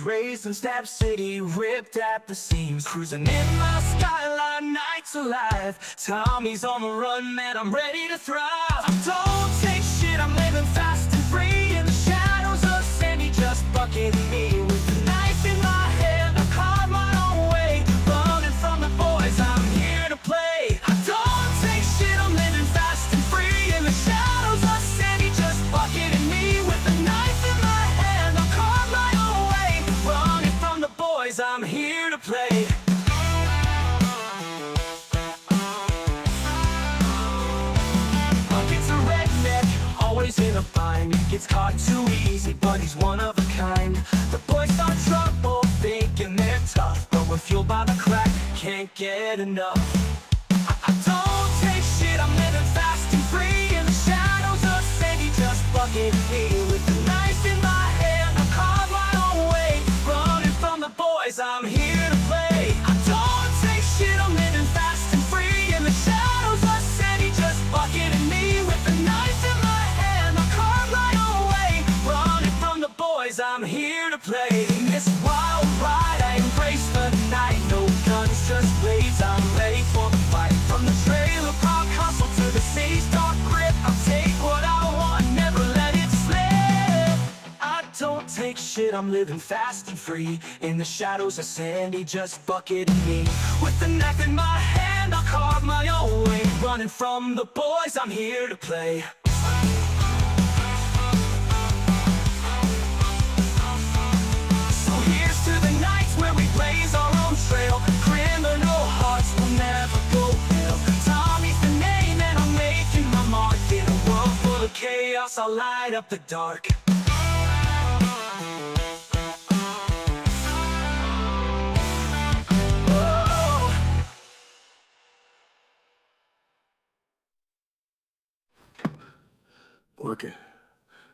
raised in Stab City, ripped at the seams, cruising in my skyline, nights alive. Tommy's on the run, man, I'm ready to thrive. I don't take shit, I'm living fast and free. In the shadows of Sandy, just bucketing me. With a knife in my hand, I carve my own way. Running from the boys, I'm here to play. I don't take shit, I'm living fast and free. In the shadows of Sandy, just bucketing me. With a knife in my hand, I carve my own way. Running from the boys, I'm here to play. Makin's a redneck, always in a bind. Gets caught too easy, but he's one of a kind. The boys start trouble, thinking they're tough, but we're fueled by the crack, can't get enough. I don't take shit, I'm living fast and free. In the shadows of Sandy, just bucketing me. With a knife in my hand, I carve my own way. Running from the boys, I'm here to play. I don't take shit, I'm living fast and free. In the shadows of Sandy, just bucketing me. With a knife in my hand, I carve my own way. Running from the boys, I'm here to play. In this wild ride, I embrace the night. No guns, just blades, I'm ready for the fight. From the trailer park hustle to the city's dark grip, I'll take what I want, never let it slip. I don't take shit, I'm living fast and free. In the shadows of Sandy, just bucketing me. With the knife in my hand, I'll carve my own way. Running from the boys, I'm here to play. So here's to the nights where we blaze our own trail. Criminal hearts will never go pale. Tommy's the name and I'm making my mark. In a world full of chaos, I'll light up the dark.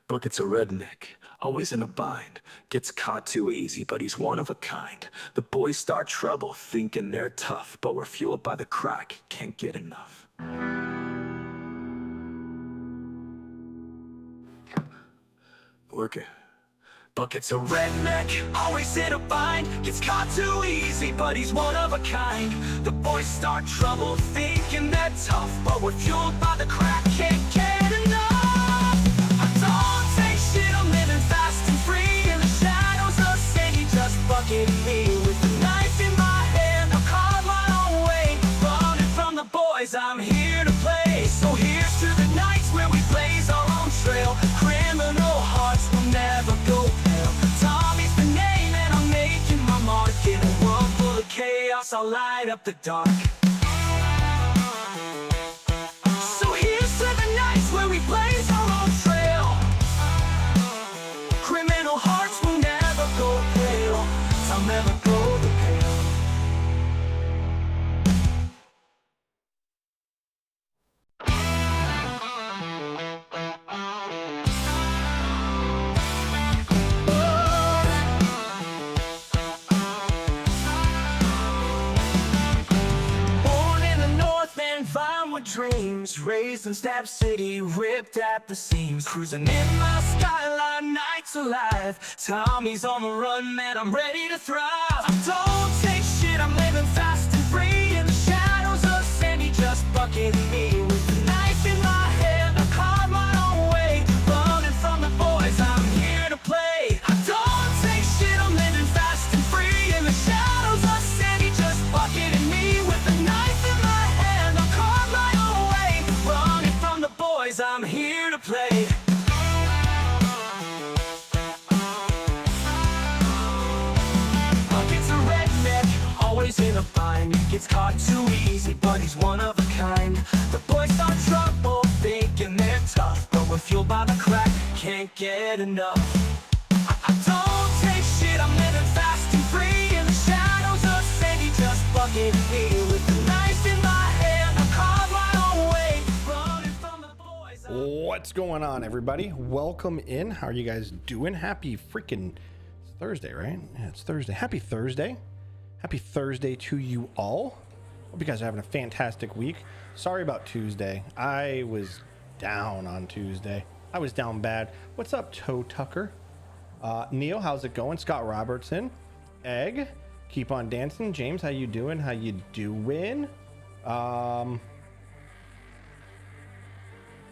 Bucket's a redneck, always in a bind. Gets caught too easy, but he's one of a kind. The boys start trouble, thinking they're tough, but we're fueled by the crack, can't get enough. Bucket's a redneck, always in a bind. Gets caught too easy, but he's one of a kind. The boys start trouble, thinking they're tough, but we're fueled by the crack, can't get enough. I don't take shit, I'm living fast and free. In the shadows of Sandy, just bucketing me. With a knife in my hand, I'll carve my own way. Running from the boys, I'm here to play. So here's to the nights where we blaze our own trail. Criminal hearts will never go pale. Tommy's the name and I'm making my mark. In a world full of chaos, I'll light up the dark. So here's to the nights where we blaze our own trail. Criminal hearts will never go pale. I'll never go to pale. Born in the north and fine with dreams, raised in Stab City, ripped at the seams, cruising in my skyline, nights alive. Tommy's on the run, man, I'm ready to thrive. I don't take shit, I'm living fast and free. In the shadows of Sandy, just bucketing me. With a knife in my hand, I carve my own way. Running from the boys, I'm here to play. I don't take shit, I'm living fast and free. In the shadows of Sandy, just bucketing me. With a knife in my hand, I carve my own way. Running from the boys, I'm here to play. Makin's a redneck, always in a bind. Gets caught too easy, but he's one of a kind. The boys start trouble, thinking they're tough, but we're fueled by the crack, can't get enough. I don't take shit, I'm living fast and free. In the shadows of Sandy, just bucketing me. With a knife in my hand, I carve my own way. Running from the boys. What's going on, everybody? Welcome in. How are you guys doing? Happy freaking Thursday, right? Yeah, it's Thursday. Happy Thursday. Happy Thursday to you all. Hope you guys are having a fantastic week. Sorry about Tuesday. I was down on Tuesday. I was down bad. What's up, Toe Tucker? Neil, how's it going? Scott Robertson, Egg, keep on dancing. James, how you doing? How you doing?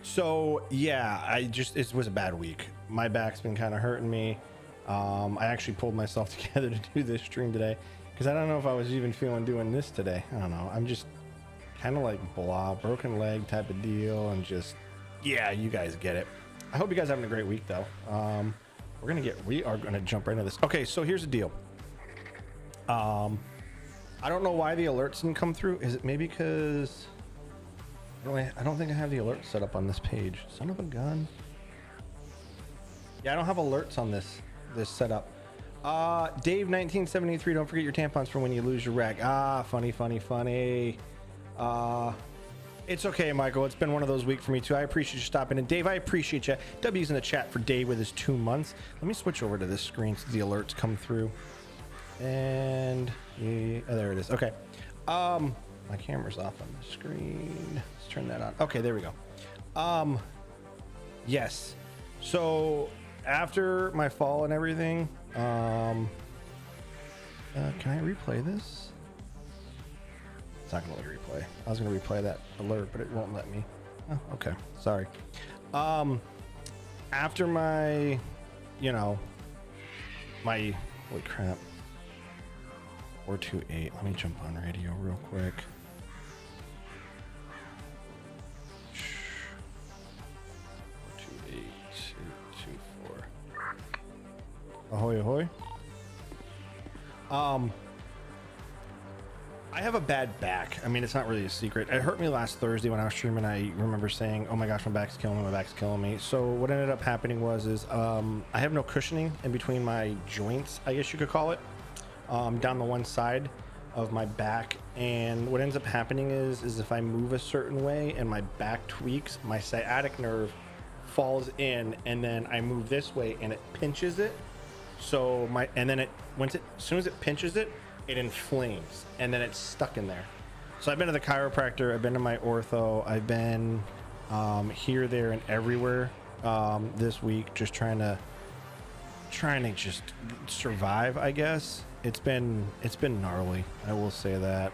So yeah, it was a bad week. My back's been kind of hurting me. I actually pulled myself together to do this stream today because I don't know if I was even feeling doing this today. I don't know. I'm just kind of like blah, broken leg type of deal, and just, yeah, you guys get it. I hope you guys are having a great week though. We are gonna jump right into this. Okay, so here's the deal. I don't know why the alerts didn't come through. Is it maybe because I don't think I have the alerts set up on this page. Son of a gun. Yeah, I don't have alerts on this setup. Dave 1973, don't forget your tampons for when you lose your rag. Funny. It's okay, Michael. It's been one of those weeks for me too. I appreciate you stopping in. Dave, I appreciate you. W's in the chat for Dave with his 2 months. Let me switch over to this screen so the alerts come through. And there it is. Okay. My camera's off on the screen. Let's turn that on. Okay, there we go. Yes. So after my fall and everything, can I replay this? It's not gonna let me replay. I was gonna replay that alert, but it won't let me. Oh, okay. Sorry. After my, holy crap. 428. Let me jump on radio real quick. Ahoy, ahoy. I have a bad back. I mean, it's not really a secret. It hurt me last Thursday when I was streaming. I remember saying, oh my gosh, my back's killing me. So what ended up happening was I have no cushioning in between my joints, I guess you could call it, down the one side of my back. And what ends up happening is if I move a certain way and my back tweaks, my sciatic nerve falls in, and then I move this way and it pinches it. So as soon as it pinches it, it inflames and then it's stuck in there. So I've been to the chiropractor, I've been to my ortho, I've been here, there, and everywhere this week, just trying to just survive, I guess. It's been gnarly, I will say that.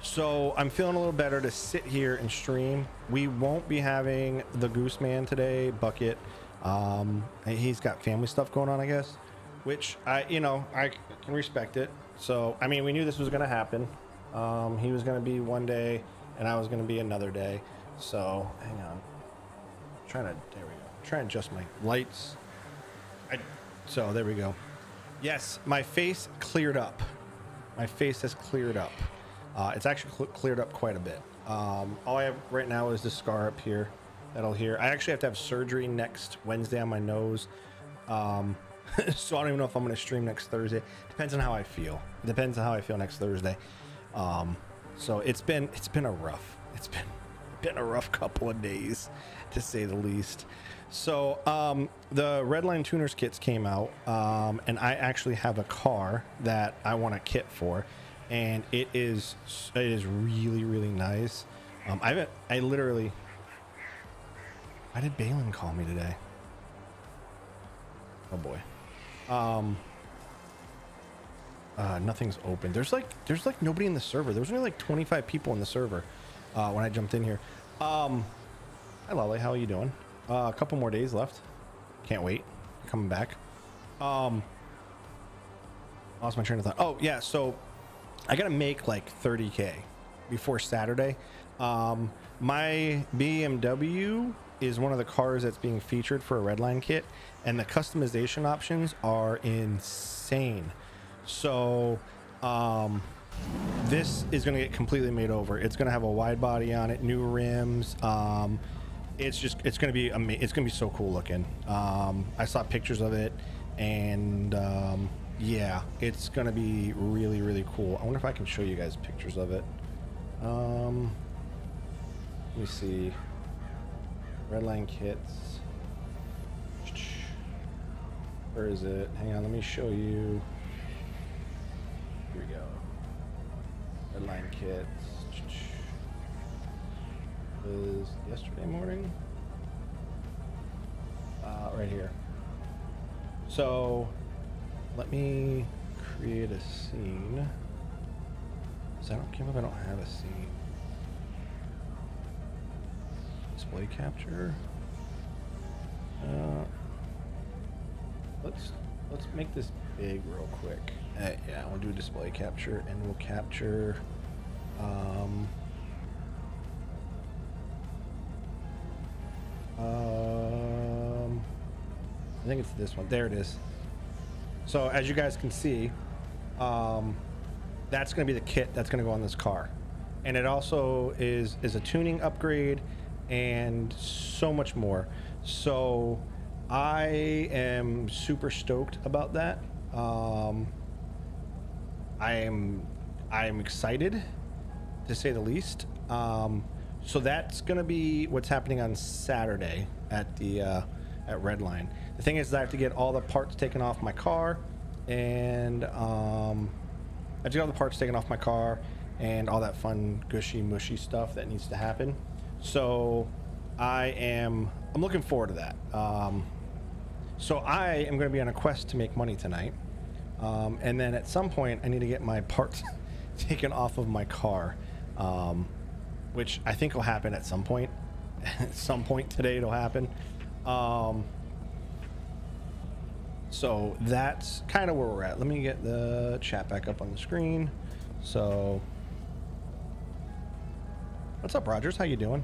So I'm feeling a little better to sit here and stream. We won't be having the Goose Man today, Bucket. He's got family stuff going on, I guess, which I can respect it. So, I mean, we knew this was going to happen. He was going to be one day and I was going to be another day. So hang on. There we go. Trying to adjust my lights. So there we go. Yes, my face cleared up. My face has cleared up. It's actually cleared up quite a bit. All I have right now is this scar up here. That'll heal. I actually have to have surgery next Wednesday on my nose. So I don't even know if I'm going to stream next Thursday. Depends on how I feel. It depends on how I feel next Thursday. So it's been a rough couple of days, to say the least. So the Redline tuners kits came out, and I actually have a car that I want a kit for, and it is really, really nice. Why did Balin call me today? Oh boy. Nothing's open. There's like nobody in the server. There was only like 25 people in the server when I jumped in here. Hi Lolly, how are you doing? A couple more days left. Can't wait. Coming back. Lost my train of thought. Oh yeah, so I gotta make like 30K before Saturday. My BMW is one of the cars that's being featured for a Redline kit, and the customization options are insane. So this is going to get completely made over. It's going to have a wide body on it, new rims. It's going to be it's going to be so cool looking. I saw pictures of it, and yeah, it's going to be really, really cool. I wonder if I can show you guys pictures of it. Let me see. Redline kits. Where is it? Hang on, let me show you. Here we go. Redline kits. Was yesterday morning? Right here. So let me create a scene. So I don't care if I don't have a scene. Display capture. Let's make this big real quick. Yeah, we'll do a display capture, and we'll capture. I think it's this one. There it is. So as you guys can see, that's going to be the kit that's going to go on this car, and it also is a tuning upgrade and so much more. So I am super stoked about that. I am excited, to say the least. So that's gonna be what's happening on Saturday at the at Redline. The thing is, I have to get all the parts taken off my car, and I have to get all the parts taken off my car and all that fun gushy mushy stuff that needs to happen. So I'm looking forward to that. So I am going to be on a quest to make money tonight, and then at some point I need to get my parts taken off of my car, which I think will happen at some point. At some point today it'll happen. So that's kind of where we're at. Let me get the chat back up on the screen. So what's up, Rogers? How you doing?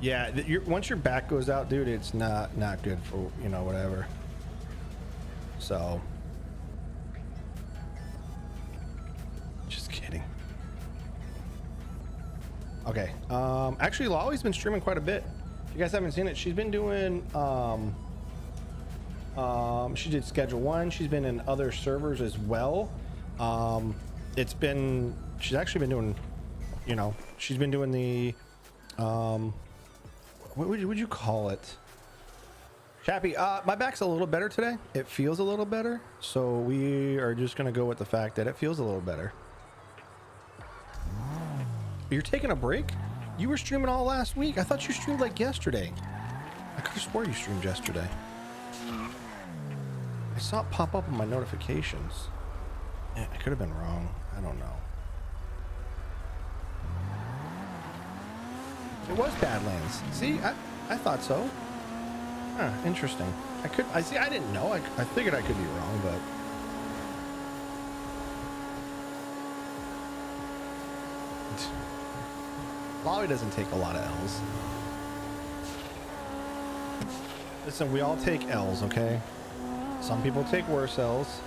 Yeah, once your back goes out, dude, it's not good for, you know, whatever. So just kidding. Okay. Actually, Lolly's been streaming quite a bit. If you guys haven't seen it, she's been doing she did Schedule 1. She's been in other servers as well. She's actually been doing, you know, she's been doing the what would you call it? Chappie, my back's a little better today. It feels a little better. So we are just going to go with the fact that it feels a little better. You're taking a break? You were streaming all last week. I thought you streamed like yesterday. I could have swore you streamed yesterday. I saw it pop up on my notifications. Yeah, I could have been wrong. I don't know. It was Badlands. See, I thought so. Huh, interesting. I didn't know. I figured I could be wrong, but Lolly doesn't take a lot of L's. Listen, we all take L's, okay? Some people take worse L's.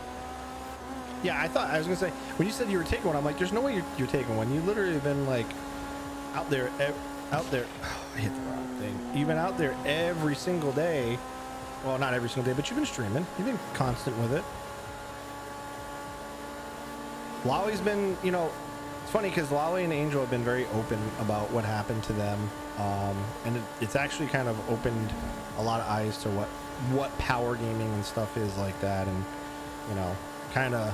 Yeah, I was gonna say, when you said you were taking one, I'm like, there's no way you're taking one. You literally have been like out there. Oh, I hit the wrong thing. You've been out there every single day. Well, not every single day, but you've been streaming. You've been constant with it. Lolly's been, you know, it's funny because Lolly and Angel have been very open about what happened to them. And it's actually kind of opened a lot of eyes to what power gaming and stuff is like that. And, you know, kind of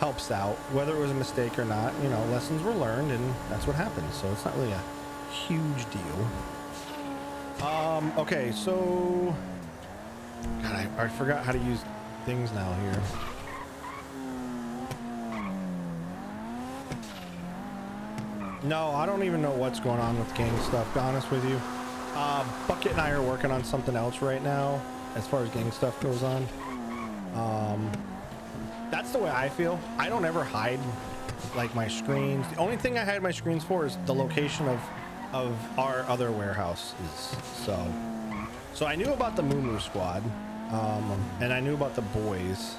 helps out, whether it was a mistake or not. You know, lessons were learned, and that's what happened. So it's not really a huge deal. Okay, so God, I forgot how to use things now here. No, I don't even know what's going on with gang stuff, to be honest with you. Bucket and I are working on something else right now as far as gang stuff goes on. That's the way I feel. I don't ever hide like my screens. The only thing I hide my screens for is the location of our other warehouses. So I knew about the Moo Moo Squad, and I knew about the boys.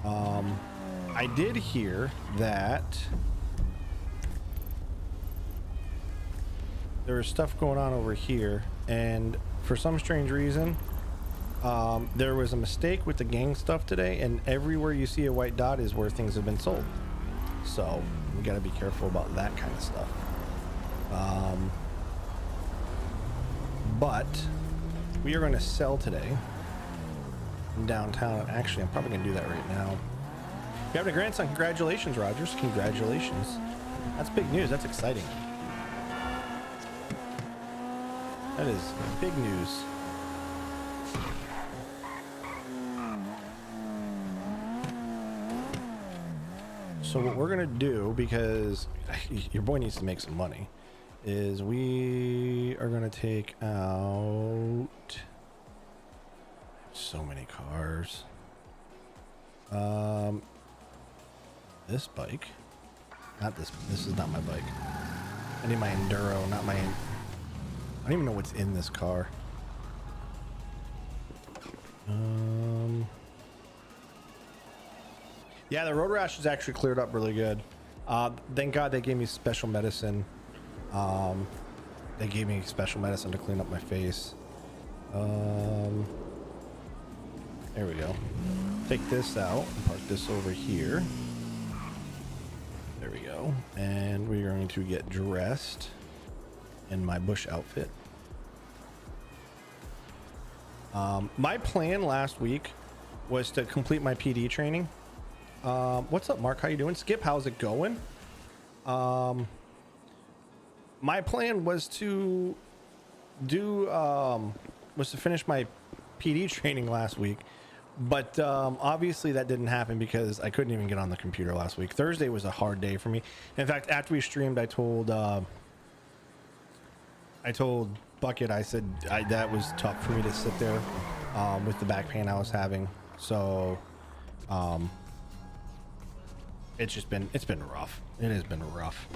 I did hear that there was stuff going on over here, and for some strange reason, there was a mistake with the gang stuff today, and everywhere you see a white dot is where things have been sold. So we got to be careful about that kind of stuff. But we are going to sell today in downtown. Actually, I'm probably going to do that right now. You having a grandson? Congratulations, Rogers. Congratulations. That's big news. That's exciting. That is big news. So what we're gonna do, because your boy needs to make some money, is we are gonna take out so many cars. This bike, not this. This is not my bike. I need my enduro, not my. I don't even know what's in this car. Yeah, the road rash is actually cleared up really good. Thank God they gave me special medicine. They gave me special medicine to clean up my face. There we go. Take this out and park this over here. There we go. And we're going to get dressed in my bush outfit. My plan last week was to complete my PD training. What's up, Mark? How you doing? Skip, how's it going? My plan was to do was to finish my PD training last week, but obviously that didn't happen because I couldn't even get on the computer last week. Thursday was a hard day for me. In fact, after we streamed, I told Bucket, I said that was tough for me to sit there with the back pain I was having. So it's been rough. It has been rough.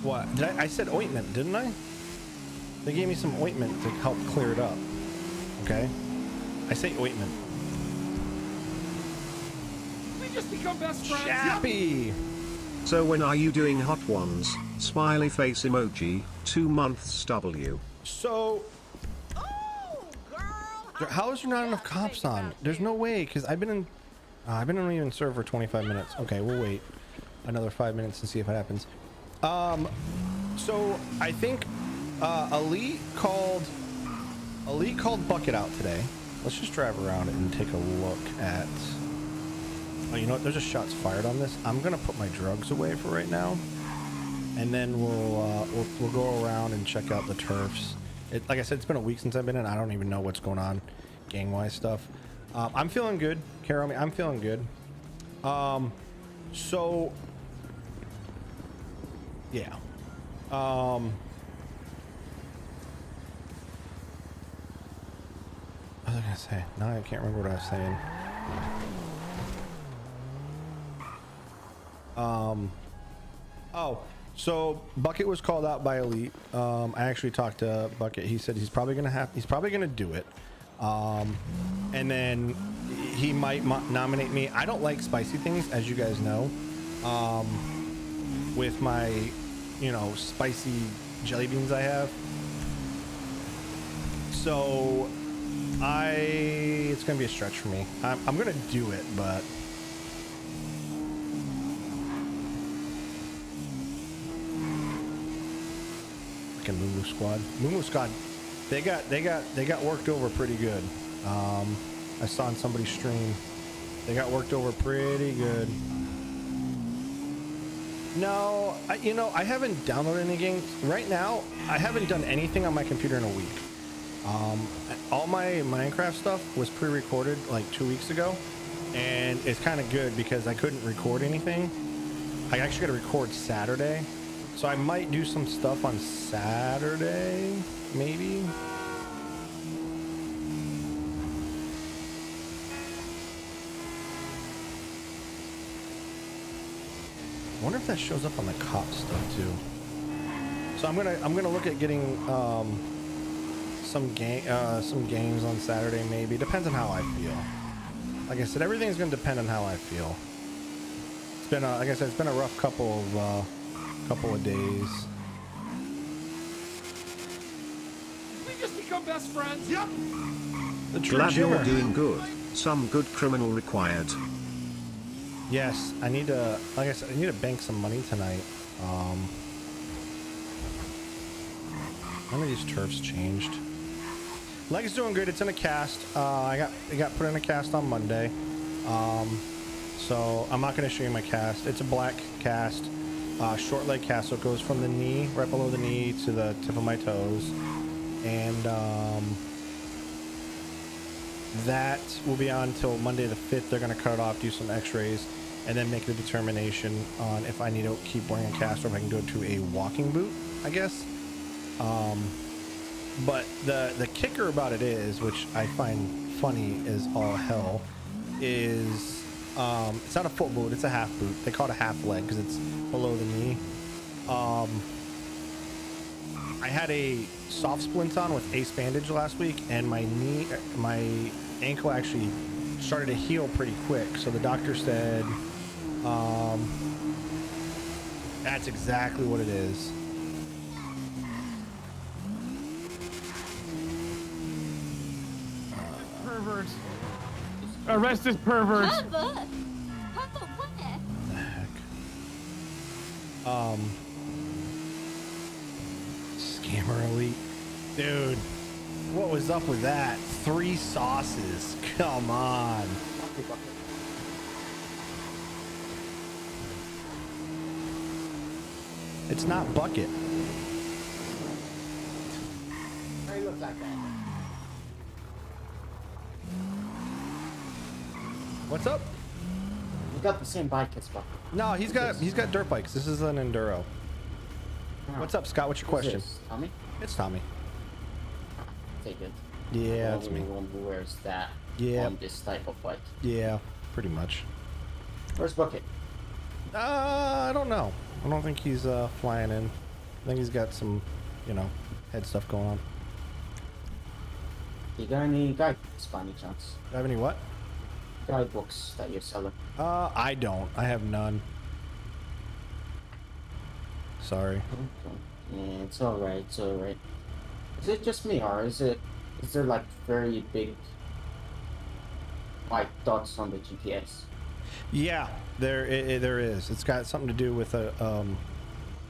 What did I said ointment, didn't I? They gave me some ointment to help clear it up. Okay, I say ointment. We just become best friends. Chappy. So when are you doing hot ones? Smiley face emoji, 2 months W. So how is there not enough cops on? There's no way, because I've been on even serve for 25 minutes. Okay, we'll wait another 5 minutes and see if it happens. So I think Elite called Bucket out today. Let's just drive around it and take a look at. Oh, you know what? There's just shots fired on this. I'm gonna put my drugs away for right now, and then we'll go around and check out the turfs. Like I said, it's been a week since I've been in. I don't even know what's going on, gang-wise stuff. I'm feeling good, Carol. I'm feeling good. So yeah. What was I gonna say? Now I can't remember what I was saying. Oh, so Bucket was called out by Elite. I actually talked to Bucket. He said he's probably gonna do it. And then he might nominate me. I don't like spicy things, as you guys know. With my, spicy jelly beans I have. So it's gonna be a stretch for me. I'm gonna do it, but fucking Moo Squad, they got worked over pretty good. I saw on somebody's stream, they got worked over pretty good. No, I haven't downloaded any games right now. I haven't done anything on my computer in a week. All my Minecraft stuff was pre-recorded like 2 weeks ago, and it's kind of good because I couldn't record anything. I actually got to record Saturday, so I might do some stuff on Saturday, maybe. I wonder if that shows up on the cop stuff too. So I'm gonna look at getting some games on Saturday, maybe. Depends on how I feel. Like I said, everything's gonna depend on how I feel. It's been like I said, it's been a rough couple of days. We just become best friends. Yep. The true Glad you're Jimmer. doing good. Some good criminal required. Yes, I need to. Like I said, I need to bank some money tonight. None of these turfs changed. Leg is doing good. It's in a cast. It got put in a cast on Monday. So I'm not going to show you my cast. It's a black cast, short leg cast. So it goes from the knee, right below the knee, to the tip of my toes. And That will be on until Monday the 5th. They're going to cut it off, do some x-rays, and then make the determination on if I need to keep wearing a cast or if I can go to a walking boot, I guess. But the kicker about it is, which I find funny as all hell, is it's not a full boot, it's a half boot. They call it a half leg because it's below the knee. I had a soft splint on with ace bandage last week, and my ankle actually started to heal pretty quick. So the doctor said that's exactly what it is. Pervert. Arrest this pervert. Pervert? Pervert where? The heck? Scammer elite. Dude, what was up with that? 3 sauces. Come on. It's not bucket. He looks like that. What's up? We got the same bike as Bucket. No, he's got dirt bikes. This is an enduro. What's up, Scott? What's your question? Tommy? It's Tommy. Take it. Yeah, I'm it's the me. only one who wears that on this type of bike. Yeah, pretty much. Where's Bucket? I don't know. I don't think he's flying in. I think he's got some, head stuff going on. You got any guidebooks by any chance? Do I have any what? Guidebooks that you're selling? I don't. I have none. Sorry. Okay. Yeah, it's alright, it's alright. Is it just me, or is there like very big white dots on the GPS? Yeah, there is. It's got something to do with a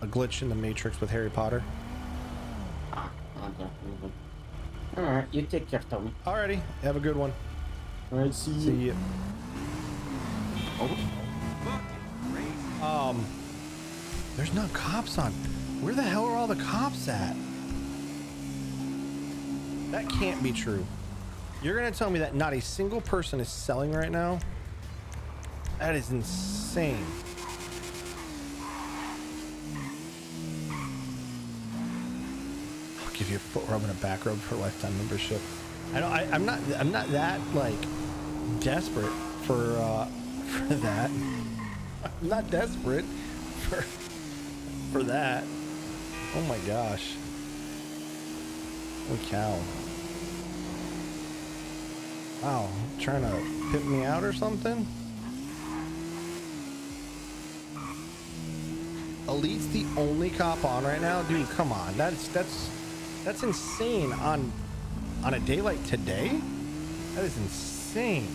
glitch in the Matrix with Harry Potter. Okay. Alright, you take care, Tommy. Alrighty, have a good one. Alright, see you. See you. There's no cops on. Where the hell are all the cops at? That can't be true. You're gonna tell me that not a single person is selling right now? That is insane. I'll give you a foot rub and a back rub for a lifetime membership. I'm not that like desperate for that. I'm not desperate for that. Oh my gosh. Holy cow. Wow, trying to pimp me out or something? Elite's the only cop on right now? Dude, come on. That's insane on a day like today? That is insane.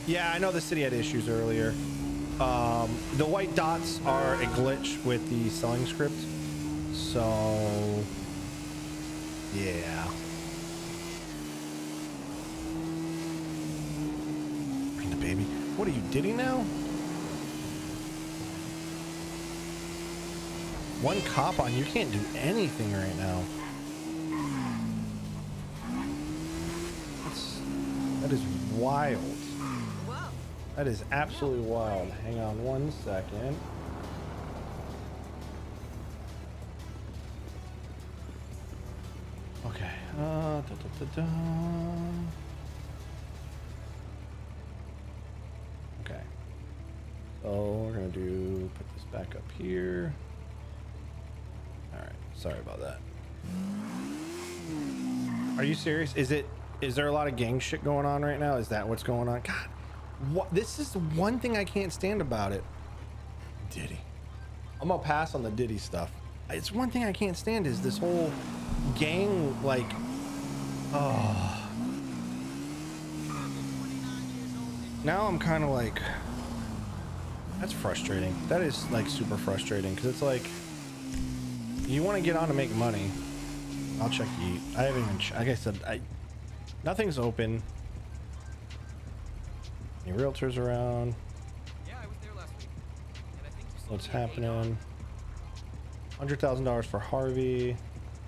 Yeah, I know the city had issues earlier. The white dots are a glitch with the selling script. So, yeah. Bring the baby. What are you, Diddy now? One cop on, you can't do anything right now. That is wild. That is absolutely wild. Hang on 1 second. Okay. Okay. So we're gonna put this back up here. All right. Sorry about that. Are you serious? Is there a lot of gang shit going on right now? Is that what's going on? God. What, this is the one thing I can't stand about it. Diddy. I'm gonna pass on the Diddy stuff. It's one thing I can't stand is this whole gang, like, oh. Now I'm kind of like, that's frustrating. That is like super frustrating because it's like, you want to get on to make money. I'll check Yeet. I haven't even, like I said, nothing's open. Any realtors around? Yeah, I was there last week. And I think you What's happening? $100,000 for Harvey.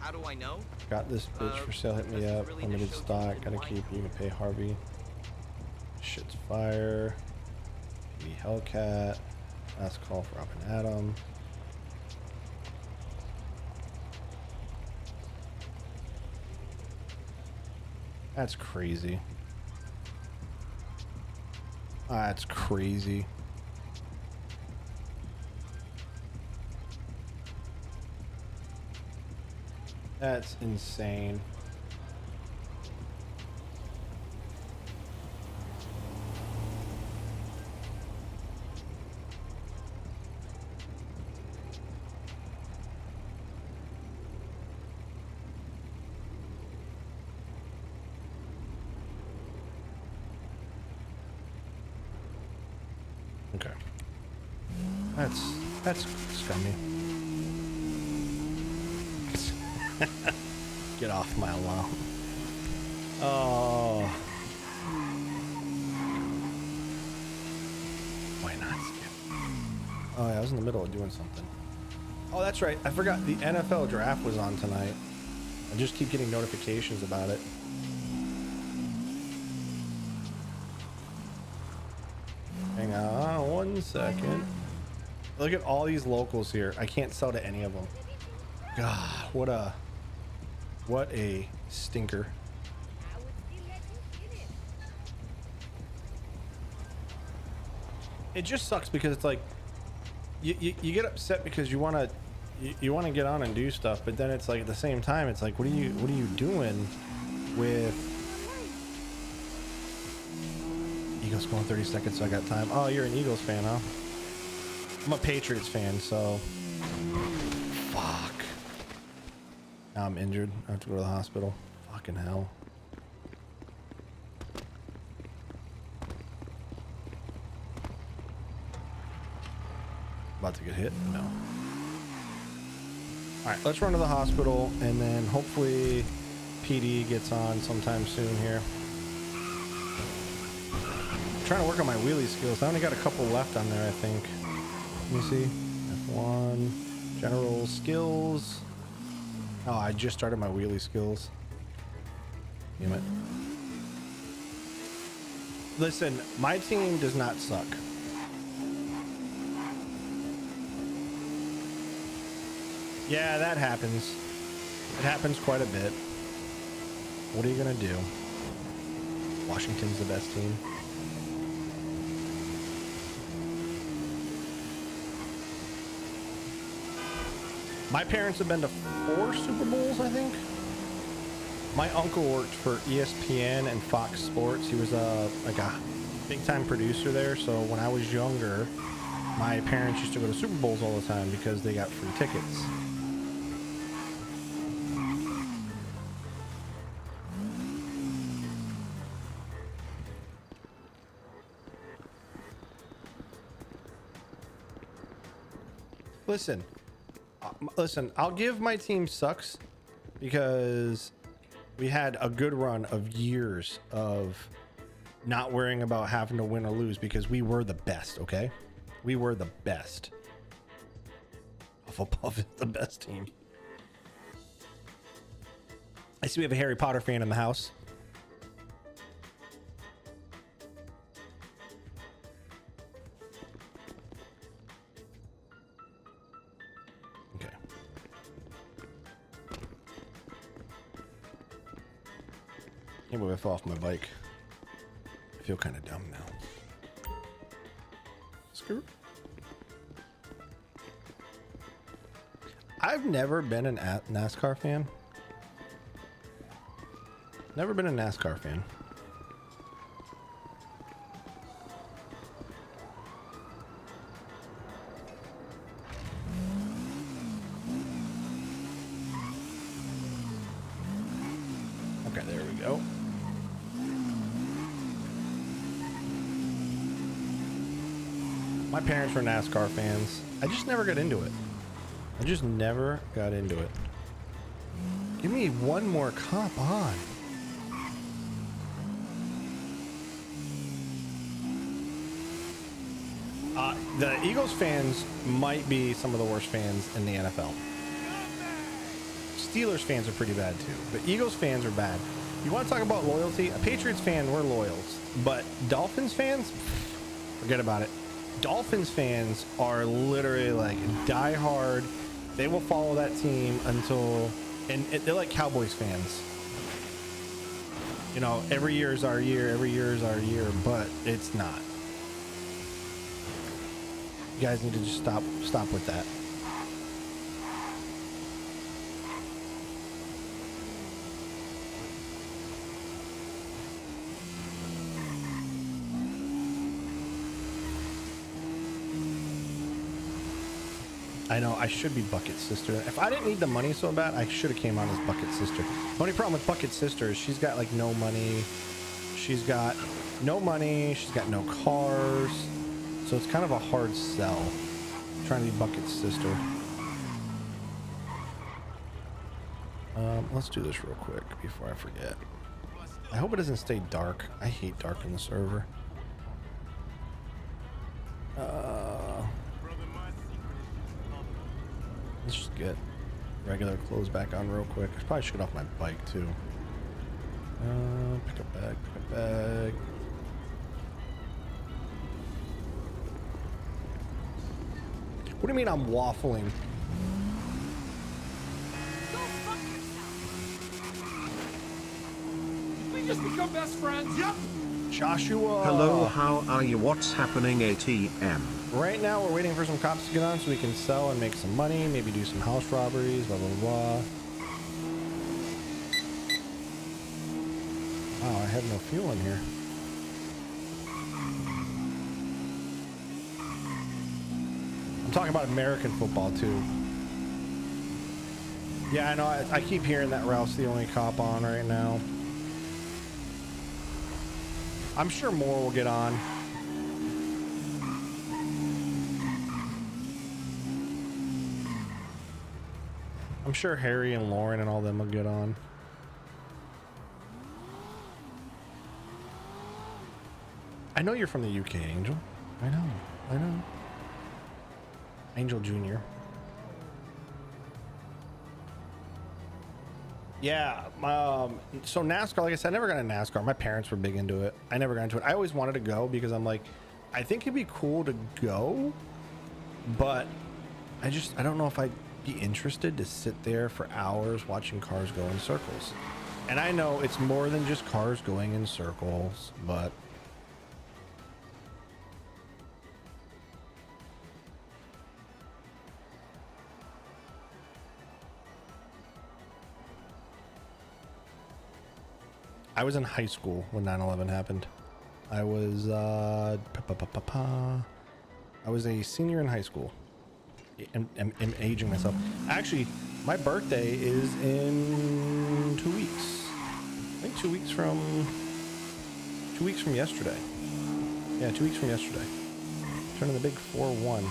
How do I know? Got this bitch for sale. Hit me because up. it's really Limited just stock. showcasing Gotta why keep. You can pay Harvey. Shit's fire. PB Hellcat. Last call for Robin Adam. That's crazy. That's crazy. That's insane. Okay. That's scummy. Get off my lawn. Oh. Why not skip? Oh yeah, I was in the middle of doing something. Oh, that's right. I forgot the NFL draft was on tonight. I just keep getting notifications about it. Hang on 1 second. Look at all these locals here. I can't sell to any of them. God, what a stinker. It just sucks because it's like you get upset because you want to get on and do stuff, but then it's like at the same time it's like what are you doing with Eagles going 30 seconds so I got time. Oh, you're an Eagles fan, huh? I'm a Patriots fan, so fuck. Now I'm injured. I have to go to the hospital. Fucking hell. About to get hit? No. Alright, let's run to the hospital and then hopefully PD gets on sometime soon here. I'm trying to work on my wheelie skills. I only got a couple left on there, I think. Let me see. F1. General skills. Oh, I just started my wheelie skills. Damn it. Listen, my team does not suck. Yeah, that happens. It happens quite a bit. What are you gonna do? Washington's the best team. My parents have been to 4 Super Bowls, I think. My uncle worked for ESPN and Fox Sports. He was like a big-time producer there. So when I was younger, my parents used to go to Super Bowls all the time because they got free tickets. Listen, I'll give my team sucks because we had a good run of years of not worrying about having to win or lose because we were the best, okay? We were the best. Hufflepuff is the best team. I see we have a Harry Potter fan in the house. Okay. Can't believe I fell off my bike. I feel kind of dumb now. Screw. I've never been an NASCAR fan. Never been a NASCAR fan. Okay, there we go. My parents were NASCAR fans. I just never got into it. I just never got into it. Give me one more cop on. The Eagles fans might be some of the worst fans in the NFL. Steelers fans are pretty bad too, but Eagles fans are bad. You want to talk about loyalty? A Patriots fan, we're loyals, but Dolphins fans, forget about it. Dolphins fans are literally like die hard. They will follow that team until, and they're like Cowboys fans. You know, every year is our year, every year is our year, but it's not. You guys need to just stop with that. I know, I should be Bucket's sister. If I didn't need the money so bad, I should have came on as Bucket's sister. The only problem with Bucket's sister is she's got like no money. She's got no money. She's got no cars. So it's kind of a hard sell trying to be Bucket's sister. Let's do this real quick before I forget. I hope it doesn't stay dark. I hate dark in the server. Let's just get regular clothes back on real quick. I probably should get off my bike too. Pick up bag, pick up bag. What do you mean I'm waffling? Go fuck yourself. We just become best friends. Yep. Joshua. Hello, how are you? What's happening? ATM. Right now we're waiting for some cops to get on so we can sell and make some money, maybe do some house robberies, blah, blah, blah. Wow, I have no fuel in here. I'm talking about American football too. Yeah, I know, I keep hearing that Ralph's the only cop on right now. I'm sure more will get on. I'm sure Harry and Lauren and all them will get on. I know you're from the UK, Angel. I know. Angel Jr. Yeah, so NASCAR, like I said, I never got into NASCAR. My parents were big into it. I never got into it. I always wanted to go because I'm like, I think it'd be cool to go, but I don't know if I'd be interested to sit there for hours watching cars go in circles. And I know it's more than just cars going in circles, but I was in high school when 9/11 happened. I was I was a senior in high school. I'm aging myself. Actually, my birthday is in 2 weeks. I think 2 weeks from yesterday. Yeah, 2 weeks from yesterday. Turning the big 4-1.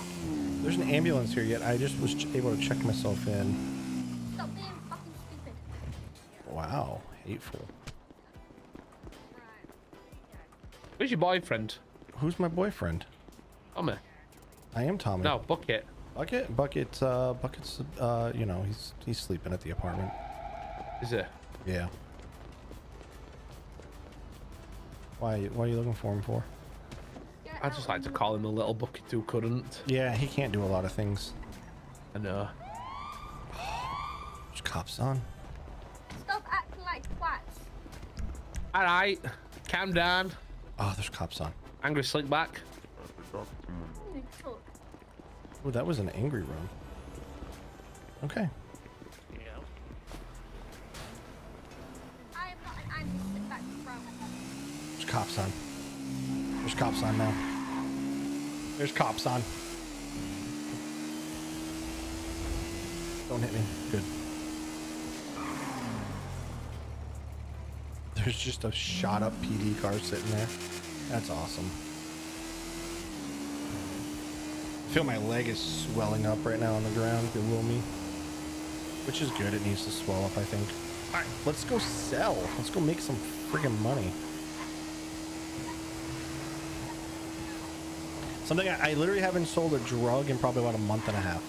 There's an ambulance here yet. I just was able to check myself in. Stop being fucking stupid. Wow, hateful. Who's your boyfriend? Who's my boyfriend? Tommy. I am Tommy. No, Bucket. Bucket's you know, he's sleeping at the apartment. Is it? Yeah. Why are you looking for him for? I just like to call him a little Bucket who couldn't. Yeah, he can't do a lot of things. I know. There's cops on. Stop acting like twats. Alright, calm down. Oh, there's cops on. Angry Slickback. You talk. Oh, that was an angry room. Okay. I am not an angry sit back from. There's cops on. There's cops on now. There's cops on. Don't hit me. Good. There's just a shot up PD car sitting there. That's awesome. I feel my leg is swelling up right now on the ground below me. Which is good. It needs to swell up, I think. Alright, let's go sell. Let's go make some friggin' money. Something I literally haven't sold a drug in probably about a month and a half.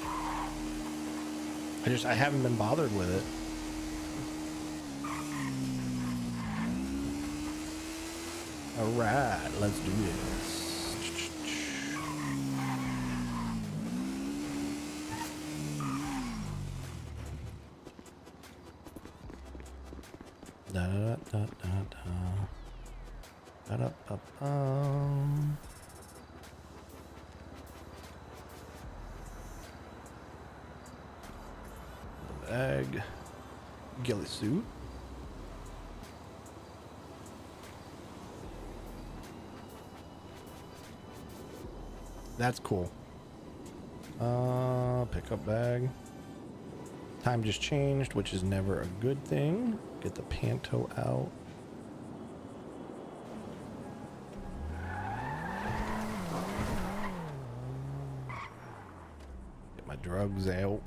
I haven't been bothered with it. All right, let's do this. Da da da da da. Da da Bag, ghillie suit. That's cool. Pickup bag. Time just changed, which is never a good thing. Get the panto out. Get my drugs out.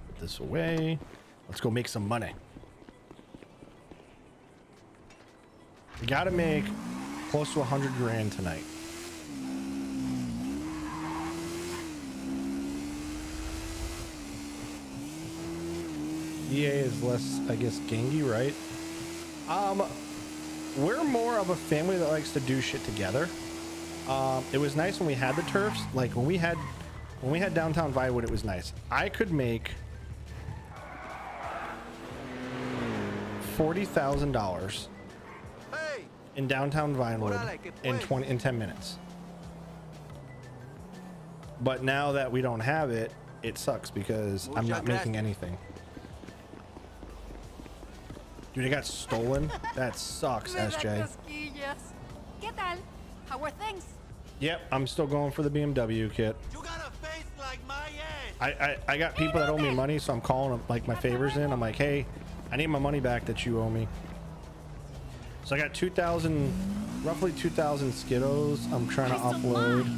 Put this away. Let's go make some money. We gotta make close to 100 grand tonight. EA is less, I guess, gangy, right? We're more of a family that likes to do shit together. It was nice when we had the turfs. Like when we had downtown Vinewood, it was nice. I could make $40,000 in downtown Vinewood in 10 minutes. But now that we don't have it, it sucks because I'm not making anything. Dude, it got stolen? That sucks, SJ. ¿Qué tal? How are things? Yep, I'm still going for the BMW kit. You got a face like my ass. I got people that owe me money, so I'm calling them like my favors in. I'm like, hey, I need my money back that you owe me. So I got 2,000, roughly 2,000 Skiddos. I'm trying to upload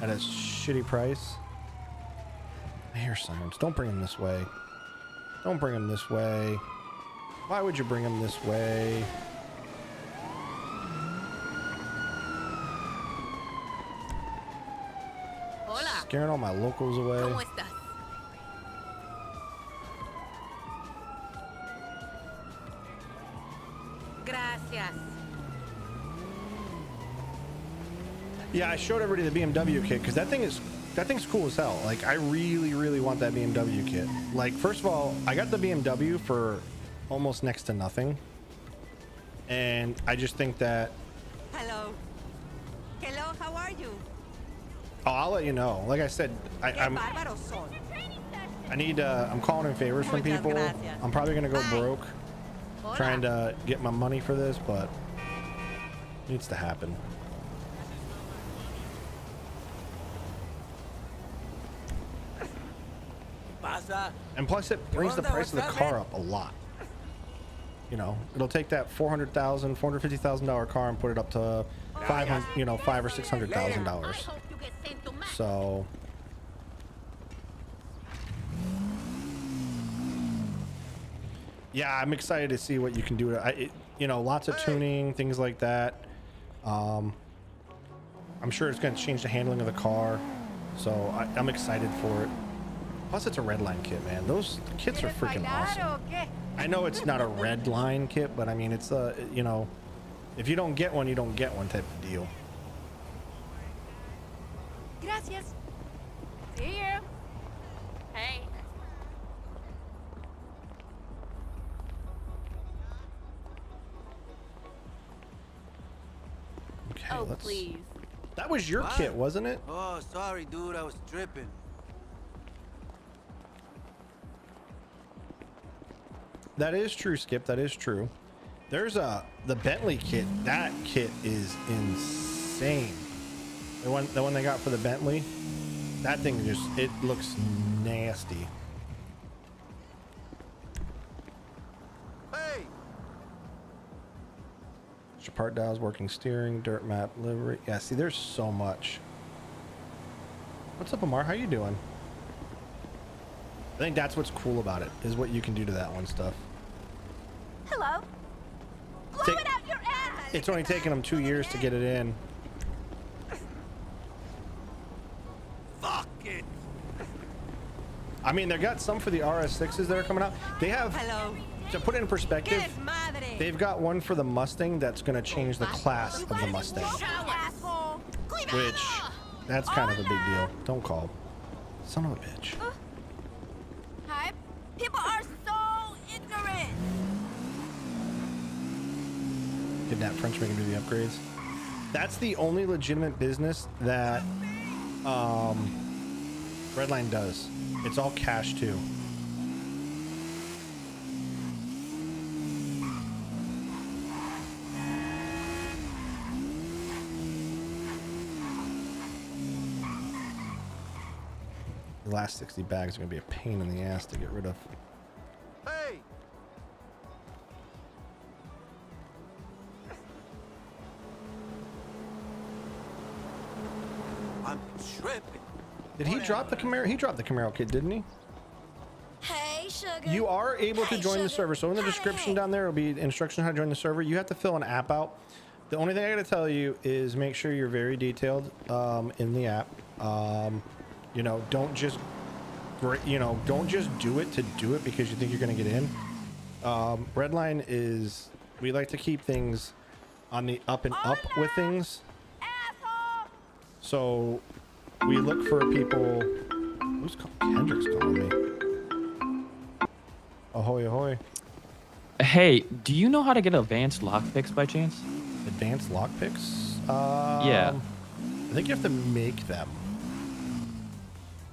at a shitty price. I hear sirens. Don't bring them this way. Don't bring them this way. Why would you bring them this way? Hola. Scaring all my locals away. ¿Cómo estás? Gracias. Yeah, I showed everybody the BMW kit because that thing's cool as hell. Like, I really want that BMW kit. Like, first of all, I got the BMW for almost next to nothing, and I just think that. Hello. Hello, how are you? Oh, I'll let you know. Like I said, I'm calling in favors from people. I'm probably gonna go broke trying to get my money for this, but it needs to happen. And plus, it brings the price of the car up a lot. You know, it'll take that $450,000 car and put it up to $500, you know, $500,000 or $600,000. So, yeah, I'm excited to see what you can do. You know, lots of tuning, things like that. I'm sure it's going to change the handling of the car. So I'm excited for it. Plus, it's a Redline kit, man. Those kits are freaking awesome. I know it's not a Redline kit, but I mean, it's you know, if you don't get one, you don't get one type of deal. Gracias. See you. Hey. Okay, Oh, please. That was your kit, wasn't it? Oh, sorry, dude. I was tripping. That is true, Skip. That is true. There's the Bentley kit. That kit is insane. The one they got for the Bentley. That thing it looks nasty. Hey. Part dials, working steering, dirt map, livery. Yeah, see, there's so much. What's up, Amar? How you doing? I think that's what's cool about it, is what you can do to that one stuff. Hello. Blow it out your ass. It's only taken them 2 years to get it in. Fuck it. I mean, they got some for the RS6s that are coming out. They have, Hello. to put it in perspective, madre. They've got one for the Mustang that's going to change the class of the Mustang, Asshole. which that's kind of a big deal. Don't call. Son of a bitch. Hi. People are so ignorant. Kidnap French, make him do the upgrades. That's the only legitimate business that Redline does. It's all cash too. The last 60 bags are going to be a pain in the ass to get rid of. Hey! I'm tripping. Did he drop the Camaro? He dropped the Camaro kit, didn't he? Hey, sugar. You are able to Hey, join the sugar. server. So in the description down there will be instructions how to join the server. You have to fill an app out. The only thing I got to tell you is make sure you're very detailed in the app. You know, don't just do it to do it because you think you're going to get in. Redline is, we like to keep things on the up and up with things. Asshole. So we look for people. Kendrick's calling me. Ahoy, ahoy. Hey, do you know how to get advanced lockpicks by chance? Advanced lockpicks? Yeah. I think you have to make them.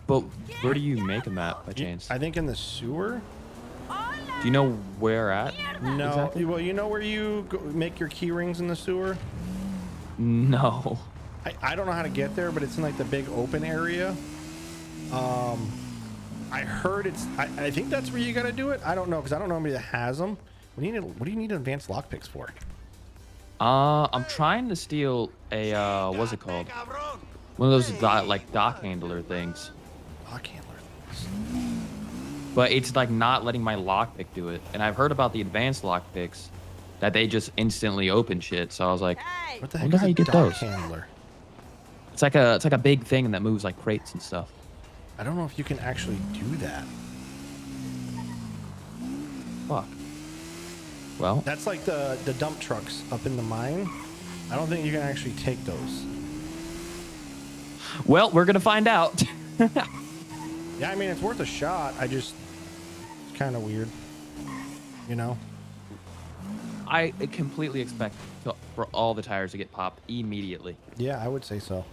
But where do you make them at by chance? I think in the sewer. Do you know where at? No. Exactly? Well, you know where you go make your key rings in the sewer? No. I don't know how to get there, but it's in like the big open area. I heard it's. I think that's where you got to do it. I don't know because I don't know anybody that has them. What do you need advanced lockpicks for? I'm trying to steal a what's it called? One of those like dock handler things. Dock handler things. But it's like not letting my lockpick do it. And I've heard about the advanced lockpicks that they just instantly open shit. So I was like, What the I heck wonder is how a you get dock those. handler? It's like a big thing that moves like crates and stuff. I don't know if you can actually do that. Fuck. Well, That's like the dump trucks up in the mine. I don't think you can actually take those. well, we're gonna find out. Yeah, I mean, it's worth a shot. It's kind of weird, you know? I completely expect for all the tires to get popped immediately. Yeah, I would say so.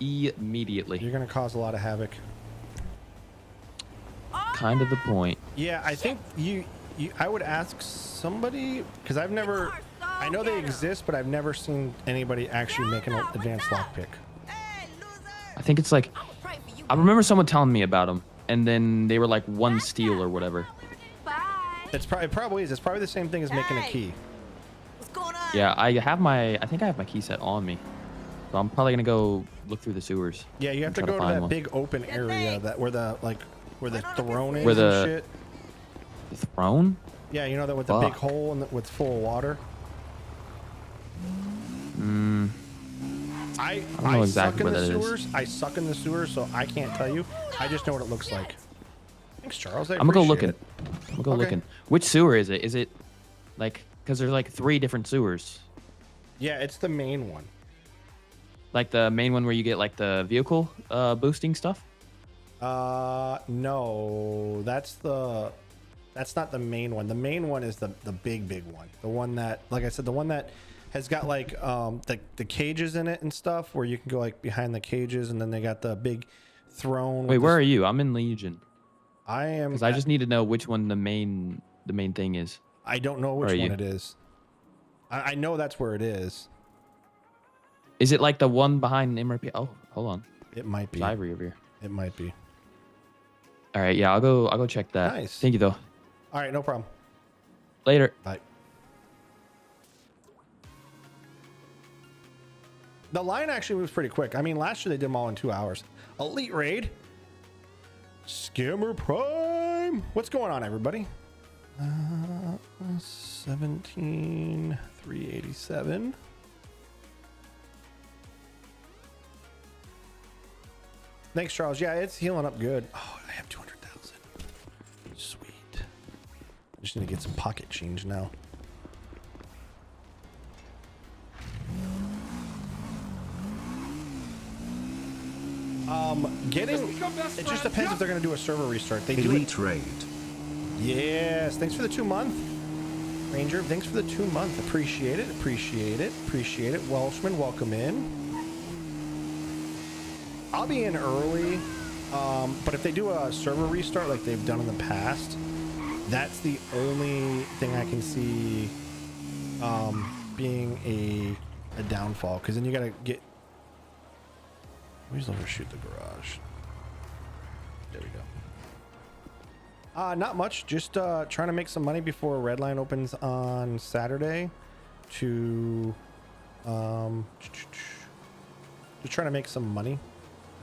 Immediately. You're going to cause a lot of havoc. Kind of the point. Yeah, I think I would ask somebody, because I know they exist, but I've never seen anybody actually make an advanced lockpick. I think it's like, I remember someone telling me about them, and then they were like one steal or whatever. Bye. It probably is. It's probably the same thing as making a key. What's going on? Yeah, I think I have my key set on me. So I'm probably gonna go look through the sewers. Yeah, you have to try go to find that one. big open area where the throne is Where the- and shit. The throne? Yeah, you know that with the big hole and with full of water. I don't know exactly suck in where the that is. sewers. I suck in the sewers, so I can't tell you. I just know what it looks like. Thanks, Charles. I'm gonna go appreciate looking. it. I'm gonna go Okay. looking. Which sewer is it? Is it like, because there's like 3 different sewers. Yeah, it's the main one. Like the main one where you get like the vehicle boosting stuff? No, that's not the main one. The main one is the big one. The one that, like I said, the one that has got like the cages in it and stuff where you can go like behind the cages, and then they got the big throne. Wait, where are you? I'm in Legion. I am. Because I just need to know which one the main thing is. I don't know which Where are one you? it is. I know that's where it is. Is it like the one behind MRP? Oh, hold on. It might be. There's Ivory over here. It might be. All right, yeah, I'll go check that. Nice. Thank you though. All right, no problem. Later. Bye. The line actually moves pretty quick. I mean, last year they did them all in 2 hours. Elite raid. Scammer Prime. What's going on, everybody? 17,387. Thanks, Charles. Yeah, it's healing up good. Oh, I have 200,000. Sweet. Just need to get some pocket change now. It just depends if they're gonna do a server restart. They do Elite raid. Yes, thanks for the 2-month. Ranger, thanks for the 2-month. Appreciate it, appreciate it, appreciate it. Welshman, welcome in. I'll be in early, but if they do a server restart like they've done in the past, that's the only thing I can see being a downfall, because then you gotta get... Please overshoot the garage. There we go. Not much. Just trying to make some money before Redline opens on Saturday. To just trying to make some money,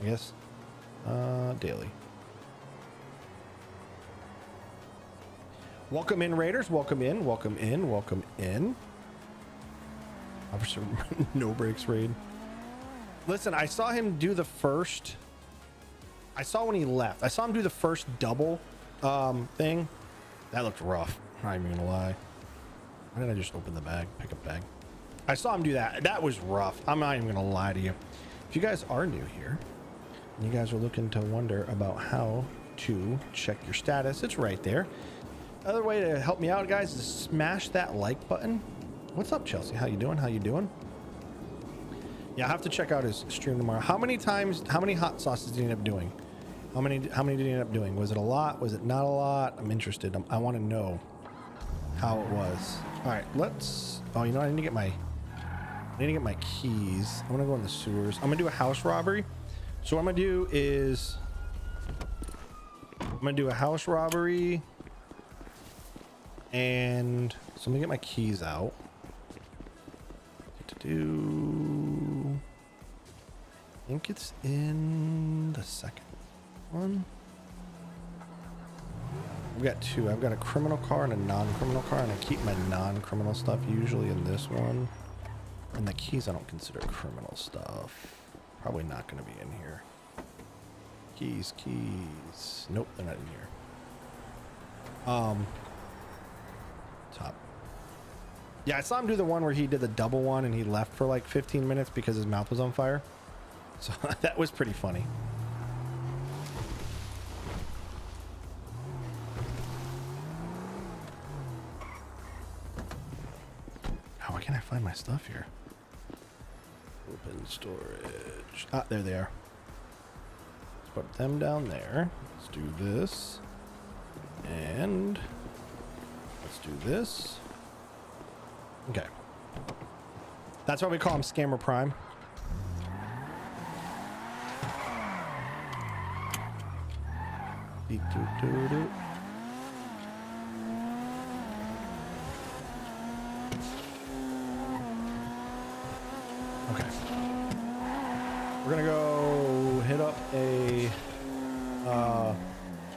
I guess. Daily. Welcome in, Raiders. Welcome in. Welcome in. Welcome in. Officer No Brakes raid. Listen, I saw him do the first. I saw when he left. I saw him do the first double thing. That looked rough. I'm not even gonna lie. Why didn't I just open the bag? Pick up bag. I saw him do that. That was rough. I'm not even gonna lie to you. If you guys are new here, and you guys are looking to wonder about how to check your status, it's right there. Other way to help me out, guys, is smash that like button. What's up, Chelsea? How you doing? How you doing? Yeah, I have to check out his stream tomorrow. How many hot sauces did he end up doing? How many did he end up doing? Was it a lot? Was it not a lot? I'm interested. I want to know how it was. All right, let's... Oh, you know, I need to get my keys. I'm gonna go in the sewers. I'm gonna do a house robbery. So what I'm gonna do is I'm gonna do a house robbery, and so I'm gonna get my keys out. I think it's in the second one. I've got two. I've got a criminal car and a non-criminal car, and I keep my non-criminal stuff usually in this one. And the keys I don't consider criminal stuff. Probably not going to be in here. Keys. Nope, they're not in here. Top. Yeah, I saw him do the one where he did the double one and he left for like 15 minutes because his mouth was on fire. So that was pretty funny. Oh, why can't I find my stuff here? Open storage. Ah, there they are. Let's put them down there. Let's do this. And let's do this. Okay. That's why we call him Scammer Prime. Okay. We're gonna go hit up a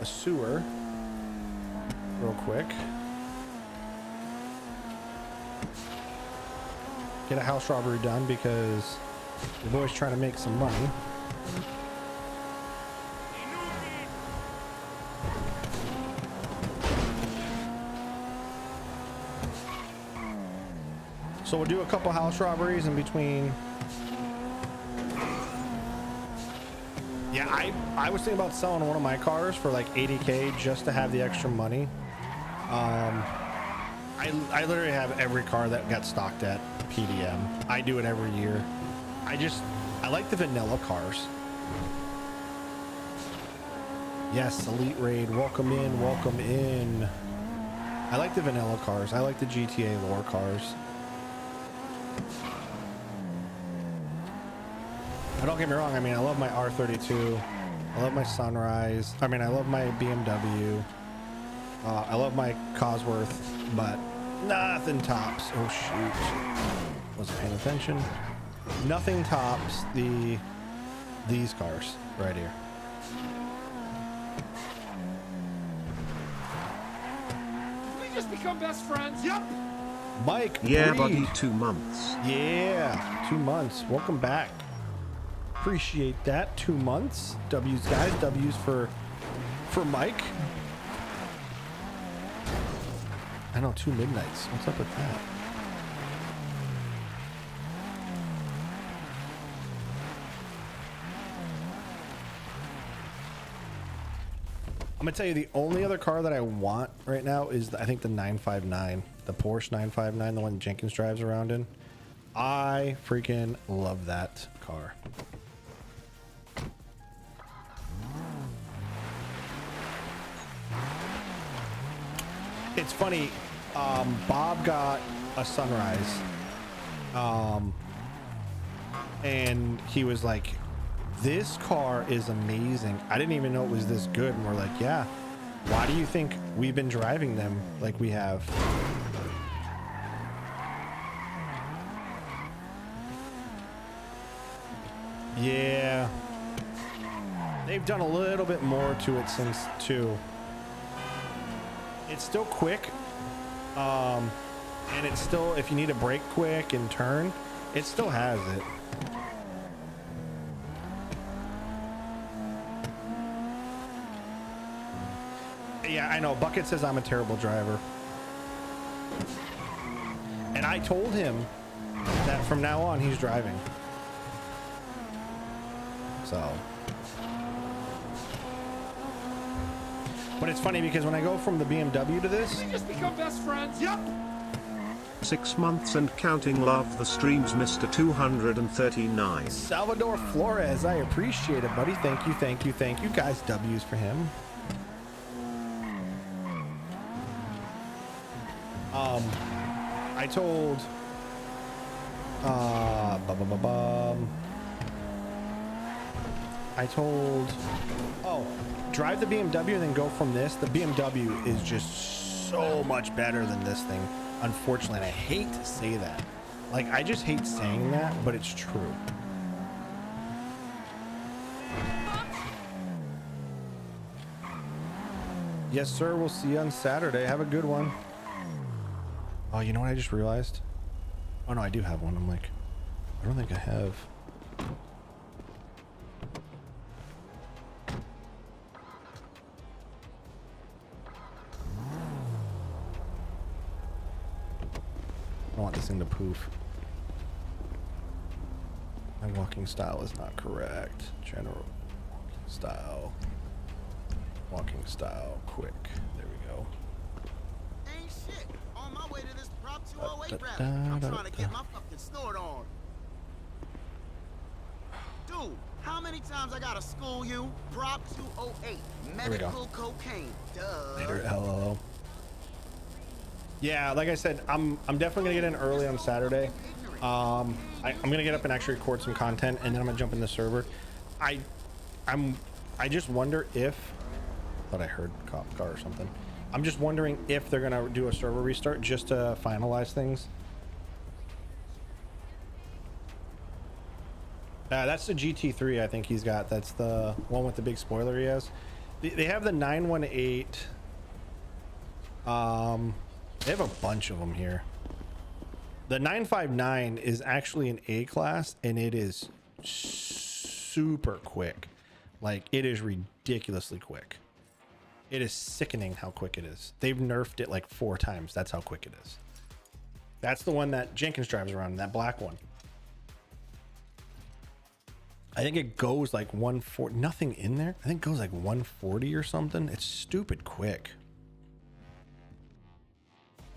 sewer real quick. Get a house robbery done because the boy's trying to make some money. So we'll do a couple house robberies in between. Yeah, I was thinking about selling one of my cars for like 80K just to have the extra money. I literally have every car that got stocked at PDM. I do it every year. I like the vanilla cars. Yes, Elite Raid, welcome in, welcome in. I like the vanilla cars. I like the GTA lore cars. Now, don't get me wrong, I mean, I love my R32. I love my Sunrise. I mean, I love my BMW. I love my Cosworth, but nothing tops. Oh, shoot. Wasn't paying attention. Nothing tops these cars right here. Did we just become best friends? Yep. Mike. Yeah, Breed. buddy, 2 months. Yeah, 2 months. Welcome back. Appreciate that. 2 months. W's, guys. W's for Mike. know, 2 midnights. What's up with that? I'm gonna tell you the only other car that I want right now is I think the 959, the Porsche 959, the one Jenkins drives around in. I freaking love that car. It's funny, Bob got a Sunrise, and he was like, this car is amazing. I didn't even know it was this good. And we're like, yeah, why do you think we've been driving them like we have? Yeah, they've done a little bit more to it since too. It's still quick, and it's still, if you need to brake quick and turn, it still has it. Yeah, I know. Bucket says I'm a terrible driver. And I told him that from now on he's driving. So. But it's funny because when I go from the BMW to this. We just become best friends. Yep. 6 months and counting. Love the streams, Mr. 239. Salvador Flores, I appreciate it, buddy. Thank you, thank you, thank you. Guys, W's for him. I told drive the BMW and then go from this. The BMW is just so much better than this thing, unfortunately, and I hate to say that. Like, I just hate saying that, but it's true. Yes, sir. We'll see you on Saturday. Have a good one. Oh, you know what I just realized? Oh, no, I do have one. I'm like, I don't think I have. I don't want this thing to poof. My walking style is not correct. General walking style. Walking style, quick. There we go. Ain't shit. On my way to this Prop 208 rally. I'm trying to get my fucking snort on. Dude, how many times I gotta school you? Prop 208. Medical cocaine. Duh. Later, LOL. Yeah, like I said, I'm definitely gonna get in early on Saturday. I'm gonna get up and actually record some content, and then I'm gonna jump in the server. I just wonder if. Thought I heard a cop car or something. I'm just wondering if they're gonna do a server restart just to finalize things. That's the GT3 I think he's got. That's the one with the big spoiler he has. They have the 918. They have a bunch of them here. The 959 is actually an A class, and it is super quick. Like, it is ridiculously quick. It is sickening how quick it is. They've nerfed it like 4 times. That's how quick it is. That's the one that Jenkins drives around, that black one. I think it goes like 140. Nothing in there. I think it goes like 140 or something. It's stupid quick.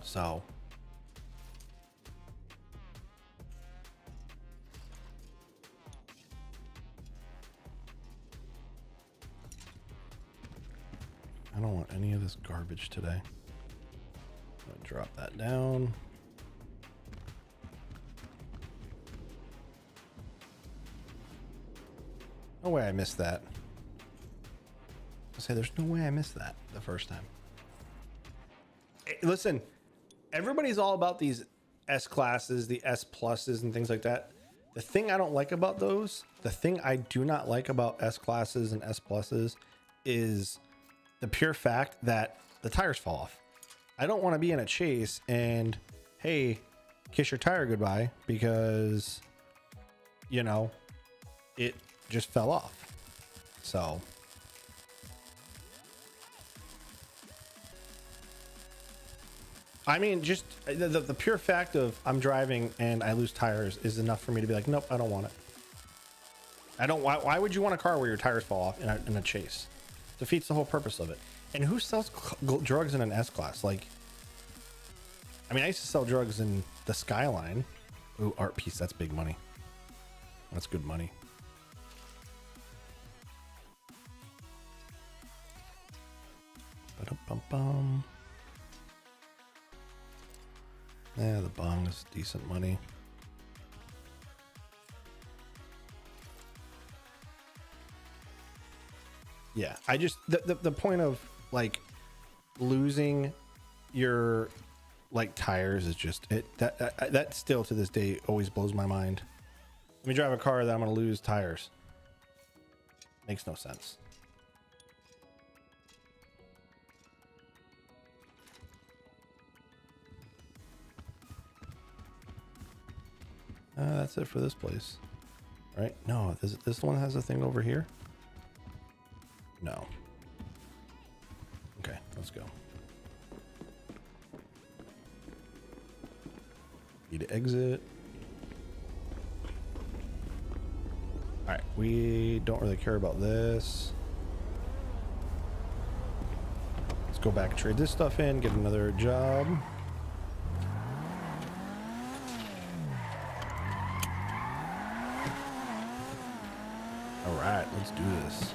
So. I don't want any of this garbage today. I'm gonna drop that down. No way I missed that. I say there's no way I missed that the first time. Hey, listen, everybody's all about these S classes, the S pluses and things like that. The thing I don't like about those, the thing I do not like about S classes and S pluses is the pure fact that the tires fall off. I don't want to be in a chase and, hey, kiss your tire goodbye because, you know, it just fell off. So I mean, just the pure fact of I'm driving and I lose tires is enough for me to be like, nope, I don't want it. I don't. Why would you want a car where your tires fall off in a chase? Defeats the whole purpose of it. And who sells drugs in an S class? Like, I mean, I used to sell drugs in the Skyline. Ooh, art piece. That's big money. That's good money. Ba-dum-bum-bum. Yeah, the bong is decent money. Yeah, I just the point of like losing your like tires is just that still to this day always blows my mind. Let me drive a car that I'm gonna lose tires. Makes no sense. That's it for this place, right? No, is it this one has a thing over here? No. Okay, let's go. Need to exit. All right, we don't really care about this. Let's go back, trade this stuff in, get another job. All right, let's do this.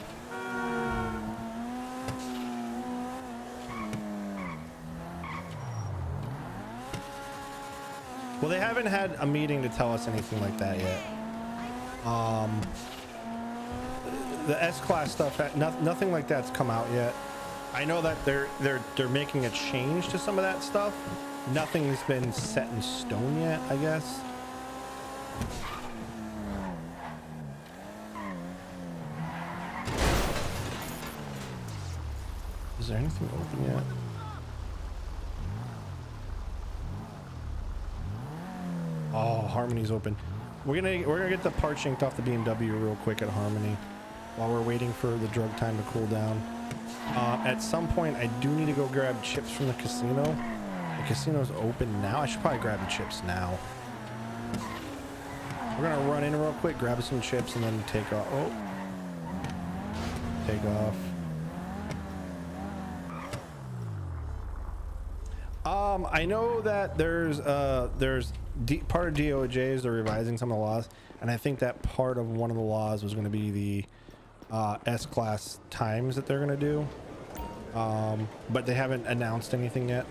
Well, they haven't had a meeting to tell us anything like that yet. The S-Class stuff, nothing like that's come out yet. I know that they're making a change to some of that stuff. Nothing's been set in stone yet, I guess. Is there anything open yet? Oh, Harmony's open. We're gonna get the parts yanked off the BMW real quick at Harmony while we're waiting for the drug time to cool down. At some point, I do need to go grab chips from the casino. The casino's open now. I should probably grab the chips now. We're gonna run in real quick, grab some chips, and then take off. Oh, take off. I know that there's part of DOJ they're revising some of the laws, and I think that part of one of the laws was going to be the S-Class times that they're going to do, but they haven't announced anything yet.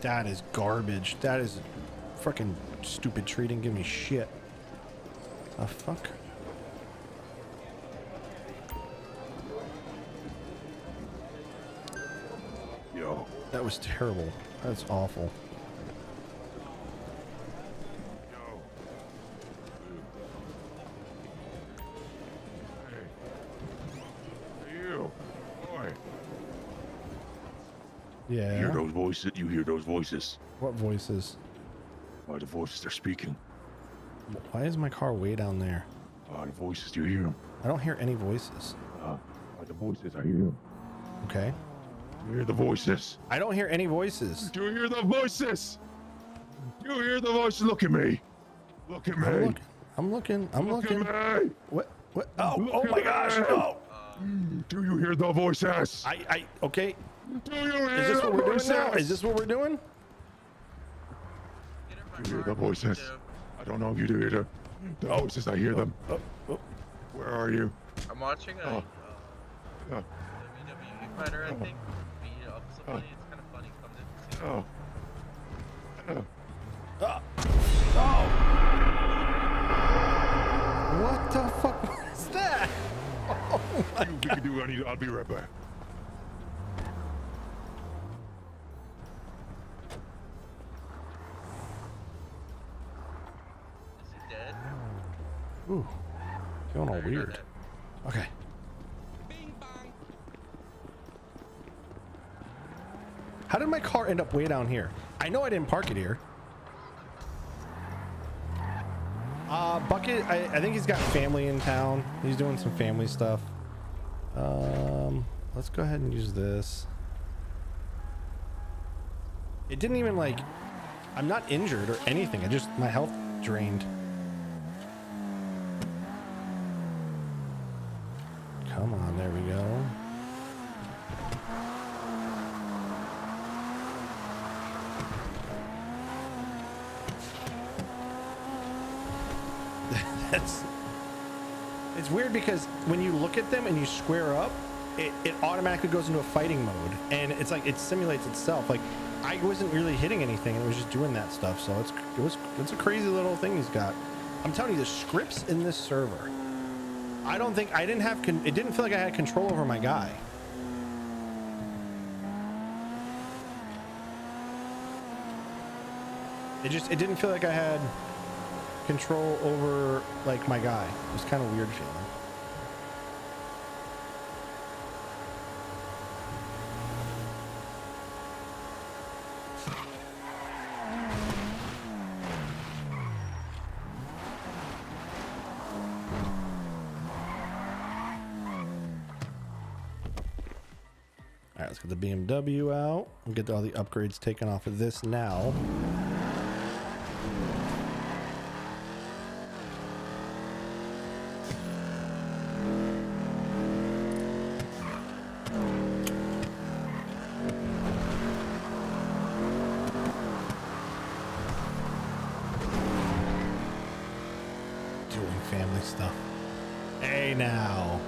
That is garbage. That is freaking stupid tree. Didn't give me shit. The fuck? Yo. That was terrible. That's awful. Yo. Hey. You. Boy. Yeah. Hear those voices? You hear those voices? What voices? Oh, the voices, they're speaking. Why is my car way down there? Oh, the voices, do you hear them? I don't hear any voices. The voices, I hear them. Okay. You hear the voices? I don't hear any voices. Do you hear the voices? Do you hear the voices? Look at me. Look at me. I'm looking. Look at me. What? Oh, Look oh my at gosh. me. Oh. Do you hear the voices? Okay. Do you hear Is this the what we're voices? doing now? Is this what we're doing? Do you hear the voices? I don't know if you do hear the voices. I hear them. Where are you? I'm watching a WWE fighter, I think, beat up somebody. It's kind of funny. Come to see. What the fuck was that? Oh my God. I'll be right back. Is he dead? Ooh, feeling all weird. Okay. How did my car end up way down here? I know I didn't park it here. Bucket, I think he's got family in town. He's doing some family stuff. Let's go ahead and use this. It didn't even like, I'm not injured or anything. I just, my health drained. Come on, there we go. It's weird because when you look at them and you square up, it automatically goes into a fighting mode, and it's like it simulates itself. Like I wasn't really hitting anything, and it was just doing that stuff. So it's a crazy little thing he's got. I'm telling you, the scripts in this server, I didn't feel like I had control over my guy. It didn't feel like I had control over like my guy. It was kind of weird feeling. All right, let's get the BMW out and get all the upgrades taken off of this now. Family stuff. Hey now.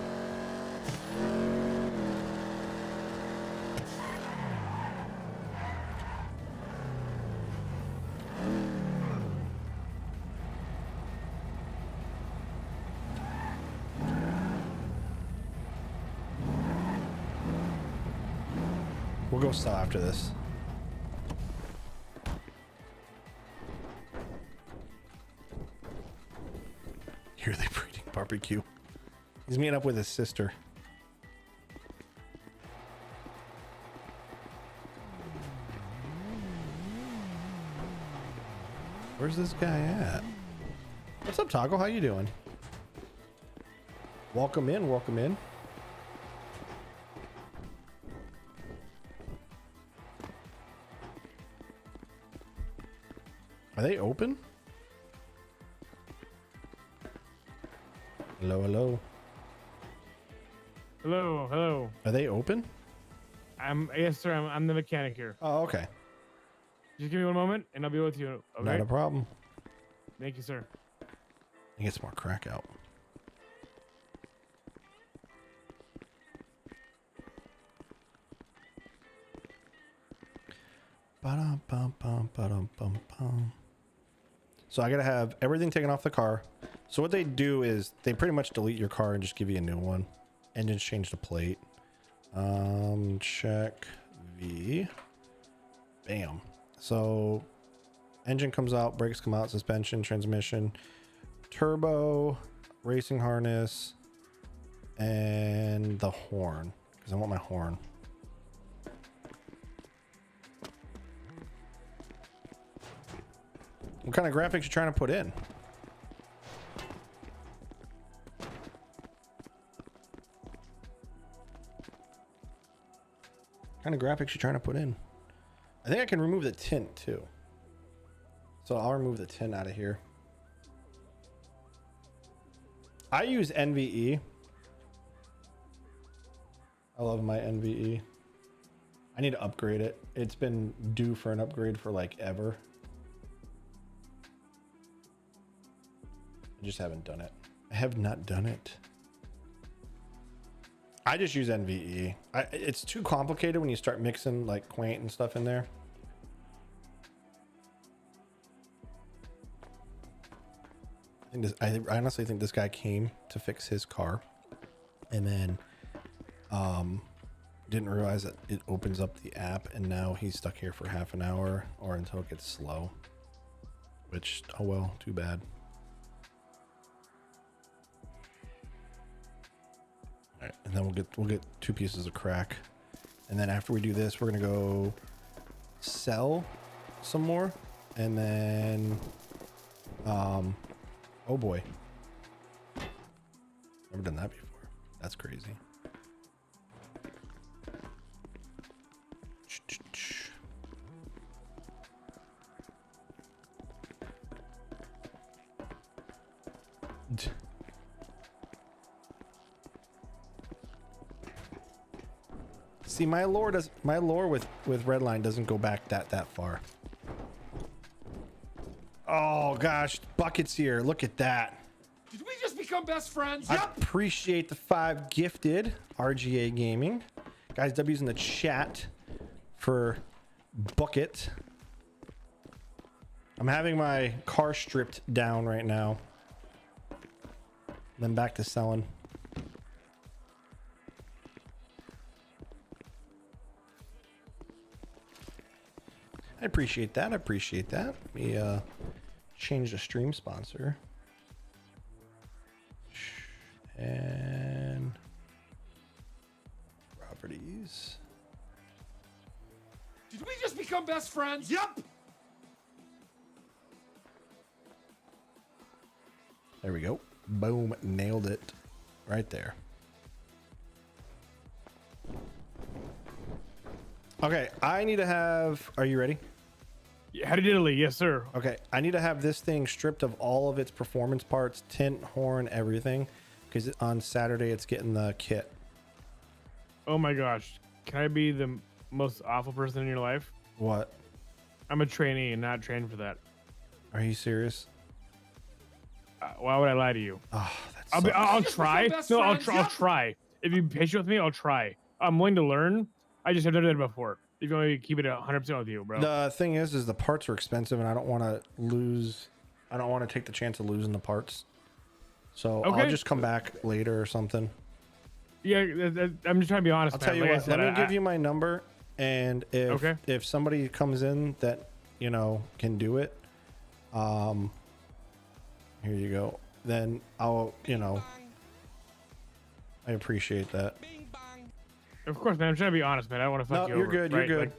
We'll go sell after this. Here they breeding barbecue. He's meeting up with his sister. Where's this guy at? What's up, Toggle? How you doing? Welcome in, welcome in. Are they open? Hello, hello. Hello, hello. Are they open? Yes, sir. I'm the mechanic here. Oh, okay. Just give me one moment, and I'll be with you. Okay? Not a problem. Thank you, sir. Get some more crack out. So I gotta have everything taken off the car. So what they do is they pretty much delete your car and just give you a new one, and just change the plate. Check V. Bam. So engine comes out, brakes come out, suspension, transmission, turbo, racing harness, and the horn, because I want my horn. What kind of graphics you trying to put in? What kind of graphics you trying to put in? I think I can remove the tint too. So I'll remove the tint out of here. I use NVE. I love my NVE. I need to upgrade it. It's been due for an upgrade for like ever. I just haven't done it. I have not done it. I just use NVE. It's too complicated when you start mixing like Quaint and stuff in there. I honestly think this guy came to fix his car and then didn't realize that it opens up the app, and now he's stuck here for half an hour or until it gets slow, which, oh well, too bad. All right, and then we'll get 2 pieces of crack, and then after we do this, we're gonna go sell some more, and then oh boy, never done that before. That's crazy. See, my lore with Redline doesn't go back that far. Oh gosh, Bucket's here. Look at that. Did we just become best friends? I appreciate the 5 gifted. RGA Gaming. Guys, W's in the chat for Bucket. I'm having my car stripped down right now. Then back to selling. I appreciate that. I appreciate that. Let me change the stream sponsor. And properties. Did we just become best friends? Yep. There we go. Boom. Nailed it. Right there. Okay. I need to have... Are you ready? Howdy diddly. Yes, sir. Okay. I need to have this thing stripped of all of its performance parts, tint, horn, everything. Because on Saturday, it's getting the kit. Oh my gosh. Can I be the most awful person in your life? What? I'm a trainee and not trained for that. Are you serious? Why would I lie to you? Oh, I'll try. No, I'll try. If you're patient with me, I'll try. I'm willing to learn. I just have never done it before. If you want me to keep it 100% with you, bro. The thing is the parts are expensive, and I don't want to lose. I don't want to take the chance of losing the parts. So okay. I'll just come back later or something. Yeah, I'm just trying to be honest. I'll tell you like what. I said, let me give you my number, and if somebody comes in that can do it, here you go. Then I'll I appreciate that. Of course, man. I'm trying to be honest, man. I don't want to fuck you you're over. good. Right? You're good.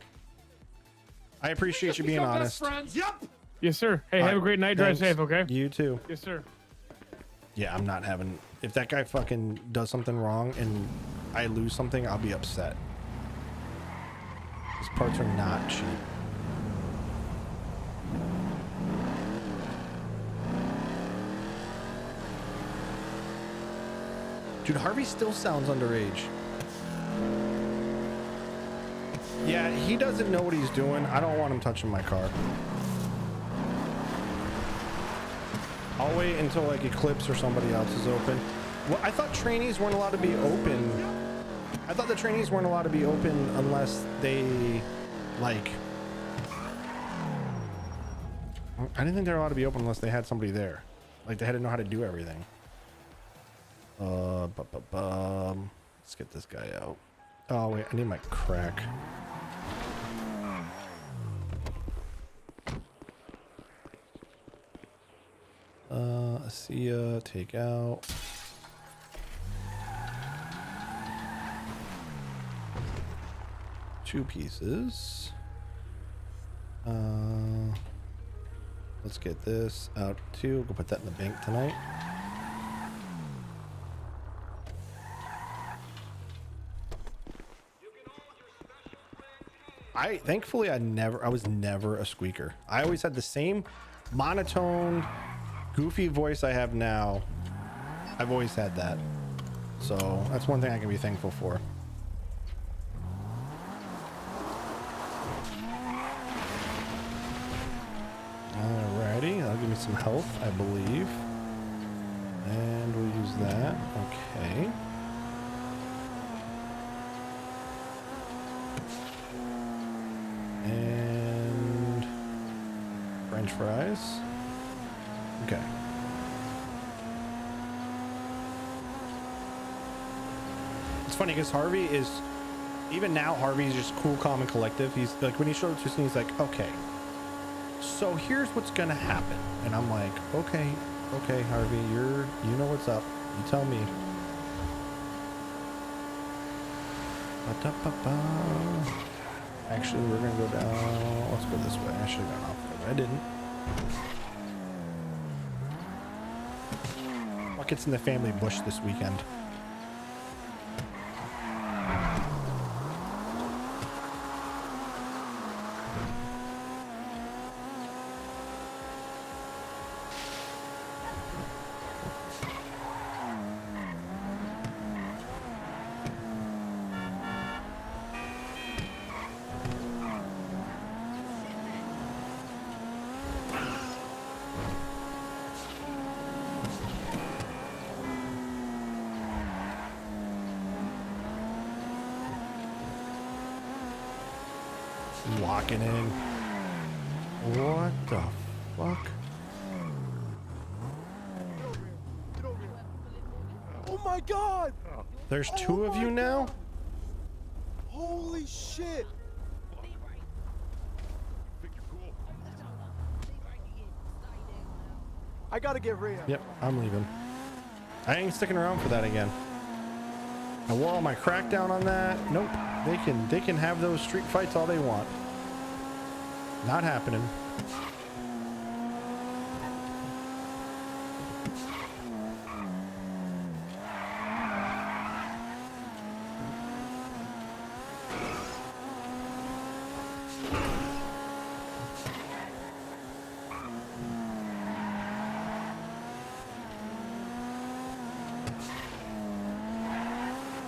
I appreciate you being honest. Yep. Yes, sir. Hey, have a great night. Drive safe, okay? You too. Yes, sir. Yeah, I'm not having... If that guy fucking does something wrong and I lose something, I'll be upset. These parts are not cheap. Dude, Harvey still sounds underage. Yeah, he doesn't know what he's doing. I don't want him touching my car. I'll wait until like Eclipse or somebody else is open. Well, I thought trainees weren't allowed to be open. I thought the trainees weren't allowed to be open unless they like... I didn't think they were allowed to be open unless they had somebody there. Like they had to know how to do everything. Let's get this guy out. Oh wait, I need my crack. See ya, take out. Two pieces. Let's get this out too. Go put that in the bank tonight. Thankfully I was never a squeaker. I always had the same monotone goofy voice I have now. I've always had that. So that's one thing I can be thankful for. Alrighty, that'll give me some health, I believe. And we'll use that. Okay. And French fries. Okay. It's funny because Harvey is, even now, Harvey's just cool, calm, and collective. He's like, when he showed up to me, he's like, okay, so here's what's gonna happen. And I'm like, okay, Harvey, you know what's up. You tell me. Ba-da-ba-ba. Actually, we're gonna go down. Let's go this way. I should have gone off there, but I didn't. Buckets in the family bush this weekend. Locking in. What the fuck? Oh my god! There's two of you now? Holy shit! I gotta get rid of. Yep, I'm leaving. I ain't sticking around for that again. I wore all my crackdown on that. Nope. They can have those street fights all they want. Not happening.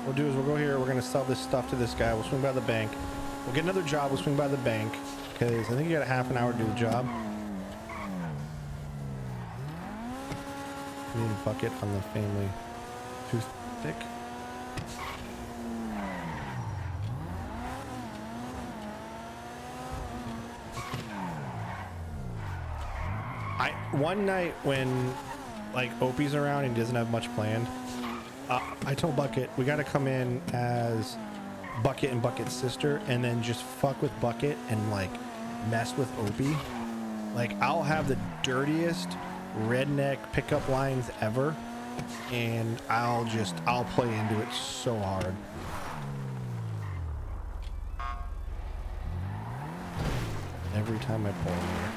We'll do is we'll go here. We're gonna sell this stuff to this guy. We'll swing by the bank. We'll get another job. We'll swing by the bank because I think you got a half an hour to do the job. Clean bucket on the family toothpick. One night when like Opie's around and he doesn't have much planned, I told Bucket we got to come in as Bucket and Bucket's sister and then just fuck with Bucket and like mess with Opie. Like I'll have the dirtiest redneck pickup lines ever and I'll play into it so hard. Every time I pull in here.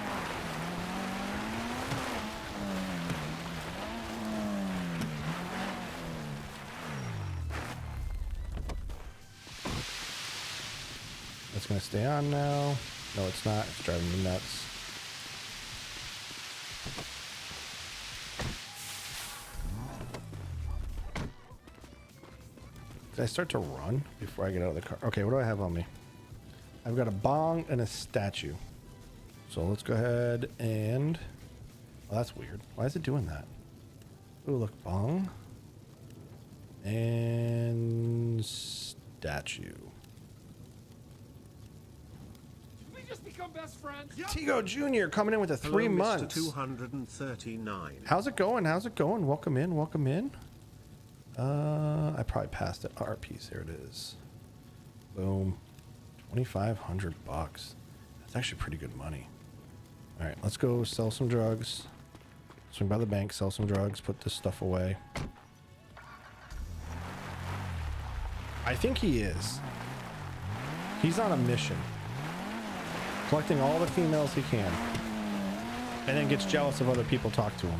It's gonna stay on now. No, it's not. It's driving me nuts. Did I start to run before I get out of the car? Okay, what do I have on me? I've got a bong and a statue. So let's go ahead and... Oh, that's weird. Why is it doing that? Ooh, look. Bong. And... statue. Just become best friends. Tigo Jr. coming in with a 3 Hello, months. Mr. 239. How's it going? How's it going? Welcome in. Welcome in. I probably passed it. RPs. There it is. Boom. 2,500 bucks. That's actually pretty good money. All right, let's go sell some drugs. Swing by the bank, sell some drugs, put this stuff away. I think he is. He's on a mission. Collecting all the females he can. And then gets jealous of other people talk to him.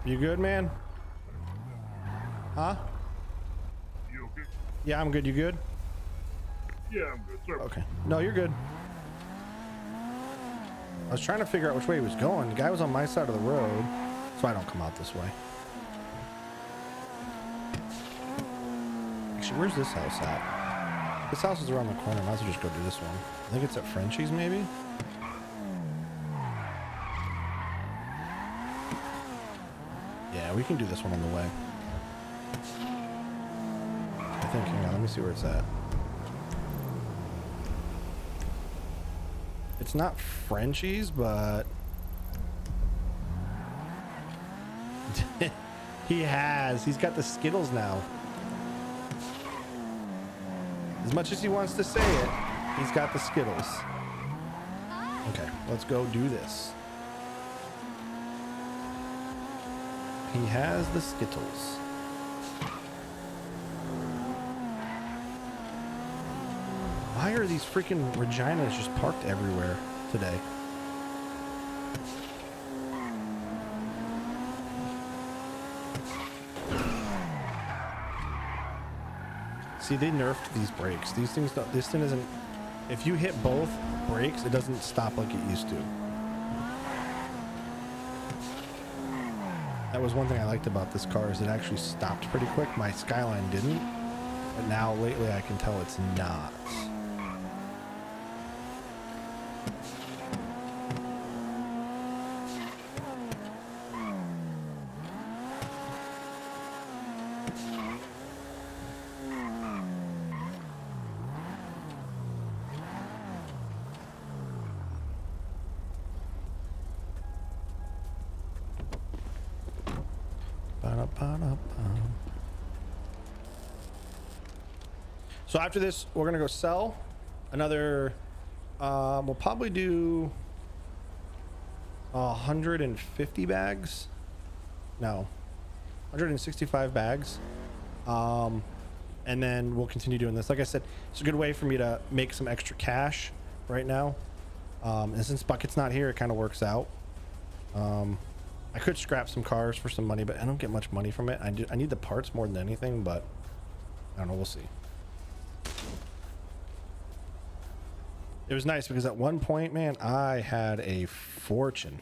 You good, man? Huh? You okay? Yeah, I'm good. You good? Yeah, I'm good, sir. Okay. No, you're good. I was trying to figure out which way he was going. The guy was on my side of the road, so I don't come out this way. Actually, where's this house at? This house is around the corner. Might as well just go do this one. I think it's at Frenchie's, maybe? Yeah, we can do this one on the way. I think, hang on, let me see where it's at. It's not Frenchie's, but... He's got the Skittles now. As much as he wants to say it, he's got the Skittles. Okay, let's go do this. He has the Skittles. Why are these freaking Reginas just parked everywhere today? See, they nerfed these brakes. These things don't, this thing isn't, if you hit both brakes, it doesn't stop like it used to. That was one thing I liked about this car is it actually stopped pretty quick. My Skyline didn't, but now lately I can tell it's not. So after this, we're gonna go sell another. We'll probably do 150 bags. No, 165 bags. And then we'll continue doing this. Like I said, it's a good way for me to make some extra cash right now. And since Bucket's not here, it kind of works out. I could scrap some cars for some money, but I don't get much money from it. I need the parts more than anything, but I don't know. We'll see. It was nice because at one point, man, I had a fortune.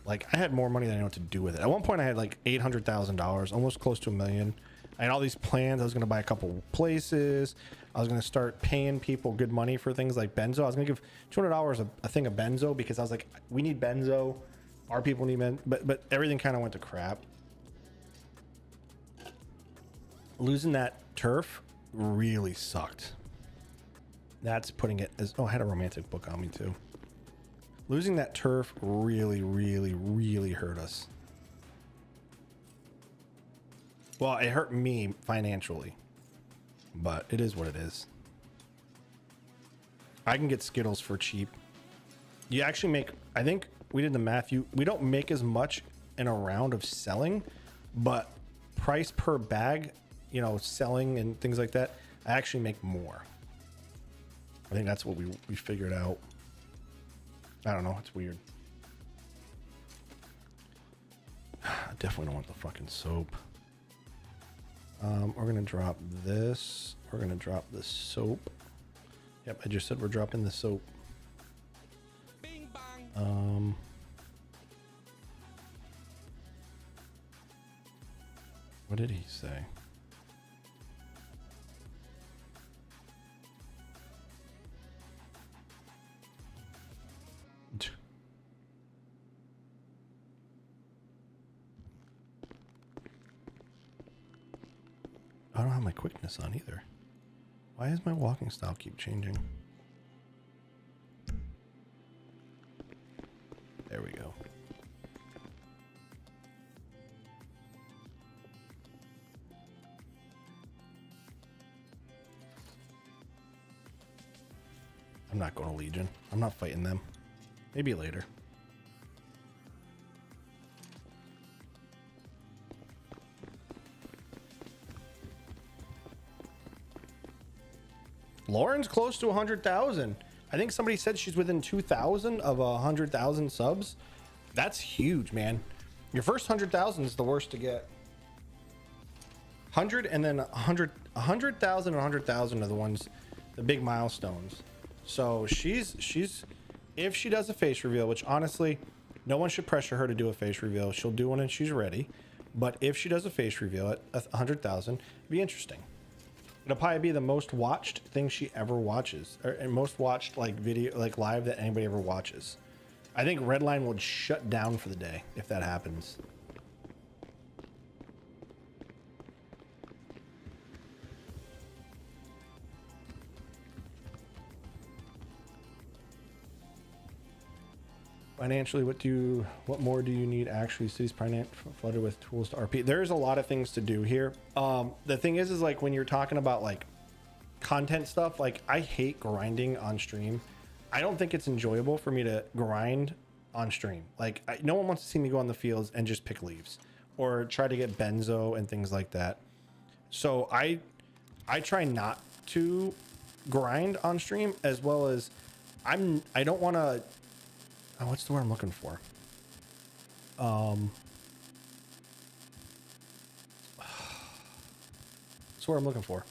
Like, I had more money than I know what to do with it. At one point, I had like $800,000, almost close to $1 million. I had all these plans. I was going to buy a couple places. I was going to start paying people good money for things like benzo. I was going to give $200 a thing of benzo because I was like, we need benzo. Our people need benzo. But everything kind of went to crap. Losing that turf really sucked. That's putting it as... Oh, I had a romantic book on me too. Losing that turf really, really, really hurt us. Well, it hurt me financially, but it is what it is. I can get Skittles for cheap. You actually make... I think we did the math. We don't make as much in a round of selling, but price per bag, you know, selling and things like that, I actually make more. I think that's what we figured out. I don't know. It's weird. I definitely don't want the fucking soap. We're going to drop this. We're going to drop the soap. Yep, I just said we're dropping the soap. Bing bong. What did he say? I don't have my quickness on either. Why does my walking style keep changing? There we go. I'm not going to Legion. I'm not fighting them. Maybe later. Lauren's close to 100,000. I think somebody said she's within 2,000 of 100,000 subs. That's huge, man. Your first 100,000 is the worst to get. 100 and then 100,000 and 100,000 are the ones, the big milestones. So she's if she does a face reveal, which honestly, no one should pressure her to do a face reveal. She'll do one when she's ready. But if she does a face reveal at 100,000, it'd be interesting. It'll probably be the most watched thing she ever watches, or most watched like video, like live that anybody ever watches. I think Redline will shut down for the day if that happens. Financially, what more do you need? Actually, cities flooded with tools to RP. There's a lot of things to do here. The thing is like when you're talking about like content stuff, like I hate grinding on stream. I don't think it's enjoyable for me to grind on stream. Like no one wants to see me go on the fields and just pick leaves or try to get benzo and things like that. So I try not to grind on stream, as well as I don't want to. Oh, what's the word I'm looking for? That's what I'm looking for.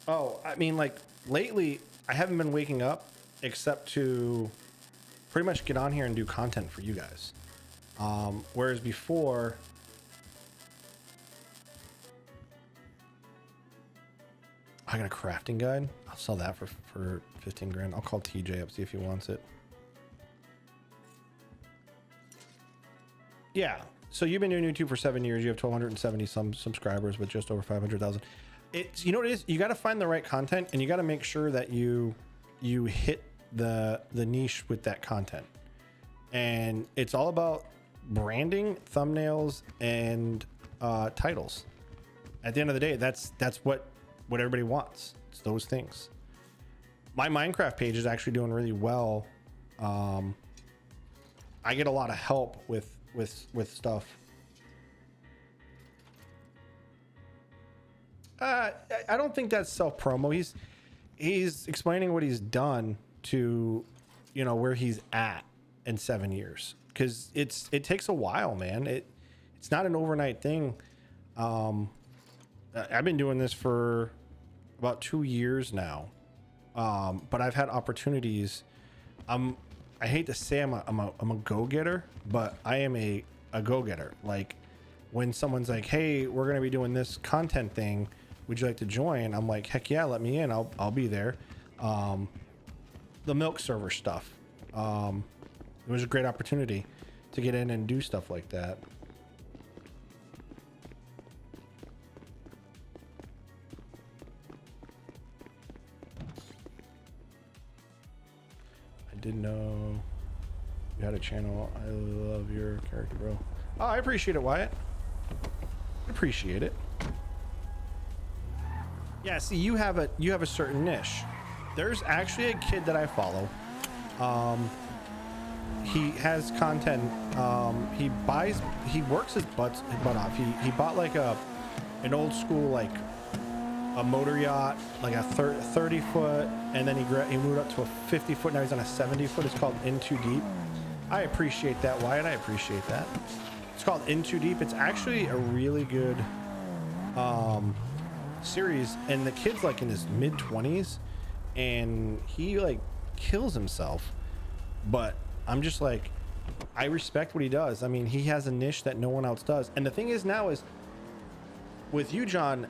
Oh, I mean, like lately, I haven't been waking up except to pretty much get on here and do content for you guys. Whereas before, I got a crafting guide. I'll sell that for 15 grand. I'll call TJ up, see if he wants it. Yeah. So you've been doing YouTube for 7 years. You have 1,270 some subscribers with just over 500,000. It's, you know what it is? You got to find the right content, and you got to make sure that you hit the niche with that content. and it's all about branding, thumbnails, and titles. At the end of the day, that's what everybody wants. It's those things. My Minecraft page is actually doing really well. I get a lot of help with stuff. I don't think that's self promo. He's explaining what he's done to, you know, where he's at in 7 years, because it takes a while, man. It's not an overnight thing. I've been doing this for about 2 years now, but I've had opportunities. I hate to say I'm a go-getter, but I am a go-getter. Like, when someone's like, hey, we're gonna be doing this content thing, would you like to join? I'm like, heck yeah, let me in. I'll be there. The milk server stuff, it was a great opportunity to get in and do stuff like that. I didn't know you had a channel. I love your character, bro. Oh, I appreciate it, Wyatt. I appreciate it. Yeah, see, you have a certain niche. There's actually a kid that I follow. He has content. He works his butt off. He bought like an old school, like a motor yacht, like a 30 foot, and then he moved up to a 50 foot. Now he's on a 70 foot. It's called In Too Deep. I appreciate that, Wyatt. I appreciate that. It's called In Too Deep. It's actually a really good series, and the kid's like in his mid 20s, and he like kills himself. But I'm just like, I respect what he does. I mean, he has a niche that no one else does. And the thing is now is with you, John,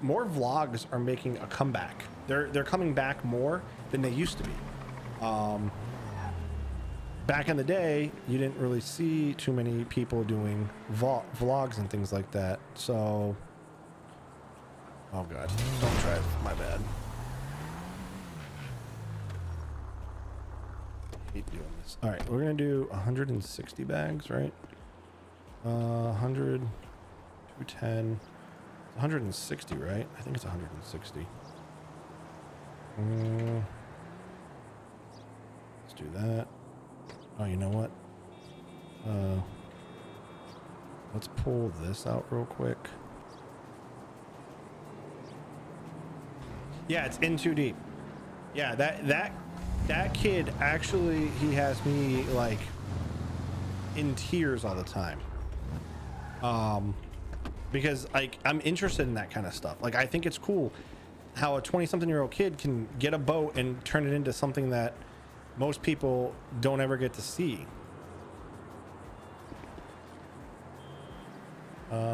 more vlogs are making a comeback. They're coming back more than they used to be. Back in the day, you didn't really see too many people doing vlogs and things like that. So, oh god, don't try it. My bad. I hate doing this. All right, we're gonna do 160 bags, right? 100, 210, 160, right? I think it's 160. Let's do that. Oh, you know what? Let's pull this out real quick. Yeah, it's In Too Deep. Yeah, that kid actually, he has me like in tears all the time. Because like I'm interested in that kind of stuff. Like I think it's cool how a 20-something-year-old kid can get a boat and turn it into something that most people don't ever get to see. What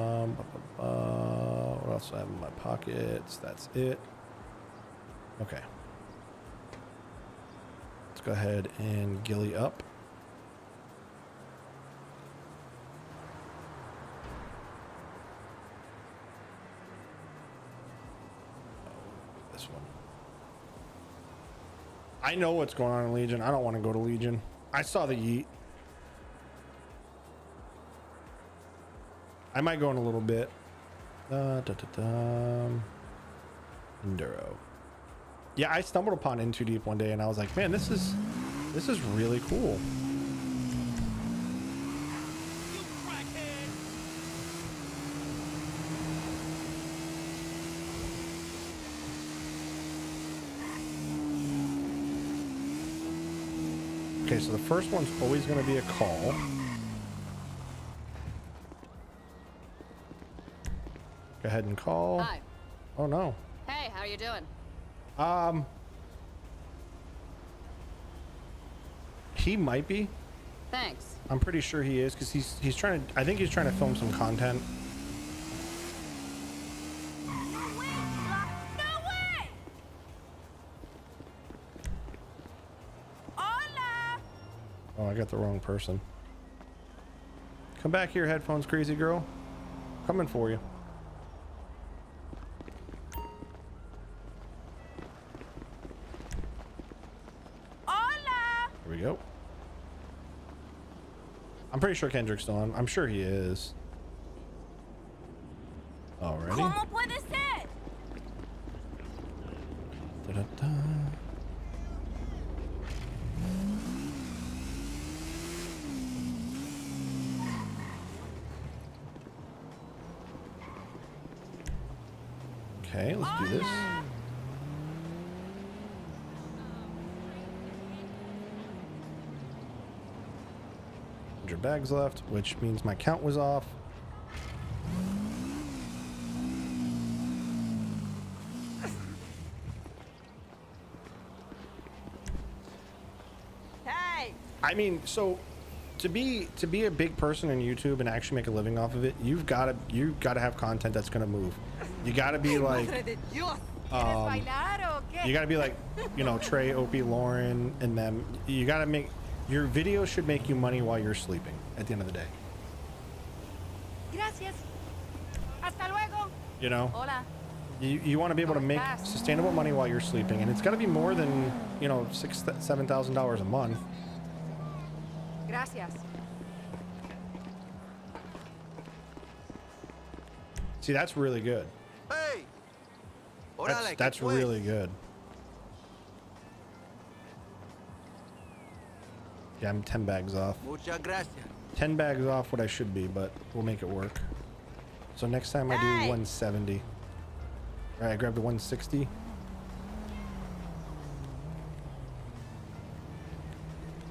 else do I have in my pockets? That's it. Okay. Let's go ahead and gilly up. This one. I know what's going on in Legion. I don't want to go to Legion. I saw the yeet. I might go in a little bit. Enduro. Yeah, I stumbled upon In Too Deep one day and I was like, man, this is really cool. Okay, so the first one's always going to be a call. Go ahead and call. Hi. Oh no. Hey, how you doing? He might be. Thanks. I'm pretty sure he is because he's trying to. I think he's trying to film some content. No way! Hola! Oh, I got the wrong person. Come back here, headphones, crazy girl. Coming for you. Hola! Here we go. I'm pretty sure Kendrick's still on. I'm sure he is. Alrighty. ¿Cómo puede ser? Da-da-da. Okay, let's do this. 100 bags left, which means my count was off. Hey! I mean, so to be a big person in YouTube and actually make a living off of it, you've got to have content that's gonna move. You got to be like, you got to be like, you know, Trey, Opie, Lauren, and them. You got to make your videos should make you money while you're sleeping. At the end of the day, Gracias. Hasta luego. you know, Hola. you want to be able to make sustainable money while you're sleeping, and it's got to be more than, you know, $7,000 a month. Gracias. See, that's really good. Hey! That's really good. Yeah, I'm 10 bags off. Muchas gracias. 10 bags off what I should be, but we'll make it work. So next time I do 170. All right, I grabbed the 160.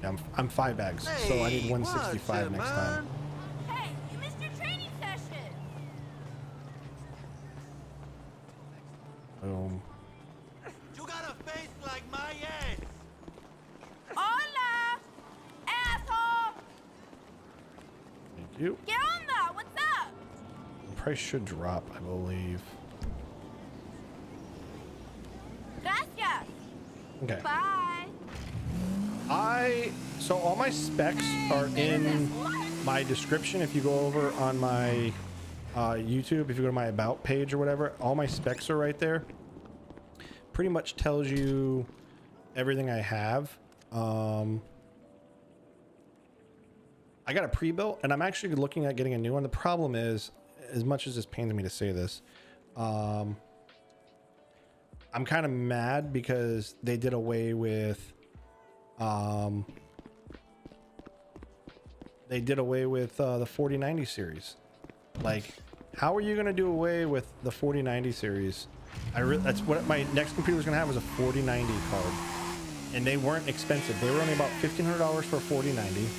Yeah, I'm 5 bags, so I need 165 next time. Hey, you missed your training session. Boom. You got a face like my ass. Hola, asshole. Thank you. ¿Qué onda? What's up? Price should drop, I believe. Gracias. Okay. Bye. So all my specs are in my description. If you go over on my YouTube, if you go to my about page or whatever, all my specs are right there. Pretty much tells you everything I have. I got a pre-built, and I'm actually looking at getting a new one. The problem is, as much as this pains me to say this, I'm kind of mad because they did away with the 4090 series. Like, how are you going to do away with the 4090 series? That's what my next computer was going to have, was a 4090 card, and they weren't expensive. They were only about $1,500 for a 4090.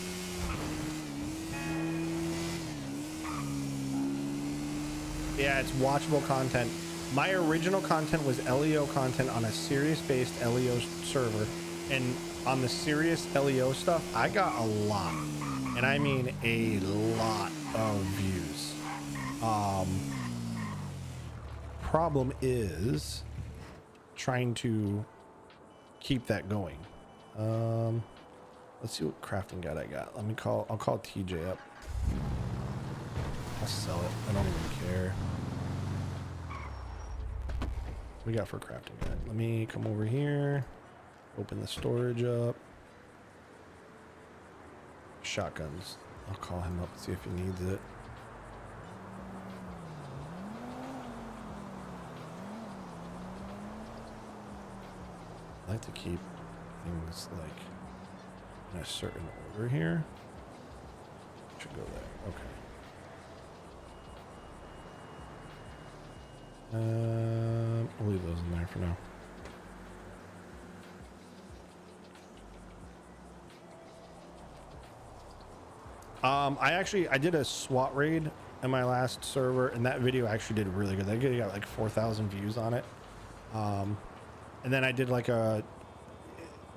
Yeah, it's watchable content. My original content was LEO content on a Sirius-based LEO server, and on the Sirius LEO stuff, I got a lot, and I mean a lot of views. Problem is trying to keep that going. Let's see what crafting guide I got. I'll call TJ up. I'll sell it. I don't even care. What we got for a crafting guide? Let me come over here. Open the storage up. Shotguns. I'll call him up and see if he needs it. I like to keep things like in a certain order here. Should go there. Okay. I'll leave those in there for now. I did a SWAT raid in my last server, and that video actually did really good. That video got like 4,000 views on it. And then I did like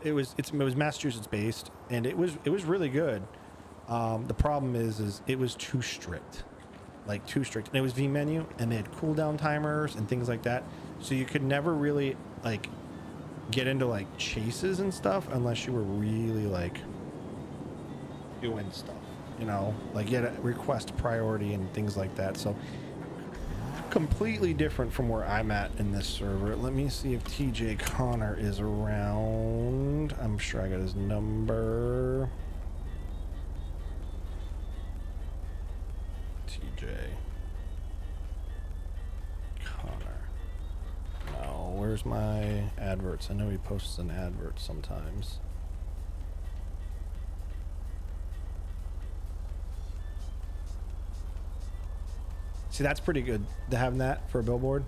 it was Massachusetts based, and it was really good. The problem is it was too strict. Like too strict, and it was V-menu, and they had cooldown timers and things like that, so you could never really like get into like chases and stuff unless you were really like doing stuff, you know, like you had to request priority and things like that. So completely different from where I'm at in this server. Let me see if TJ Connor is around. I'm sure I got his number. Connor. No, where's my adverts? I know he posts an advert sometimes. See, that's pretty good to have that for a billboard.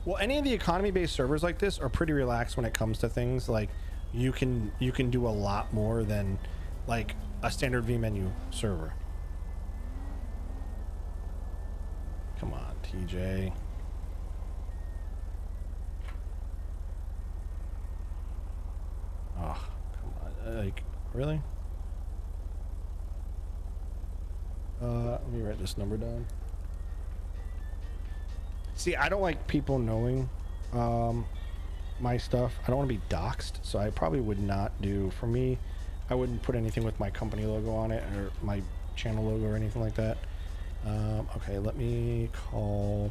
Well, any of the economy-based servers like this are pretty relaxed when it comes to things like you can do a lot more than like a standard vMenu server. Come on, TJ. Oh, come on. Like, really? Let me write this number down. See, I don't like people knowing my stuff. I don't want to be doxxed, so I probably would not do. For me, I wouldn't put anything with my company logo on it or my channel logo or anything like that. Okay, let me call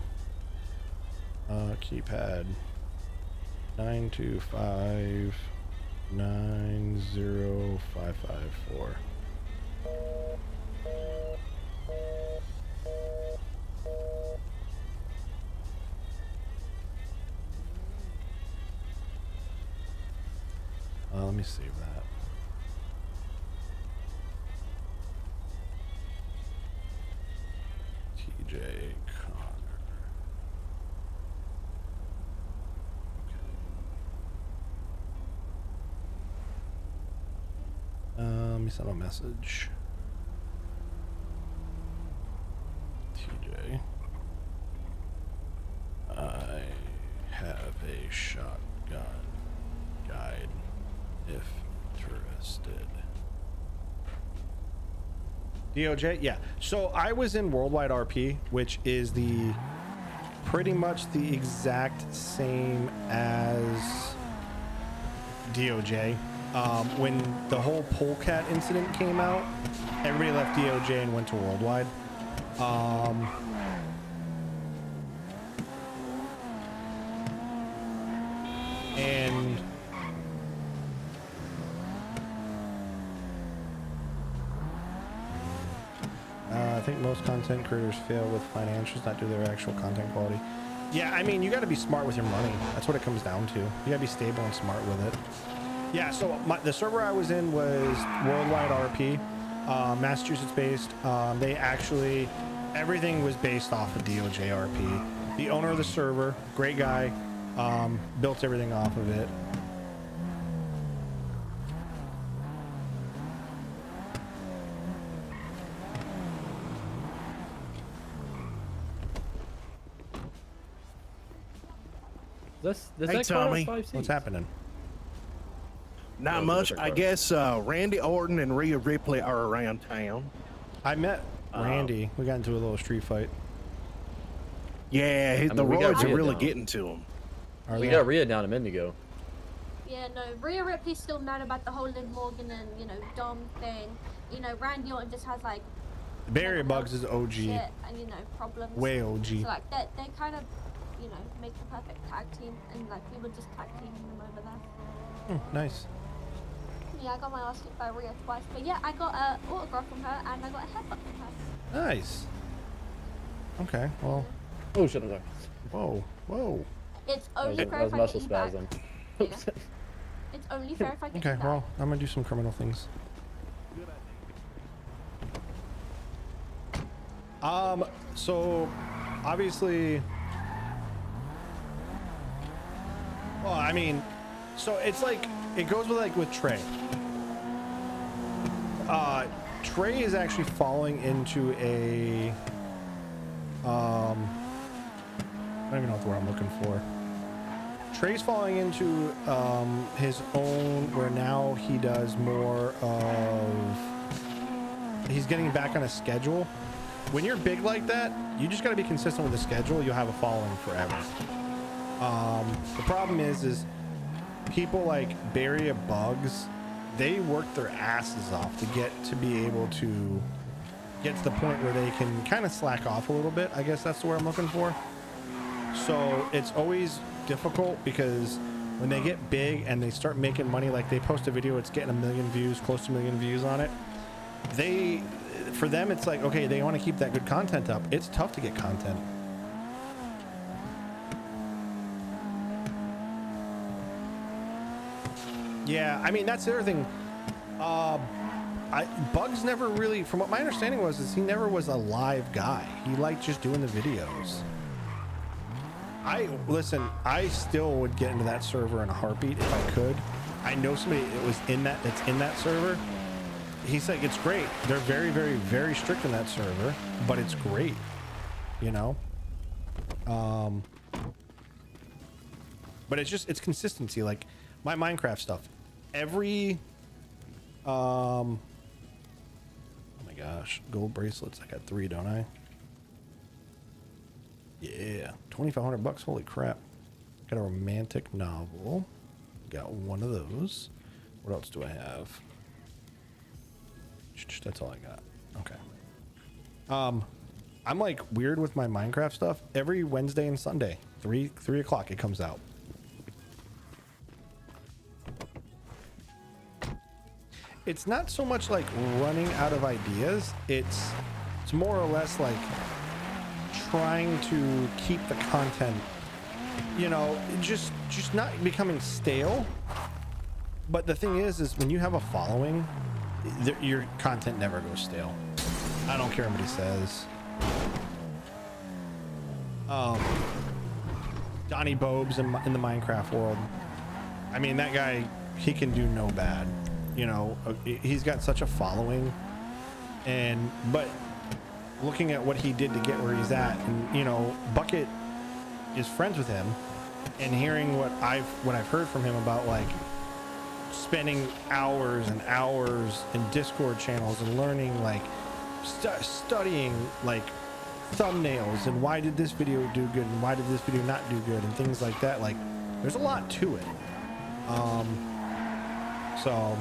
keypad 925 90554. Let me save that. TJ Connor. Okay. Let me send a message. TJ. I have a shotgun guide. If interested. DOJ? Yeah. So I was in Worldwide RP, which is the pretty much the exact same as DOJ. When the whole polecat incident came out, everybody left DOJ and went to Worldwide. And I think most content creators fail with financials, not due to their actual content quality. Yeah, I mean, you got to be smart with your money. That's what it comes down to. You got to be stable and smart with it. Yeah, so the server I was in was Worldwide RP, Massachusetts based. They actually, everything was based off of DOJ RP. The owner of the server, great guy, built everything off of it. Hey, Tommy. What's happening? Not much. I guess Randy Orton and Rhea Ripley are around town. I met Randy. We got into a little street fight. Yeah, the roids are really getting to him. We got Rhea down a minute ago. Yeah, no, Rhea Ripley's still mad about the whole Liv Morgan and, you know, Dom thing. You know, Randy Orton just has, like... Barrier Bugs is OG. Shit and, you know, problems. Way OG. So, like, they kind of, you know, make the perfect tag team. And, like, we were just tag teaming them over there. Nice. Yeah, I got my ass kicked by Rhea twice. But, yeah, I got an autograph from her and I got a headbutt from her. Nice. Okay, well... Oh, shit, I'm sorry. Whoa, whoa. It's only fair if I get you back. It's only fair if I get you Okay, back. well, I'm gonna do some criminal things. So obviously, well, I mean, so it's like it goes with Trey. Trey is actually falling into a I don't even know what word I'm looking for. Trey's falling into his own, where now he does more of, he's getting back on a schedule. When you're big like that, you just got to be consistent with the schedule. You'll have a following forever. The problem is people like Barrier Bugs, they work their asses off to be able to get to the point where they can kind of slack off a little bit. I guess that's the word I'm looking for. So it's always difficult because when they get big and they start making money, like they post a video, it's getting 1 million views, close to 1 million views on it. For them, it's like, okay, they want to keep that good content up. It's tough to get content. Yeah, I mean, that's the other thing. Bugs never really, from what my understanding was, is he never was a live guy. He liked just doing the videos. Listen, I still would get into that server in a heartbeat if I could. I know somebody that's in that server. He's like, it's great. They're very, very, very strict in that server, but it's great, you know? But it's consistency. Like my Minecraft stuff, oh my gosh, gold bracelets. I got 3, don't I? Yeah, 2,500 bucks. Holy crap. Got a romantic novel. Got one of those. What else do I have? That's all I got. Okay. I'm like weird with my Minecraft stuff. Every Wednesday and Sunday, 3 o'clock it comes out. It's not so much like running out of ideas. It's more or less like trying to keep the content, you know, just not becoming stale. But the thing is when you have a following, your content never goes stale. I don't care what anybody says. Donnie Bobes in the Minecraft world. I mean, that guy, he can do no bad. You know, he's got such a following, but looking at what he did to get where he's at, and you know, Bucket is friends with him, and hearing what I've heard from him about like spending hours and hours in Discord channels and learning, like studying like thumbnails and why did this video do good and why did this video not do good and things like that. Like, there's a lot to it. So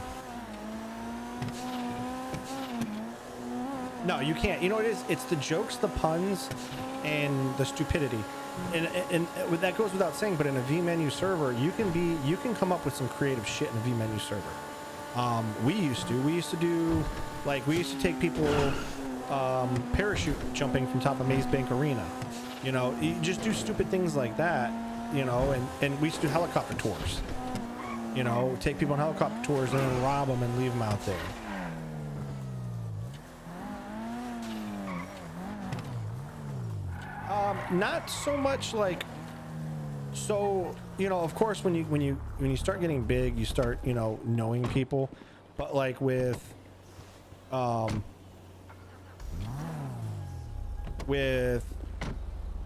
no, you can't. You know what it is? It's the jokes, the puns, and the stupidity. And that goes without saying, but in a V-menu server, you can come up with some creative shit in a V-menu server. We used to do, like, we used to take people parachute jumping from top of Maze Bank Arena. You know, you just do stupid things like that, you know, and we used to do helicopter tours. You know, take people on helicopter tours and then rob them and leave them out there. Not so much like, so, you know, of course, when you start getting big, you start, you know, knowing people, but like with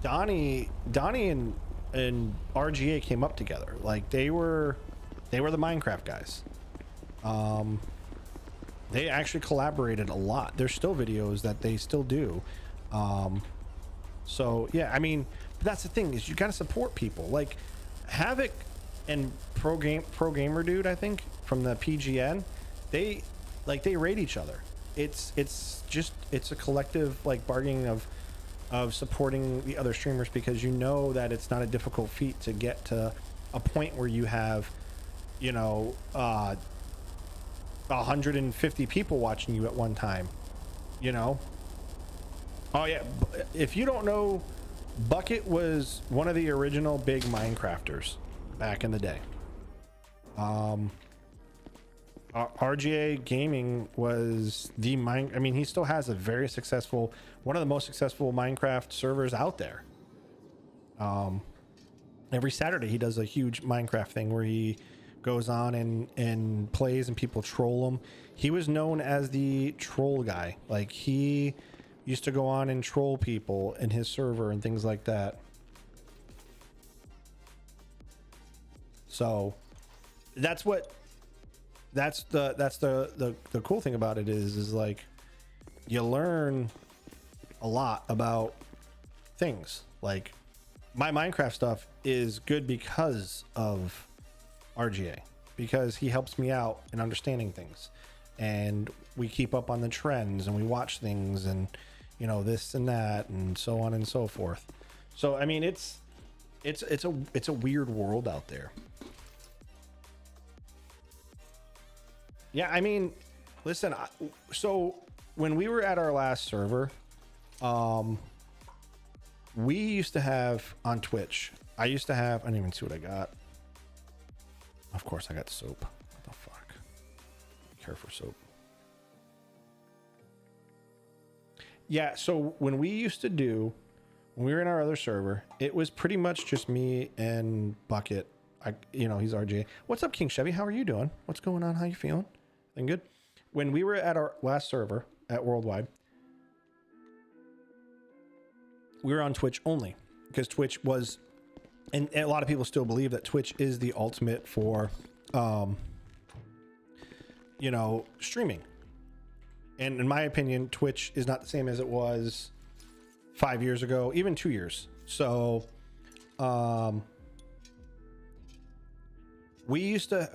Donnie and RGA came up together. Like they were the Minecraft guys. They actually collaborated a lot. There's still videos that they still do. So yeah, I mean, but that's the thing, is you got to support people like Havoc and Pro Gamer Dude, I think, from the PGN. They rate each other. It's a collective like bargaining of supporting the other streamers, because you know that it's not a difficult feat to get to a point where you have, you know, 150 people watching you at one time, you know. Oh yeah, if you don't know, Bucket was one of the original big Minecrafters back in the day. RGA Gaming was I mean, he still has a very successful, one of the most successful Minecraft servers out there. Every Saturday he does a huge Minecraft thing where he goes on and plays and people troll him. He was known as the troll guy. Like, he used to go on and troll people in his server and things like that. So that's the cool thing about it is like you learn a lot about things. Like, my Minecraft stuff is good because of RGA, because he helps me out in understanding things, and we keep up on the trends and we watch things and, you know, this and that and so on and so forth. So I mean, it's a weird world out there. Yeah, I mean, listen. So when we were at our last server, we used to have on Twitch. I used to have. I didn't even see what I got. Of course, I got soap. What the fuck? Care for soap. Yeah. So when we were in our other server, it was pretty much just me and Bucket. He's RJ. What's up, King Chevy? How are you doing? What's going on? How you feeling? Feeling good? When we were at our last server at Worldwide, we were on Twitch only because Twitch was, and a lot of people still believe that Twitch is the ultimate for, streaming. And in my opinion, Twitch is not the same as it was 5 years ago, even 2 years. So, we used to,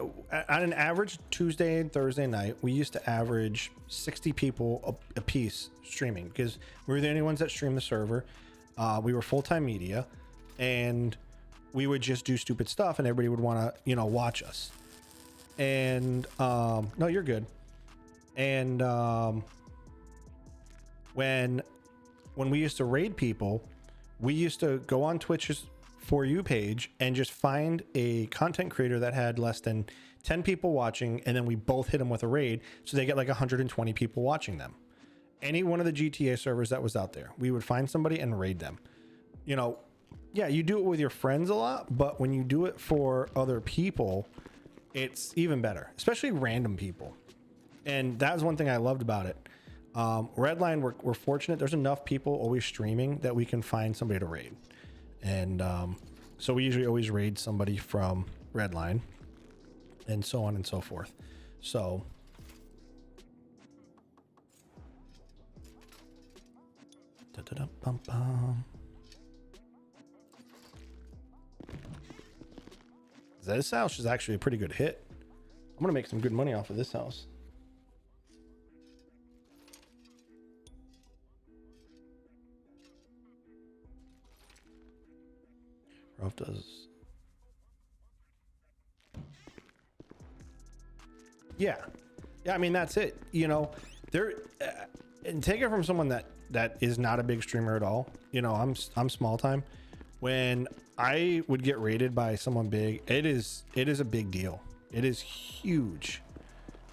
on an average Tuesday and Thursday night, we used to average 60 people a piece streaming because we were the only ones that streamed the server. We were full-time media, and we would just do stupid stuff, and everybody would want to, watch us. And no, you're good. And when we used to raid people, we used to go on Twitch's For You page and just find a content creator that had less than 10 people watching, and then we both hit them with a raid, so they get like 120 people watching them. Any one of the GTA servers that was out there, we would find somebody and raid them. Yeah, you do it with your friends a lot, but when you do it for other people, it's even better, especially random people. And that was one thing I loved about it. Redline, we're fortunate. There's enough people always streaming that we can find somebody to raid. And so we usually always raid somebody from Redline and so on and so forth. So this house is actually a pretty good hit. I'm gonna make some good money off of this house. Ralph does. Yeah. I mean, that's it. There, and take it from someone that is not a big streamer at all. I'm small time. When I would get raided by someone big, it is a big deal. It is huge.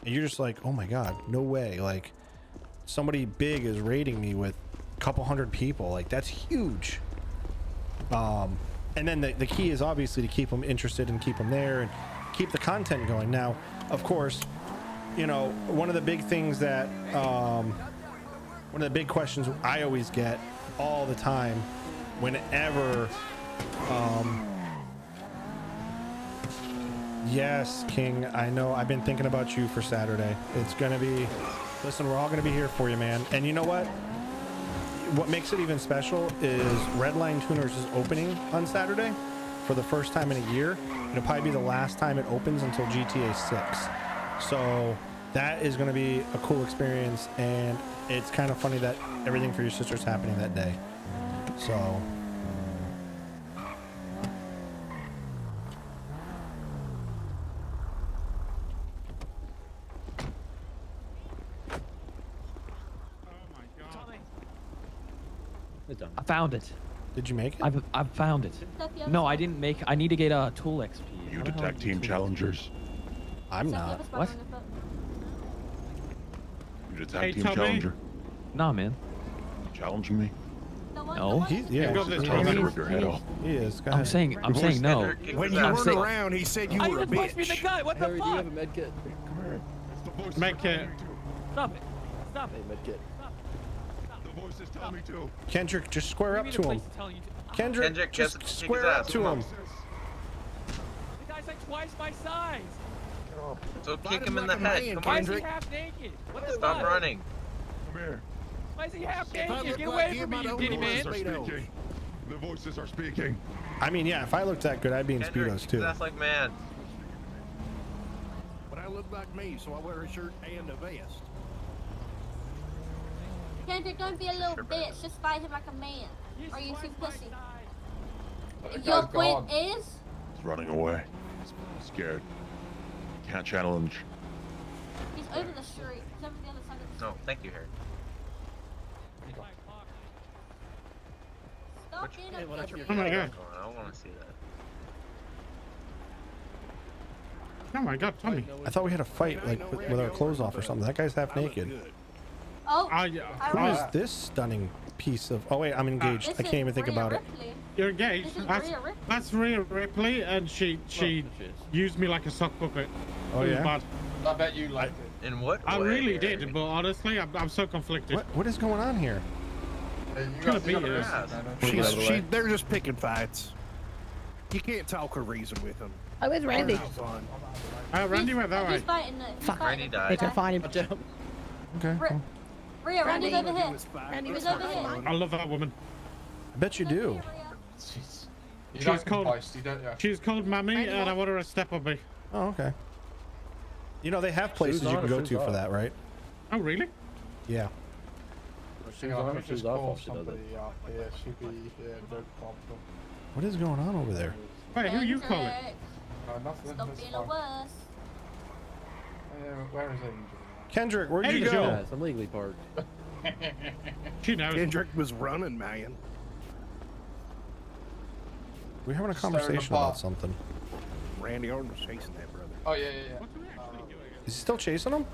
And you're just like, oh my God, no way. Like, somebody big is raiding me with a couple hundred people. Like, that's huge. And then the key is obviously to keep them interested and keep them there and keep the content going. Now, of course, one of the big things that, one of the big questions I always get all the time, whenever, yes, King, I know, I've been thinking about you for Saturday. It's gonna be, listen, we're all gonna be here for you, man. And you know what? What makes it even special is Redline Tuners is opening on Saturday for the first time in a year. It'll probably be the last time it opens until GTA 6. So that is going to be a cool experience, and it's kind of funny that everything for your sister's happening that day. So I found it. Did you make it? I've found it. No, I didn't make. I need to get a tool XP. You detect team challengers. I'm not. What? You detect team challenger. Nah, man. Challenging me? No. He's trying to rip your head off. He is. I'm saying no. When you weren't around, he said you I were a even punched me in bitch. the gut. What the Harry, fuck? do you have a med kit? Come here. It's the voice. Med kit. Stop it. Stop it. Hey, med kit. The voices tell me to. Kendrick, just square up to him. Kendrick, just square up to him. The guy's like twice my size. So kick him in the head. Come Why on. is he half naked? What the Stop fuck? running. Come here. Why is he half I naked? look Get like away from him, me, I you don't giddy know man. what's Speaking. The voices are speaking. I mean, yeah, if I looked that good, I'd be in Kendrick, Speedos too. That's like man. But I look like me, so I wear a shirt and a vest. Kendrick, don't be a little bitch. Just fight him like a man. Or you too pussy. That Your guy's point gone. is? He's running away. He's scared. Can't challenge. He's over the street. He's over the other side of the street. No, thank you, Harry. Stop being a bitch. Oh my god. I don't want to see that. Oh my god, Tommy. I thought we had a fight like with our clothes off or something. That guy's half naked. Oh, yeah. Who is this stunning piece of? Oh wait, I'm engaged. I can't even think about it. You're engaged. That's Rhea Ripley, and she used me like a sock puppet. Oh It was yeah. bad. I bet you liked it. In what I way, really Harry? did, but honestly, I'm so conflicted. What is going on here? Hey, you Gonna got beat the you. ass. They're just picking fights. You can't talk or reason with them. Oh, where's Randy? Fun. Randy went that way. He's fighting it. He's fighting Randy it. died. We can find him. Okay. cool. Rhea, Randy's over here. Randy He's over here. I love that woman. I bet you do. She's called Mammy, and I want her to step on me. Oh, okay. You know they have places you can go to for that, right? Oh, really? Yeah. Let me just call somebody out here. Should be here, no problem. What is going on over there? Wait, who are you calling? Nothing. Stop That's being a fine. wuss. Where is Angel? Kendrick, where'd you Angel. go? I'm legally parked. She knows. Kendrick was running, man. We're having a conversation about something. Randy Orton was chasing that brother. Oh yeah. Is he still chasing him?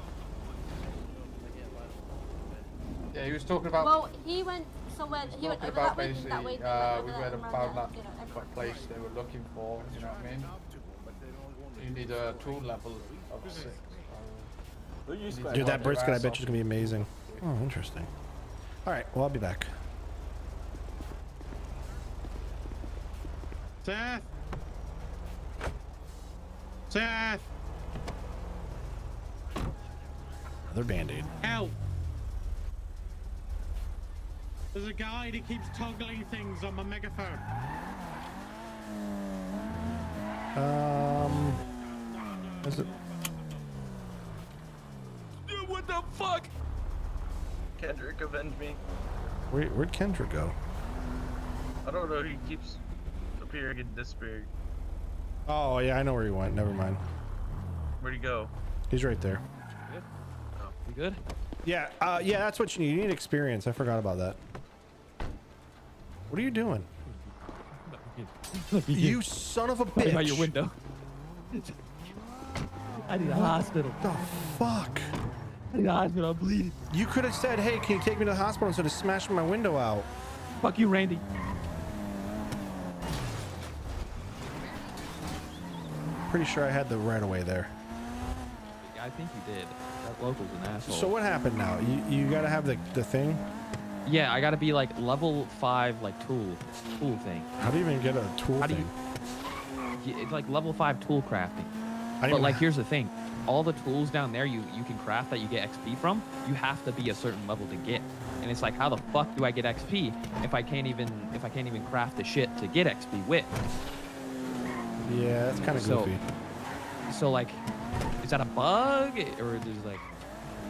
Yeah, he was talking about. Well, he went somewhere. He went talking over about that way, basically, that way. we went and found that place they were looking for. You know what I mean? You need a tool level of 6. Dude, that brisket I bet you is gonna be amazing. Oh, interesting. All right, well I'll be back. Seth. Seth. Another band-aid. Help. There's a guy that keeps toggling things on my megaphone. Is it? Dude, what the fuck? Kendrick, avenge me. Where'd Kendrick go? I don't know. He keeps appearing and disappearing. Oh yeah, I know where he went. Never mind. Where'd he go? He's right there. You good? Yeah, yeah, that's what you need. You need experience. I forgot about that. What are you doing? You son of a bitch! Out your window. I need a hospital. The fuck? I need a hospital. I'm bleeding. You could have said, "Hey, can you take me to the hospital?" instead of smashing my window out. Fuck you, Randy. Pretty sure I had the right of way there. Yeah, I think you did. That local's an asshole. So what happened now? You gotta have the thing. Yeah, I gotta be like level 5, like tool thing. How do you even get a tool How do thing? It's like level 5 tool crafting. But even- like, here's the thing: all the tools down there you can craft that you get XP from, you have to be a certain level to get. And it's like, how the fuck do I get XP if I can't even craft the shit to get XP with? Yeah, that's kind of goofy. So like, is that a bug or is like?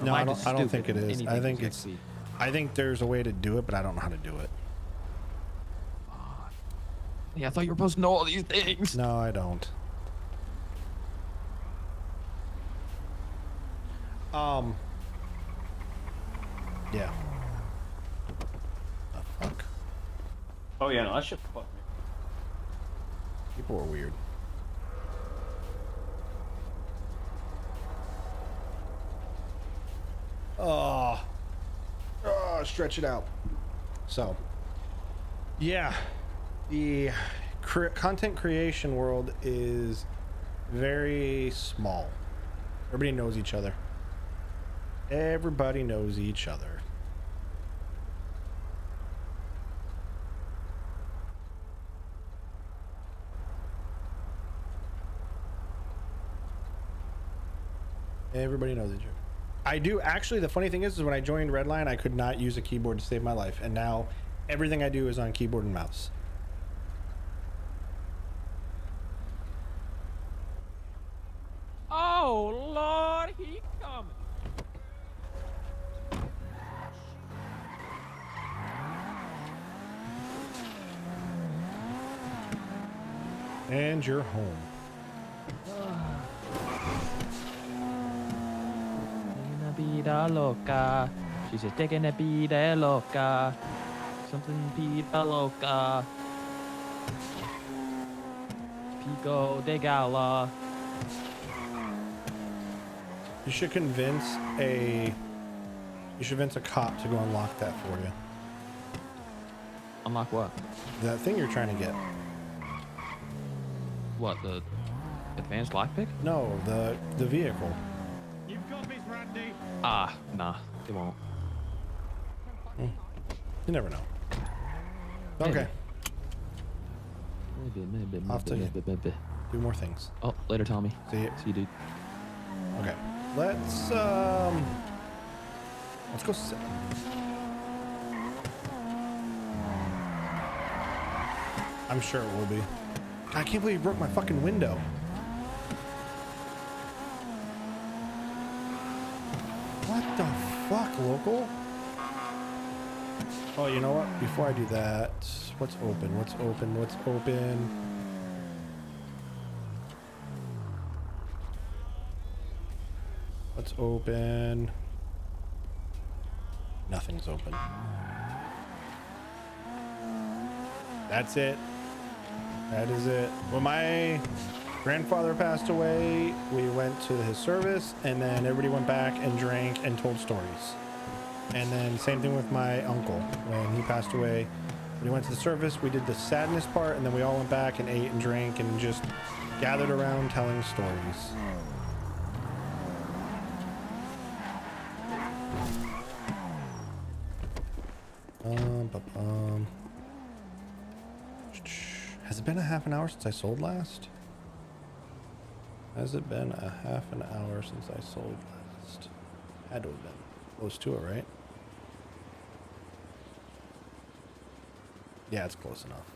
No, am I just don't think it stupid? is. I Anything think is it's. XP. I think there's a way to do it, but I don't know how to do it. Yeah, I thought you were supposed to know all these things. No, I don't. Yeah. The fuck? Oh yeah, no, that shit fucked me. People are weird. Oh, stretch it out. So, yeah, the content creation world is very small. Everybody knows each other. Everybody knows each other. Everybody knows each other. I do actually. The funny thing is when I joined Redline, I could not use a keyboard to save my life, and now everything I do is on keyboard and mouse. Oh Lord, he coming. And you're home. pita loca. She's just taking a pita loca. Something pita loca. Pico de gala. You should convince a cop to go unlock that for you. Unlock what? That thing you're trying to get. What, the advanced lockpick? No, the vehicle. You've got this, Randy. Ah, nah, it won't. You never know. Okay. Maybe. Off to do more things. Oh, later, Tommy. See you. See you, dude. Okay. Let's go sit. I'm sure it will be. I can't believe you broke my fucking window. What the fuck, local? Oh, you know what? Before I do that, what's open? What's open? What's open? What's open? Nothing's open. That's it. That is it. When my grandfather passed away, we went to his service, and then everybody went back and drank and told stories. And then same thing with my uncle. When he passed away, we went to the service, we did the sadness part, and then we all went back and ate and drank and just gathered around telling stories. Has it been a half an hour since I sold last? Has it been a half an hour since I sold last? Had to have been. Close to it, right? Yeah, it's close enough.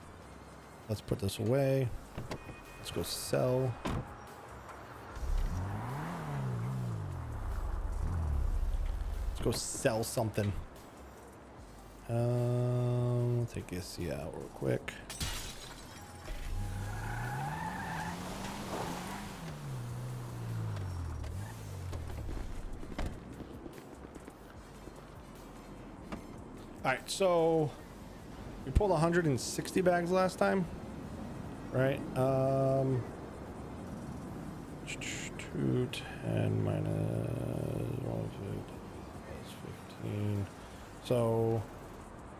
Let's put this away. Let's go sell. Let's go sell something. Take this out real quick. All right, so we pulled 160 bags last time, right? 210 minus 15. So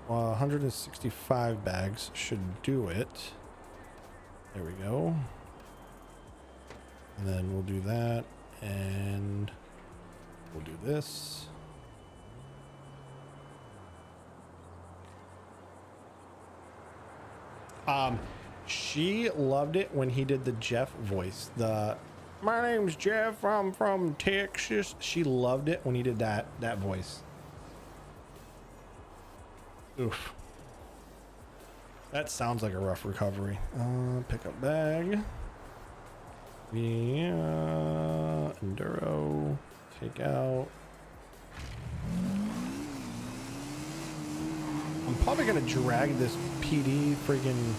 165 bags should do it. There we go. And then we'll do that, and we'll do this. She loved it when he did the Jeff voice. My name's Jeff, I'm from Texas. She loved it when he did that voice. Oof. That sounds like a rough recovery. Pick up bag. Yeah, Enduro, take out. I'm probably gonna drag this PD friggin'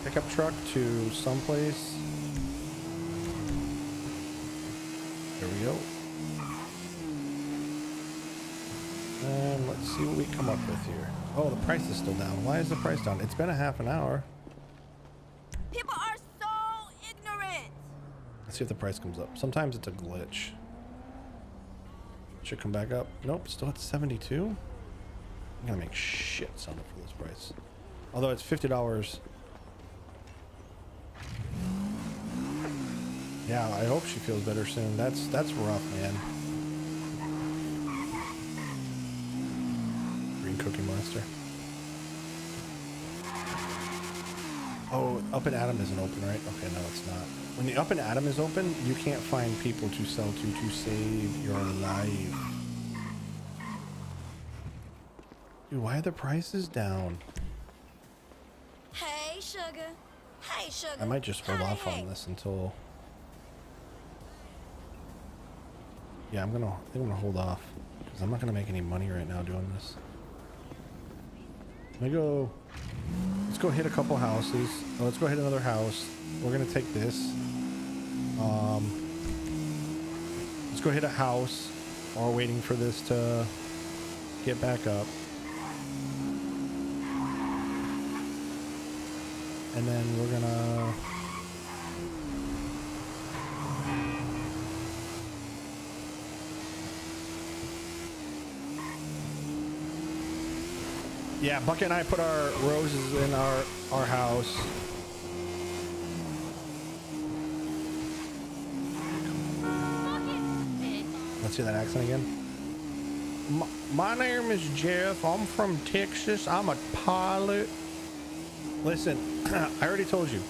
pickup truck to someplace. There we go. And let's see what we come up with here. Oh, the price is still down. Why is the price down? It's been a half an hour. People are so ignorant. Let's see if the price comes up. Sometimes it's a glitch. Should come back up. Nope, still at 72. I'm gonna make shit son for this price. Although it's $50. Yeah, I hope she feels better soon. That's rough, man. Green Cookie Monster. Oh, Up and Atom isn't open, right? Okay, no, it's not. When the Up and Atom is open, you can't find people to sell to save your life. Dude, why are the prices down? Hey, sugar. Hey, sugar. I might just hold off on this until... Yeah, I think I'm gonna hold off because I'm not gonna make any money right now doing this. Let's go hit a couple houses. Oh, let's go hit another house. We're gonna take this. Let's go hit a house. while we're waiting for this to get back up. And then we're gonna... Yeah, Bucket and I put our roses in our house. Let's hear that accent again. My name is Jeff. I'm from Texas. I'm a pilot. Listen, I already told you.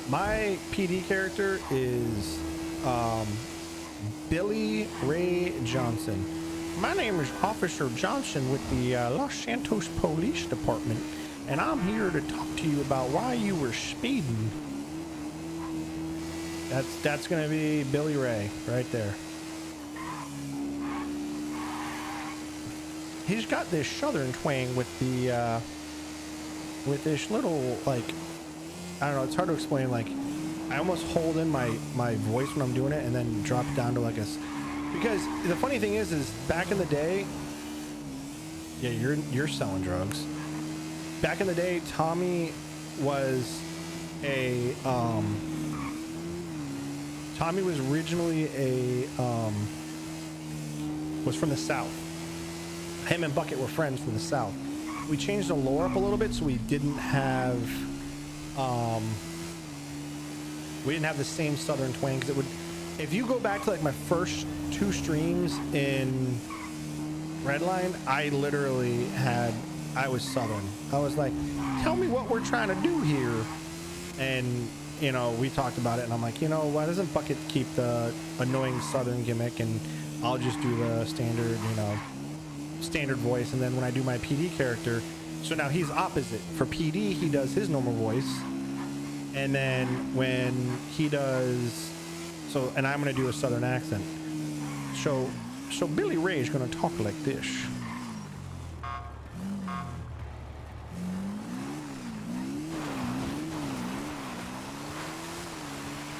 My PD character is Billy Ray Johnson. My name is Officer Johnson with the Los Santos Police Department, and I'm here to talk to you about why you were speeding. That's gonna be Billy Ray right there. He's got this southern twang with the with this little, like, I don't know, it's hard to explain. Like, I almost hold in my voice when I'm doing it and then drop it down to like a... Because the funny thing is back in the day, yeah, you're selling drugs. Back in the day, Tommy was a Tommy was originally a was from the South. Him and Bucket were friends from the South. We changed the lore up a little bit so we didn't have the same southern twang, because it would... If you go back to like my first 2 streams in Redline, I literally I was southern. I was like, tell me what we're trying to do here. And, you know, we talked about it, and I'm like, you know, why doesn't Bucket keep the annoying southern gimmick, and I'll just do the standard, you know, standard voice. And then when I do my PD character, so now he's opposite. For PD, he does his normal voice. And then when he does... So, and I'm going to do a southern accent. So Billy Ray is going to talk like this.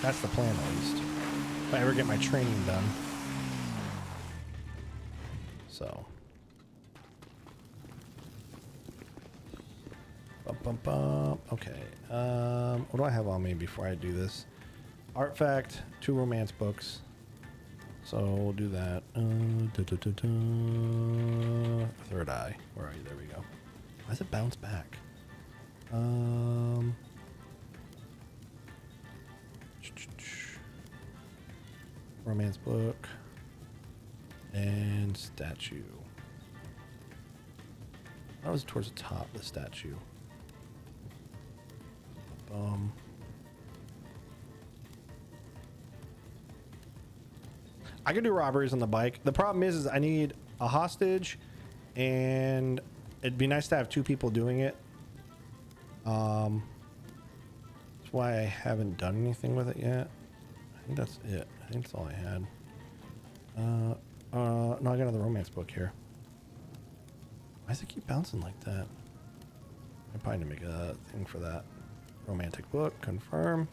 That's the plan, at least. If I ever get my training done. So. Bum, bum, bum. Okay. What do I have on me before I do this? Artifact, 2 romance books. So we'll do that. Third eye. Where are you? There we go. Why does it bounce back? Romance book. And statue. That was towards the top, the statue. I could do robberies on the bike. The problem is I need a hostage, and it'd be nice to have 2 people doing it. That's why I haven't done anything with it yet. I think that's it. I think that's all I had. No, I got another romance book here. Why does it keep bouncing like that? I probably need to make a thing for that. Romantic book, confirm.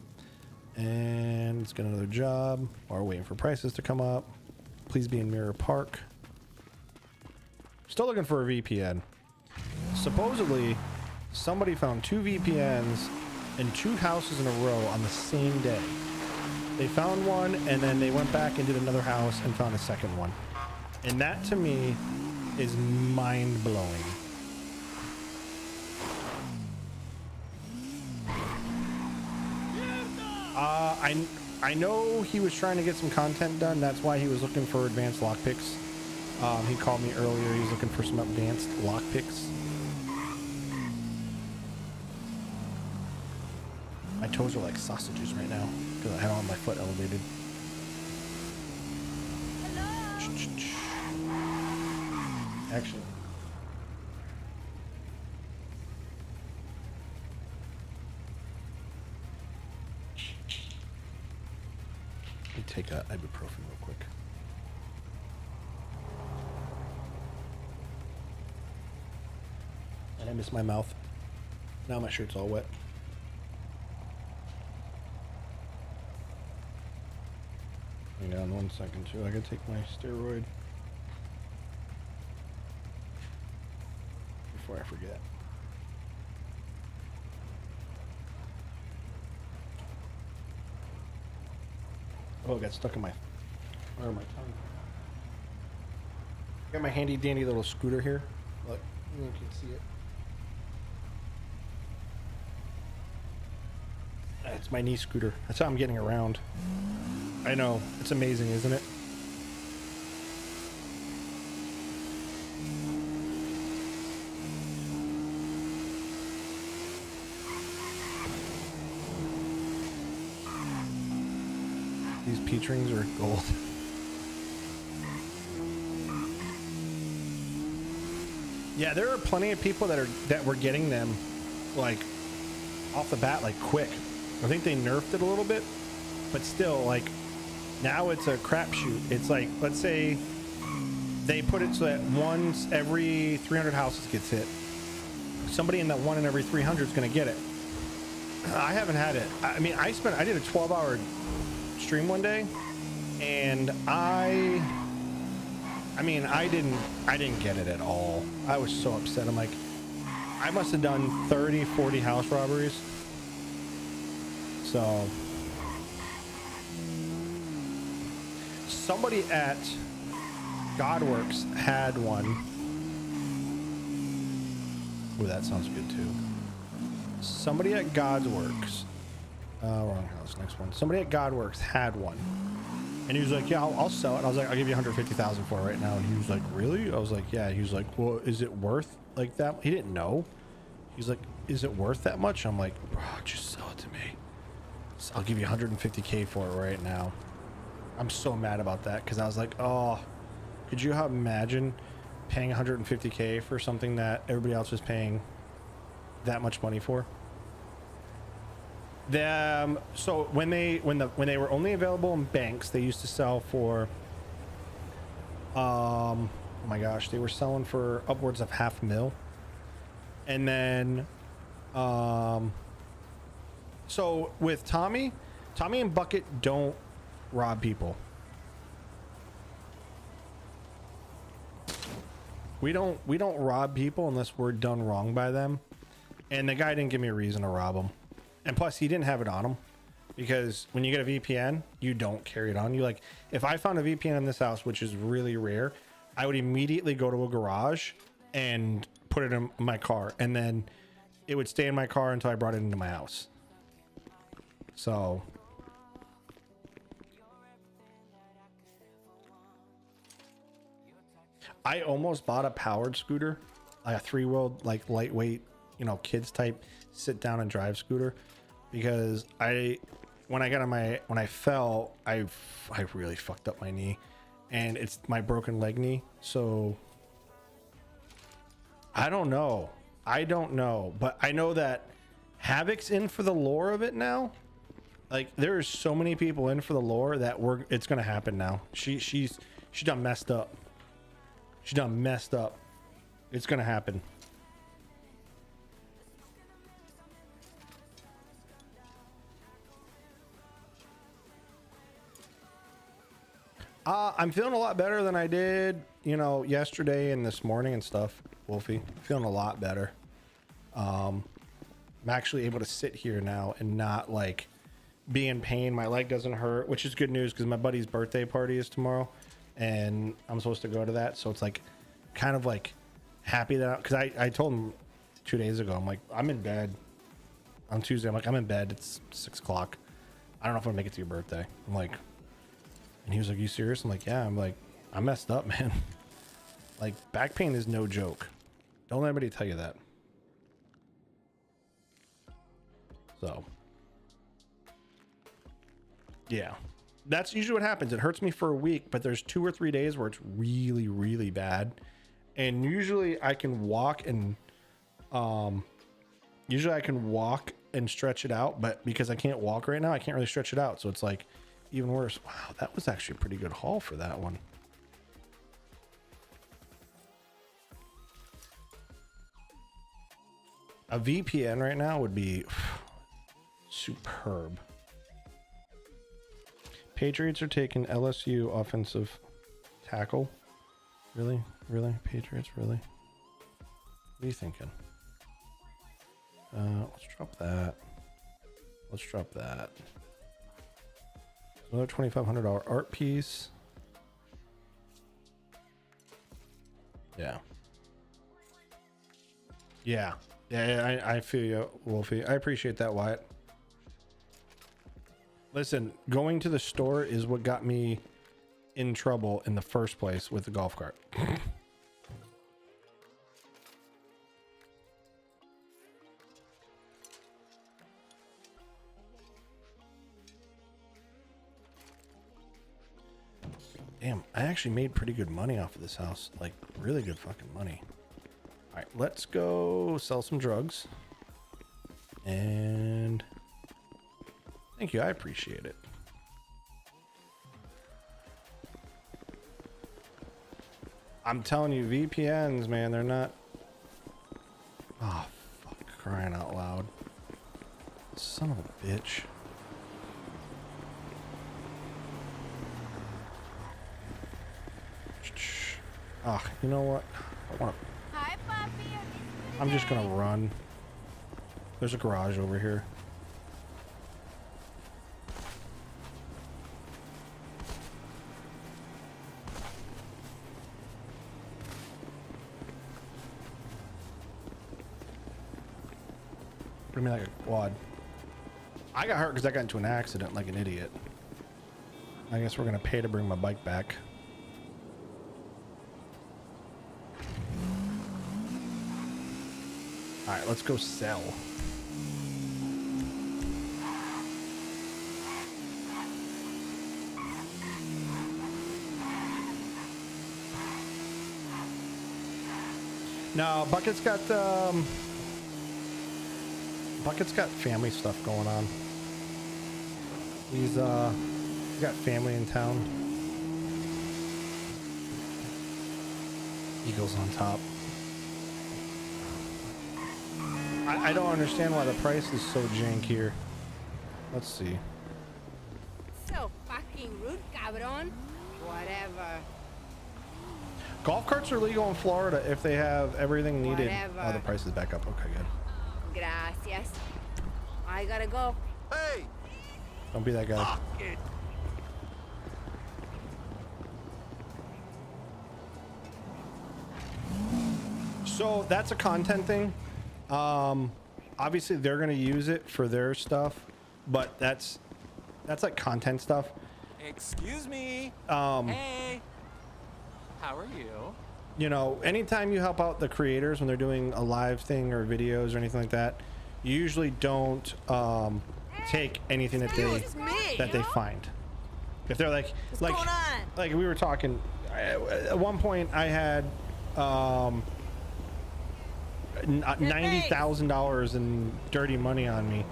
And let's get another job while we're waiting for prices to come up. Please be in Mirror Park. Still looking for a VPN. Supposedly, somebody found 2 VPNs in 2 houses in a row on the same day. They found one, and then they went back and did another house and found a second one. And that, to me, is mind-blowing. I know he was trying to get some content done. That's why he was looking for advanced lockpicks. He called me earlier. He was looking for some advanced lockpicks. My toes are like sausages right now because I had all my foot elevated. Actually. Let me take a ibuprofen real quick. And I missed my mouth. Now my shirt's all wet. Hang on 1 second too. I gotta take my steroid. before I forget. Oh, it got stuck in my tongue. Got my handy dandy little scooter here. Look, you can see it. It's my knee scooter. That's how I'm getting around. I know. It's amazing, isn't it? These peach rings are gold. Yeah, there are plenty of people that were getting them like off the bat, like quick. I think they nerfed it a little bit, but still, like now it's a crapshoot. It's like, let's say they put it so that once every 300 houses gets hit, somebody in that one in every 300 is going to get it. I haven't had it. I mean, I did a 12-hour stream one day, and I didn't get it at all. I was so upset. I'm like, I must have done 30, 40 house robberies. So somebody at Godworks had one. Ooh, that sounds good too. Somebody at Godworks, wrong house, next one. Somebody at Godworks had one. And he was like, yeah, I'll sell it. I was like, I'll give you 150,000 for it right now. And he was like, really? I was like, yeah. He was like, well, is it worth like that? He didn't know. He's like, is it worth that much? I'm like, bro, just sell it to me. So I'll give you 150K for it right now. I'm so mad about that because I was like, oh, could you imagine paying 150K for something that everybody else was paying that much money for? So when they were only available in banks, they used to sell for oh my gosh, they were selling for upwards of $500,000. And then so with Tommy and Bucket don't rob people. We don't rob people unless we're done wrong by them. And the guy didn't give me a reason to rob him. And plus, he didn't have it on him, because when you get a VPN, you don't carry it on you. Like, if I found a VPN in this house, which is really rare, I would immediately go to a garage and put it in my car, and then it would stay in my car until I brought it into my house. So I almost bought a powered scooter, like a 3-wheeled, like lightweight, you know, kids type sit down and drive scooter, because when I fell, I really fucked up my knee, and it's my broken leg knee. So I don't know, but I know that Havoc's in for the lore of it now. Like, there's so many people in for the lore that it's gonna happen now. She done messed up. She done messed up. It's gonna happen. I'm feeling a lot better than I did, you know, yesterday and this morning and stuff, Wolfie. Feeling a lot better. I'm actually able to sit here now and not like be in pain. My leg doesn't hurt, which is good news because my buddy's birthday party is tomorrow and I'm supposed to go to that. So it's like kind of like happy that, because I told him 2 days ago, I'm like, I'm in bed on Tuesday. I'm like, I'm in bed. It's 6 o'clock. I don't know if I'm gonna make it to your birthday. I'm like, and he was like, you serious? I'm like, yeah. I'm like, I messed up, man. Like, back pain is no joke. Don't let anybody tell you that. So yeah, that's usually what happens. It hurts me for a week, but there's 2 or 3 days where it's really, really bad. And usually I can walk and stretch it out, but because I can't walk right now, I can't really stretch it out. So it's like even worse. Wow, that was actually a pretty good haul for that one. A VPN right now would be superb. Patriots are taking LSU offensive tackle. Really? Patriots, really? are you thinking? Let's drop that. Let's drop that. Another $2,500 art piece. Yeah. Yeah. Yeah, I feel you, Wolfie. I appreciate that, Wyatt. Listen, going to the store is what got me in trouble in the first place with the golf cart. Damn, I actually made pretty good money off of this house. Like, really good fucking money. All right, let's go sell some drugs. And thank you, I appreciate it. I'm telling you, VPNs, man, they're not... Oh, fuck, crying out loud. Son of a bitch. Ah, you know what? I want to... Hi, Poppy. I'm just gonna run. There's a garage over here. What do you mean like a quad? I got hurt because I got into an accident like an idiot. I guess we're gonna pay to bring my bike back. All right, let's go sell. No, Bucket's got family stuff going on. He's got family in town. Eagles on top. I don't understand why the price is so jank here. Let's see. So fucking rude, cabron. Whatever. Golf carts are legal in Florida if they have everything needed. Whatever. Oh, the price is back up. Okay, good. Gracias. I gotta go. Hey! Don't be that guy. Fuck it. So that's a content thing. Obviously they're gonna use it for their stuff, but that's like content stuff. Excuse me. Hey. How are you? You know, anytime you help out the creators when they're doing a live thing or videos or anything like that, you usually don't take anything that they find. If they're like we were talking at one point, I had $90,000 in dirty money on me,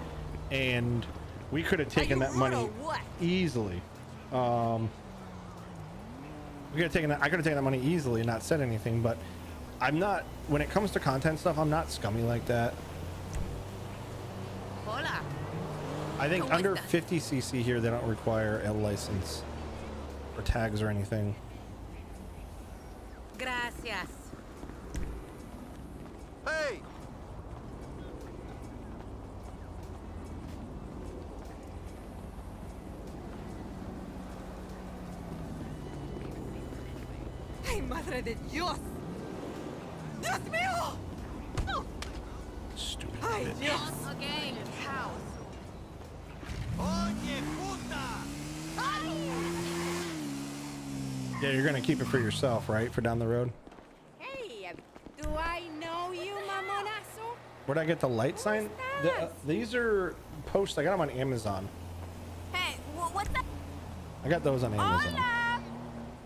and we could have taken that money easily. We could have taken that. I could have taken that money easily and not said anything. But I'm not. When it comes to content stuff, I'm not scummy like that. Hola. I think under 50cc here, they don't require a license or tags or anything. Gracias. Hey! Ay, madre de Dios. Dios mío. Stupid Ay, bitch. Dios. Okay. House. Oye, puta! Yeah, you're gonna keep it for yourself, right? For down the road. Hey, do I know you, mamonazo? Where'd I get the light sign? These are posts. I got them on Amazon. Hey, what's up? I got those on Amazon. Hola!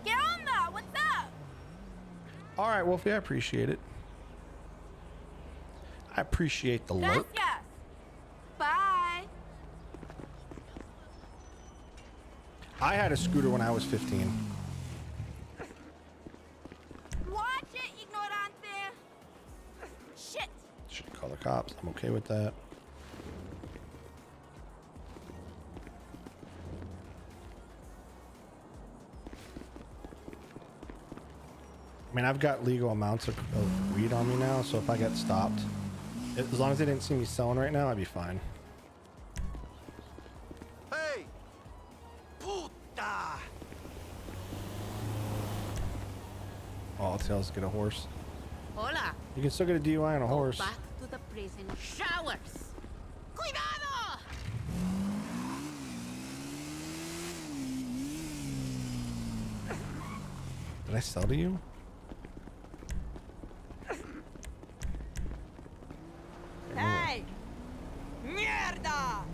¿Qué onda? What's up? All right, Wolfie, I appreciate it. I appreciate the lurk. Gracias. Bye. I had a scooter when I was 15. Watch it, ignorante. Shit. Should call the cops. I'm okay with that. mean, I've got legal amounts of weed on me now, so if I get stopped, as long as they didn't see me selling right now, I'd be fine. Hey! Puta! All it tells is get a horse. Hola. You can still get a DUI on a horse. Back to the prison showers. Cuidado! Did I sell to you? Hey! Mierda!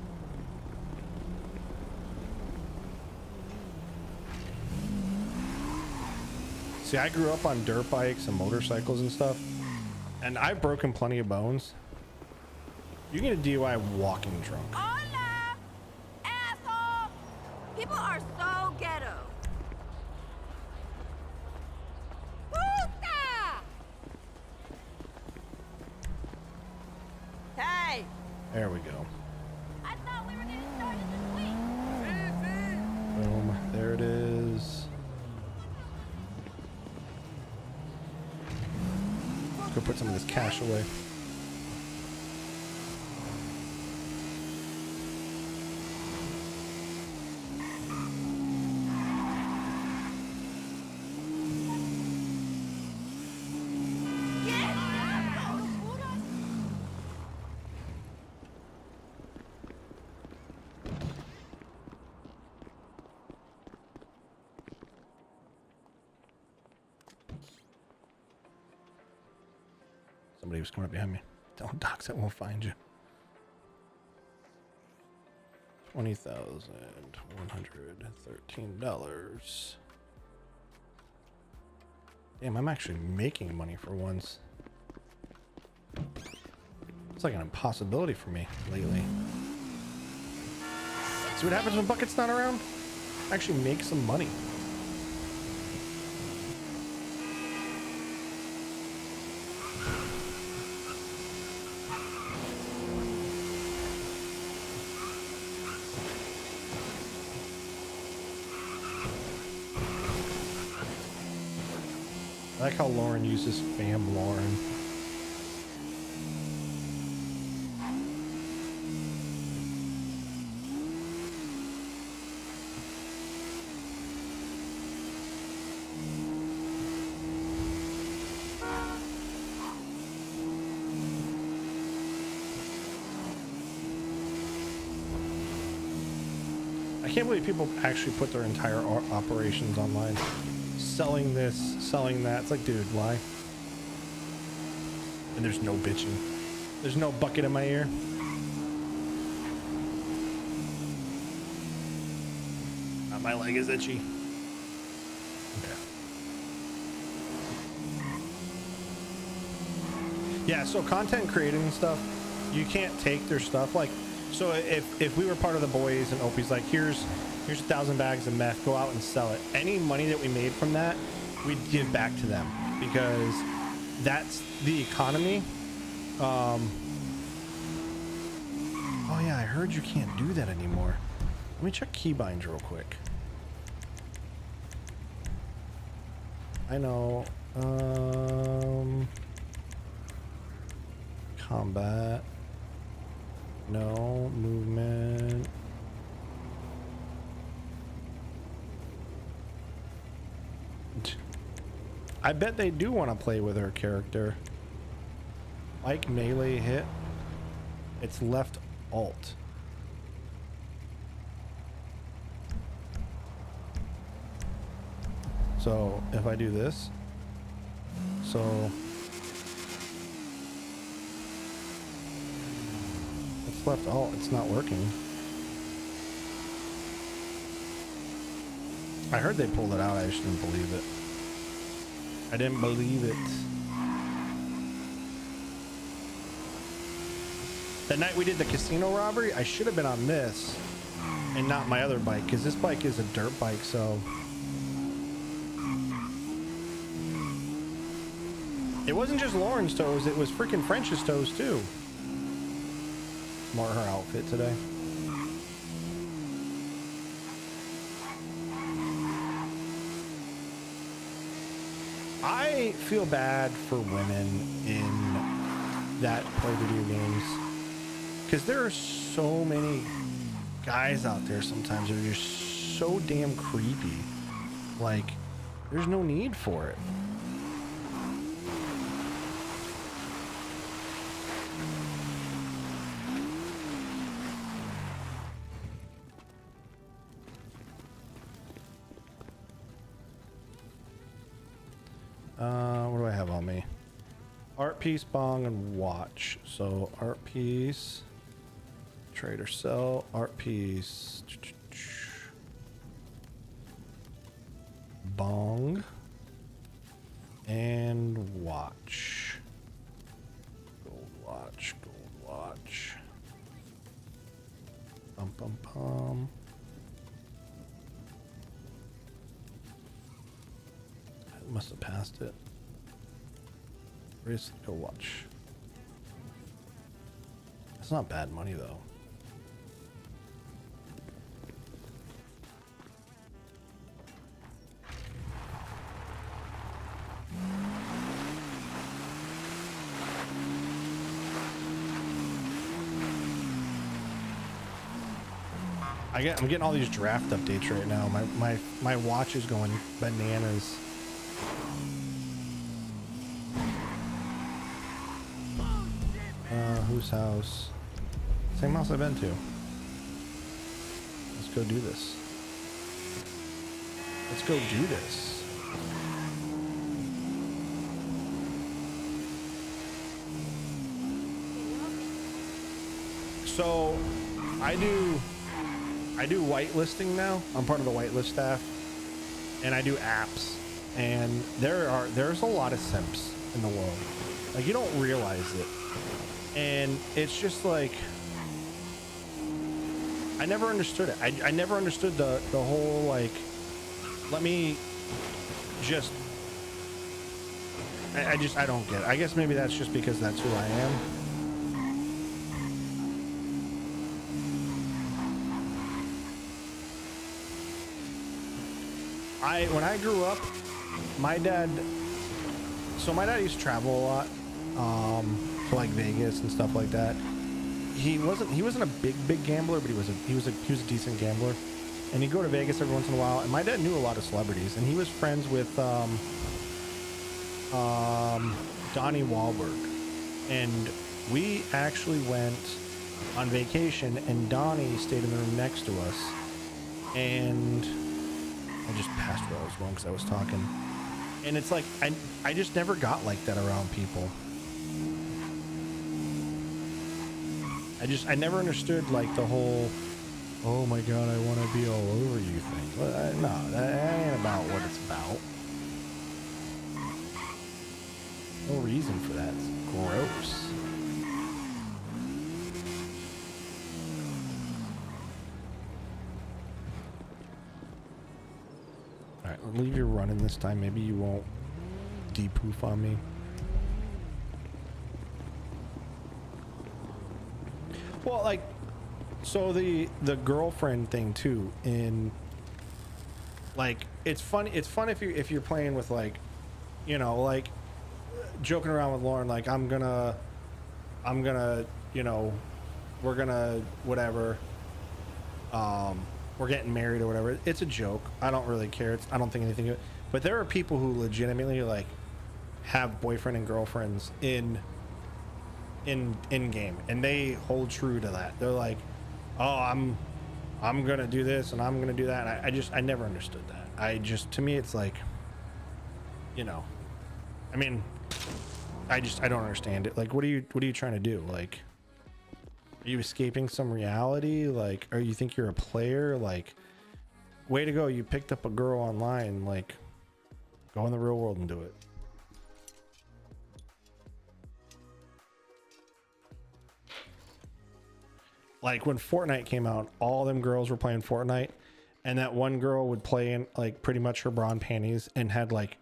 See, I grew up on dirt bikes and motorcycles and stuff, and I've broken plenty of bones. You can get a DUI walking drunk. Hola! Asshole! People are so ghetto. Puta! Hey! There we go. I thought we were getting started this week. Boom. There it is. Let's go put some of this cash away. Somebody was coming up behind me. Don't dox, it won't find you. $20,113. Damn, I'm actually making money for once. It's like an impossibility for me lately. See what happens when Bucket's not around? Actually make some money. I like how Lauren uses fam Lauren. I can't believe people actually put their entire operations online. Selling this, selling that. It's like, dude, why? And there's no bitching. There's no bucket in my ear. My leg is itchy. Okay. Yeah, so content creating and stuff, you can't take their stuff. Like, so if we were part of the boys and Opie's like, here's 1,000 bags of meth, go out and sell it. Any money that we made from that, we'd give back to them because that's the economy. Oh yeah, I heard you can't do that anymore. Let me check keybinds real quick. I know. Combat. No. Movement. I bet they do want to play with her character. Like melee hit. It's left alt. So if I do this, so it's left alt, it's not working. I heard they pulled it out, I just didn't believe it. I didn't believe it. That night we did the casino robbery, I should have been on this and not my other bike, because this bike is a dirt bike, so it wasn't just Lauren's toes, it was freaking French's toes too. More her outfit today. I I feel bad for women in that play video games, because there are so many guys out there sometimes that are just so damn creepy. Like, there's no need for it. What do I have on me? Art piece, bong, and watch. So art piece, trade or sell, art piece, bong, and watch. Gold watch, gold watch. Pum pum pum. I must have passed it. Where's the watch? That's not bad money though. I'm getting all these draft updates right now. My watch is going bananas. Whose house? Same house I've been to. Let's go do this. Let's go do this. So I do whitelisting now. I'm part of the whitelist staff, and I do apps. And there's a lot of simps in the world. Like, you don't realize it. And it's just like, I never understood it. I never understood the whole, like, let me just, I don't get it. I guess maybe that's just because that's who I am. When I grew up, my dad used to travel a lot, to like Vegas and stuff like that. He wasn't a big gambler, but he was a decent gambler, and he'd go to Vegas every once in a while. And my dad knew a lot of celebrities, and he was friends with Donnie Wahlberg, and we actually went on vacation, and Donnie stayed in the room next to us, and I just passed where I was going because I was talking. And it's like, I just never got like that around people. I never understood like the whole, oh my god, I want to be all over you thing. But no, that ain't about what it's about. No reason for that. It's gross. Alright, I'll leave you running this time. Maybe you won't de-poof on me. Well, like, so the girlfriend thing too, in like, it's fun if you're playing with, like, you know, like joking around with Lauren, like, I'm gonna, you know, we're gonna whatever, we're getting married or whatever. It's a joke. I don't really care. I don't think anything of it. But there are people who legitimately, like, have boyfriend and girlfriends in game, and they hold true to that. They're like, oh, I'm gonna do this and I'm gonna do that. And I never understood that. To me, it's like, you know, I mean, I don't understand it. Like, what are you trying to do? Like, are you escaping some reality? Like, or you think you're a player? Like, way to go, you picked up a girl online. Like, go in the real world and do it. Like, when Fortnite came out, all them girls were playing Fortnite, and that one girl would play in, like, pretty much her bra and panties, and had like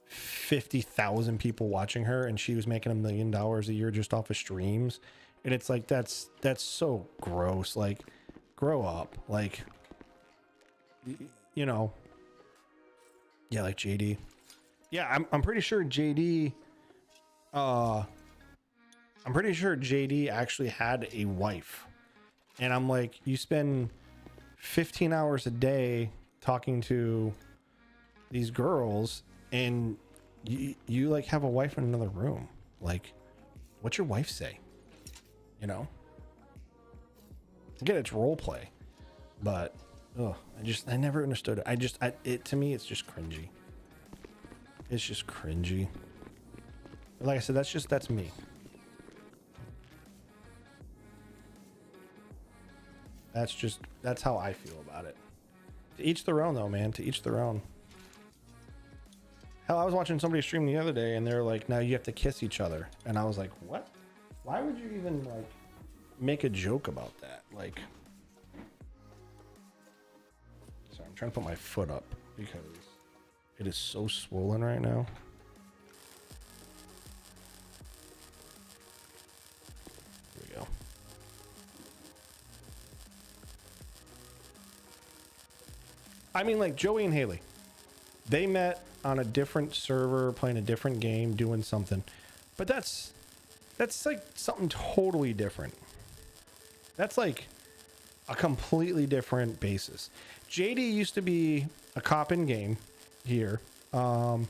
50,000 people watching her, and she was making $1 million a year just off of streams. And it's like, that's so gross. Like, grow up. Like, you know, yeah, like JD. Yeah, I'm pretty sure JD. I'm pretty sure JD actually had a wife, and I'm like, you spend 15 hours a day talking to these girls, and you like have a wife in another room. Like, what's your wife say? You know. Again, it's role play, but I never understood it. It to me, it's just cringy. It's just cringy. But like I said, that's me. That's how I feel about it. To each their own, though, man. To each their own. Hell, I was watching somebody stream the other day, and they're like, "Now you have to kiss each other," and I was like, "What? Why would you even like make a joke about that?" Like, sorry, I'm trying to put my foot up because it is so swollen right now. Here we go. I mean, like Joey and Haley, they met on a different server, playing a different game, doing something, but that's like something totally different. That's like a completely different basis. JD used to be a cop in game here. JD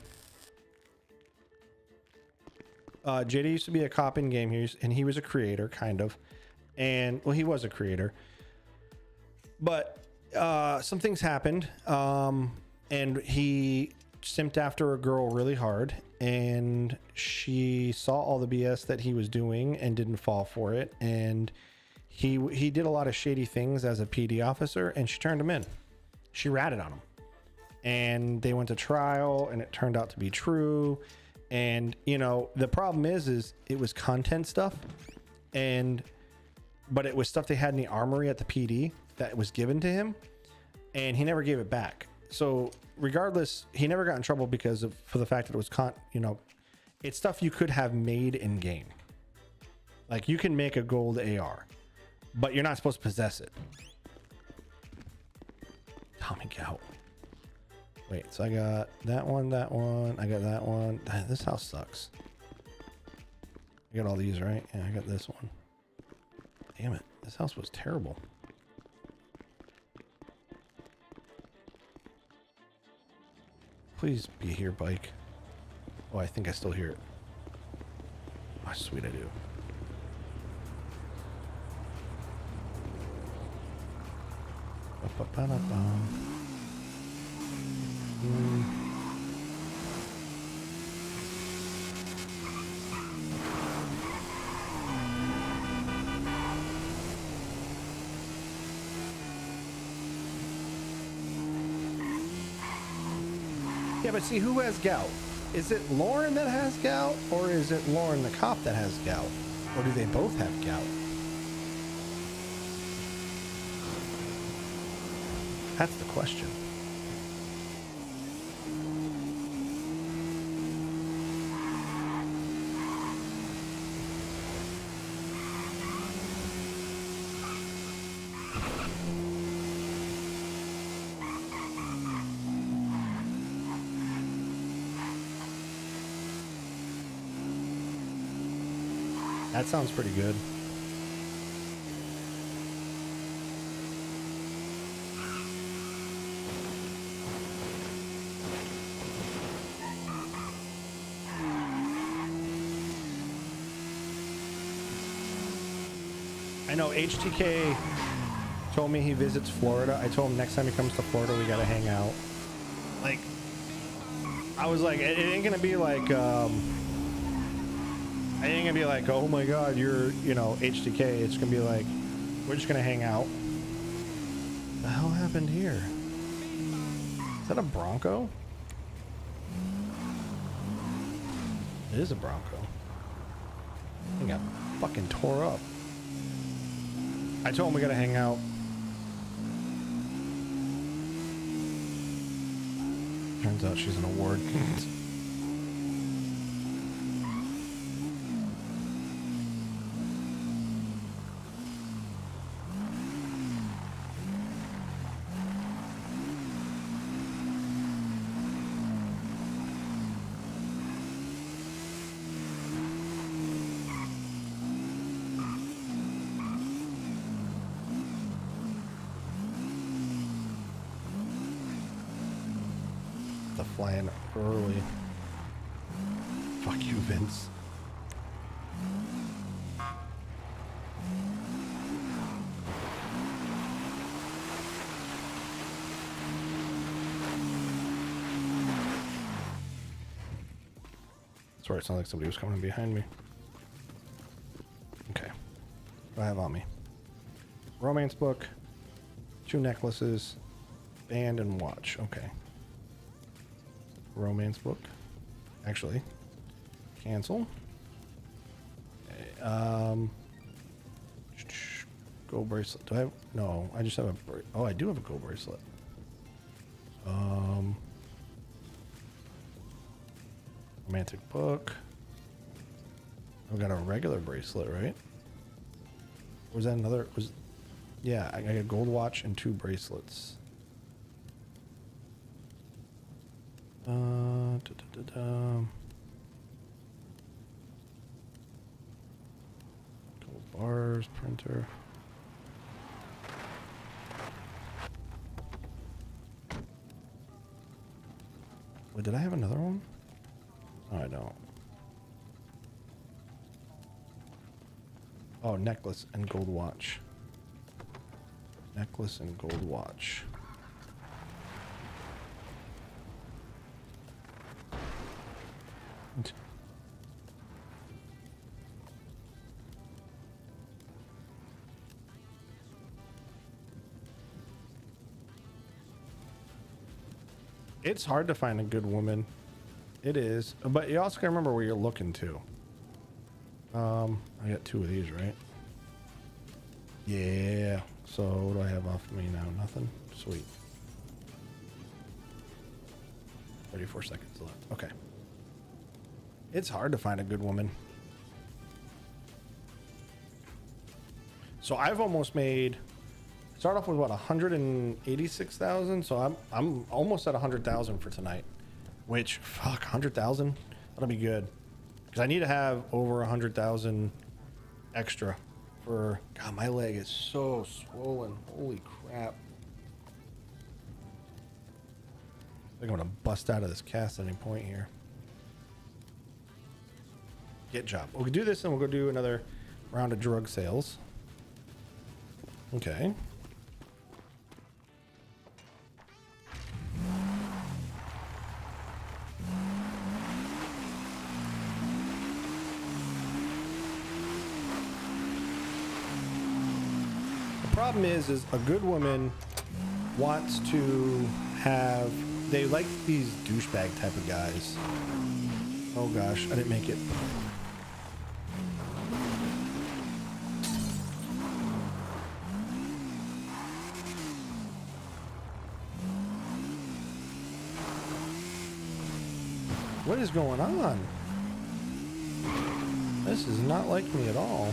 used to be a cop in game here, and he was a creator, kind of. And well, he was a creator, but some things happened, and he simped after a girl really hard, and she saw all the BS that he was doing and didn't fall for it, and he did a lot of shady things as a PD officer, and she turned him in. She ratted on him, and they went to trial, and it turned out to be true. And you know, the problem is it was content stuff, but it was stuff they had in the armory at the PD that was given to him, and he never gave it back. So regardless, he never got in trouble for the fact that it was it's stuff you could have made in game. Like, you can make a gold AR, but you're not supposed to possess it. Tommy Gout. Wait, so I got that one, I got that one. This house sucks. I got all these, right? Yeah, I got this one. Damn it, this house was terrible. Please be here, bike. Oh, I think I still hear it. Oh, sweet, I do. Yeah, but see, who has gout? Is it Lauren that has gout, or is it Lauren the cop that has gout? Or do they both have gout? That's the question. That sounds pretty good. I know HTK told me he visits Florida. I told him next time he comes to Florida, we gotta hang out. Like, I was like, it ain't gonna be like, I ain't gonna be like, oh my god, you're, HTK. It's gonna be like, we're just gonna hang out. What the hell happened here? Is that a Bronco? It is a Bronco. I think I fucking tore up. I told him we gotta hang out. Turns out she's an award. flying early. Fuck you, Vince. Sorry, it sounded like somebody was coming behind me. Okay. What do I have on me? Romance book, 2 necklaces, band, and watch. Okay. Romance book. Actually, cancel. Okay, gold bracelet. Do I have? No, I just have a. Oh, I do have a gold bracelet. Romantic book. I've got a regular bracelet, right? Was that another? Yeah, I got a gold watch and 2 bracelets. Gold bars, printer. Wait, did I have another one? Oh, I don't. Oh, necklace and gold watch. Necklace and gold watch. It's hard to find a good woman. It is, but you also gotta remember where you're looking to. I got 2 of these, right? Yeah. So what do I have off me now? Nothing? Sweet. 34 seconds left. Okay. It's hard to find a good woman. So I've almost made, start off with what, 186,000. So I'm almost at 100,000 for tonight, which fuck 100,000. That'll be good. Cause I need to have over 100,000 extra for, God, my leg is so swollen. Holy crap. I think I'm gonna bust out of this cast at any point here. Get job. We'll do this and we'll go do another round of drug sales. Okay. The problem is a good woman wants to have, they like these douchebag type of guys. Oh gosh, I didn't make it. What is going on? This is not like me at all.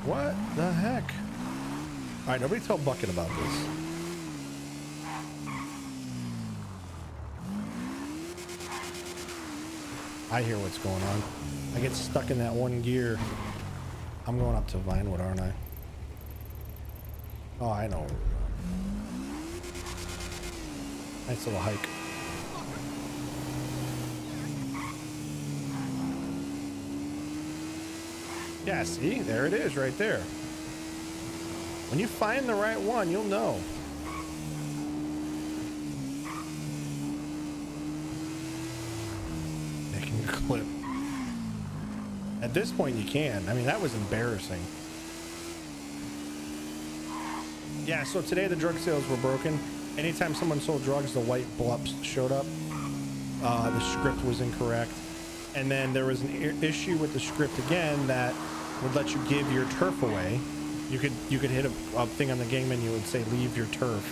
What the heck? All right, nobody tell Bucket about this. I hear what's going on. I get stuck in that one gear. I'm going up to Vinewood, aren't I? Oh, I know. Nice little hike. Yeah, see? There it is right there. When you find the right one, you'll know. Making a clip. At this point, you can. I mean, that was embarrassing. Yeah, so today the drug sales were broken. Anytime someone sold drugs, the white blips showed up. The script was incorrect. And then there was an issue with the script again that would let you give your turf away. You could hit a thing on the game menu and say leave your turf.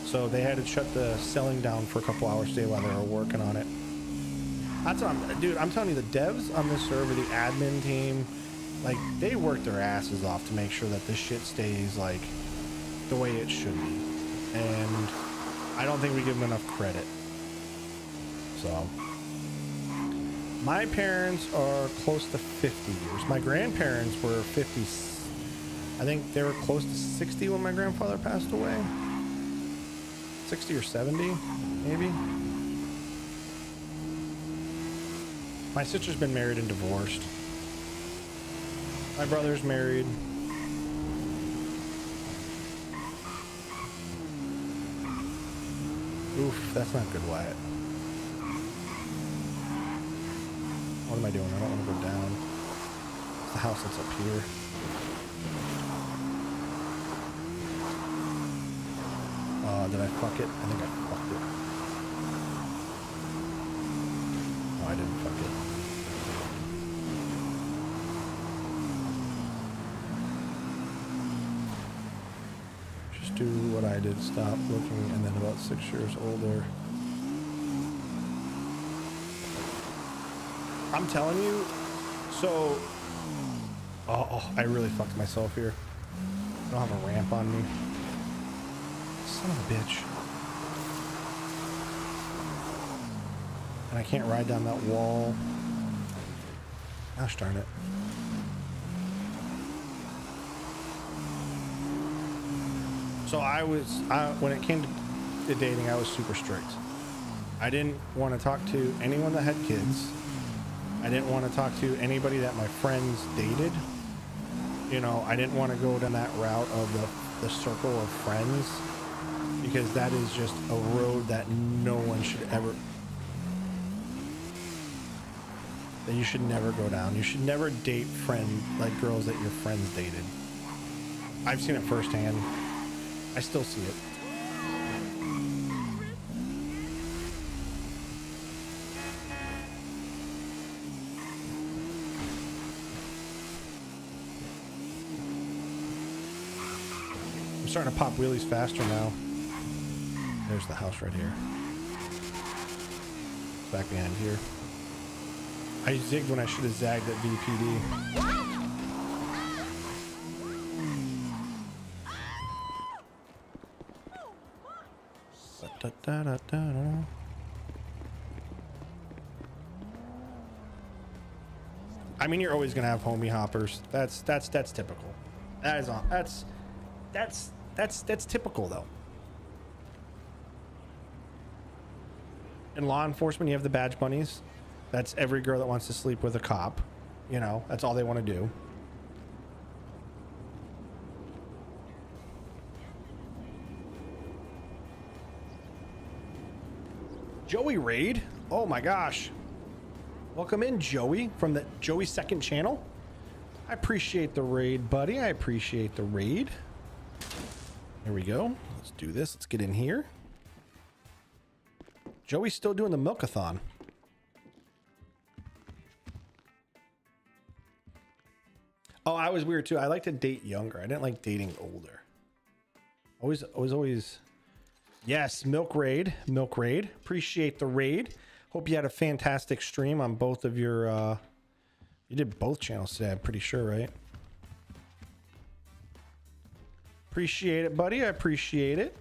So they had to shut the selling down for a couple hours today while they were working on it. That's what I'm telling you, the devs on this server, the admin team, like they work their asses off to make sure that this shit stays like the way it should be. And I don't think we give them enough credit. So my parents are close to 50 years. My grandparents were 50, I think they were close to 60 when my grandfather passed away. 60 or 70, maybe. My sister's been married and divorced. My brother's married. Oof, that's not good, Wyatt. What am I doing? I don't want to go down. It's the house that's up here. Did I fuck it? I think I fucked it. No, I didn't fuck it. Just do what I did, stop looking, and then about 6 years older. I'm telling you, so... Oh, I really fucked myself here. I don't have a ramp on me. Son of a bitch. And I can't ride down that wall. Gosh darn it. So when it came to dating, I was super strict. I didn't want to talk to anyone that had kids. I didn't want to talk to anybody that my friends dated. You know, I didn't want to go down that route of the circle of friends, because that is just a road that no one should ever, that you should never go down. You should never date girls that your friends dated. I've seen it firsthand. I still see it. I'm starting to pop wheelies faster now. There's the house right here. Back behind here. I zigged when I should have zagged at VPD. I mean, you're always gonna have homie hoppers. That's typical. That's typical though. In law enforcement, you have the badge bunnies. That's every girl that wants to sleep with a cop. You know, that's all they want to do. Joey Raid? Oh my gosh. Welcome in, Joey, from the Joey second channel. I appreciate the raid, buddy. I appreciate the raid. Here we go. Let's do this. Let's get in here. Joey's still doing the milkathon. Oh, I was weird too. I like to date younger. I didn't like dating older. Always. Yes, Milk Raid. Appreciate the raid. Hope you had a fantastic stream on both of your, you did both channels today, I'm pretty sure, right? Appreciate it, buddy. I appreciate it.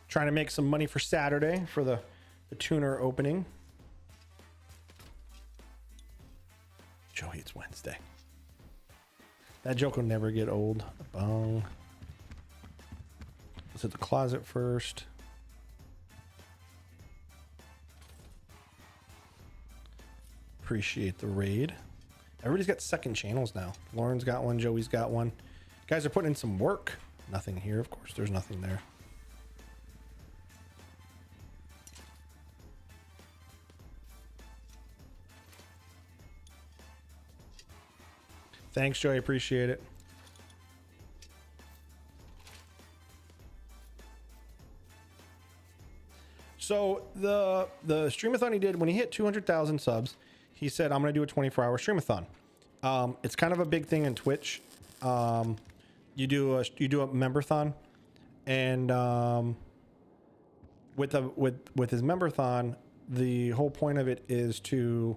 Trying to make some money for Saturday for the tuner opening. Joey, it's Wednesday. That joke will never get old. Bong. Let's hit the closet first. Appreciate the raid. Everybody's got second channels now. Lauren's got one. Joey's got one. Guys are putting in some work. Nothing here, of course. There's nothing there. Thanks, Joey. Appreciate it. So the streamathon he did when he hit 200,000 subs, he said, I'm going to do a 24-hour streamathon. It's kind of a big thing in Twitch. You do a memberthon, and with his memberthon, the whole point of it is to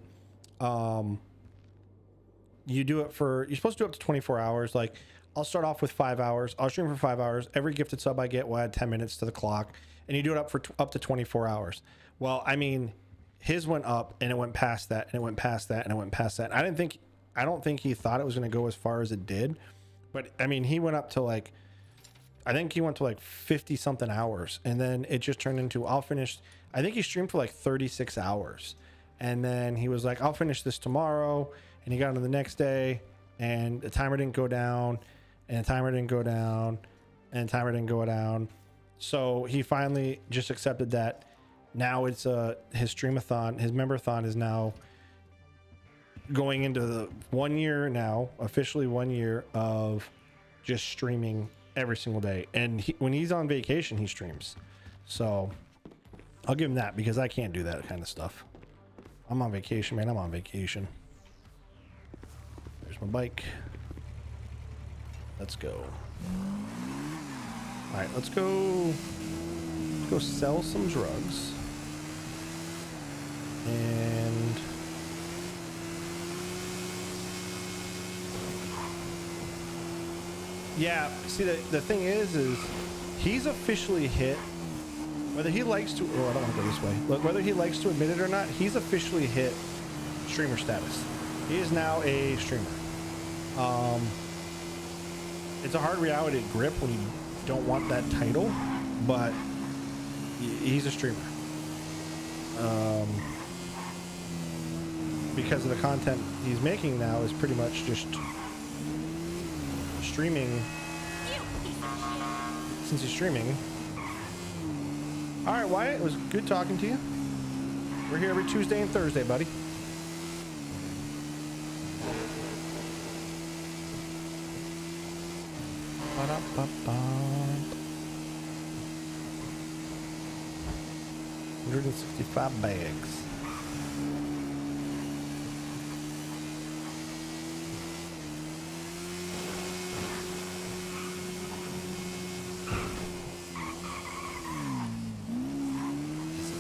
you do it for, you're supposed to do up to 24 hours. Like, I'll start off with 5 hours. I'll stream for 5 hours. Every gifted sub I get will add 10 minutes to the clock, and you do it up to 24 hours. Well, I mean, his went up and it went past that, and it went past that, and it went past that. I I don't think he thought it was going to go as far as it did. But I mean, he went up to like, I think he went to like 50 something hours, and then it just turned into, I'll finish. I think he streamed for like 36 hours, and then he was like, I'll finish this tomorrow. And he got on the next day, and the timer didn't go down, and the timer didn't go down, and the timer didn't go down. So he finally just accepted that now it's his streamathon, his memberthon is now going into the 1 year now, officially 1 year of just streaming every single day. And when he's on vacation, he streams. So I'll give him that, because I can't do that kind of stuff. I'm on vacation, man. I'm on vacation. There's my bike. Let's go. All right, let's go sell some drugs. And yeah, see, the thing is he's officially hit, whether he likes to, or I don't want to go this way, whether he likes to admit it or not, he's officially hit streamer status. He is now a streamer. It's a hard reality to grip when you don't want that title, but he's a streamer. Because of the content he's making now is pretty much just streaming. Since he's streaming. All right, Wyatt, it was good talking to you. We're here every Tuesday and Thursday, buddy. Ba-da-ba-ba. 165 bags.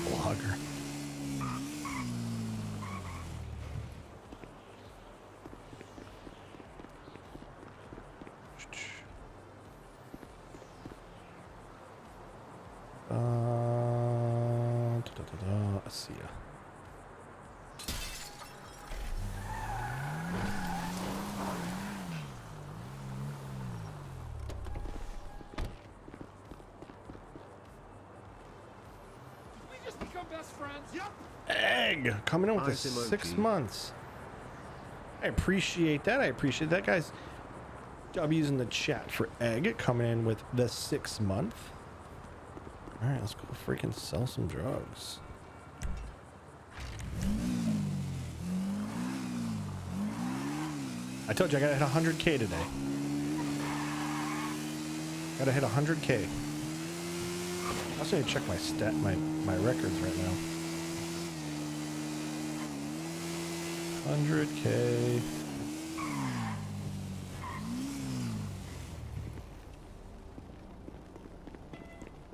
Blogger. Let's see ya. We just become best friends. Yep. Egg coming in with the 6 months. I appreciate that. I appreciate that, guys. W's in the chat for Egg coming in with the 6 month. All right, let's go freaking sell some drugs. I told you I gotta hit 100K today. Gotta hit 100K. I also need to check my my records right now. 100K.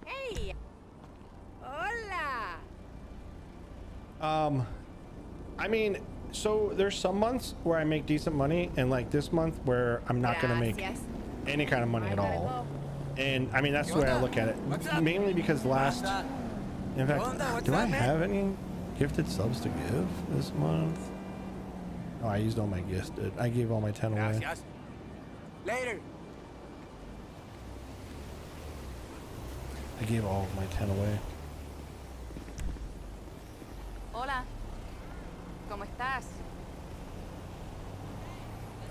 Hey. Hola. I mean, so there's some months where I make decent money, and like this month where I'm not gonna make any kind of money at all. And I mean, that's the way I look at it. Mainly because last, in fact, do I have any gifted subs to give this month? Oh, I used all my gifted. I gave all my 10 away. Later. I gave all of my 10 away. Hola. ¿Cómo estás?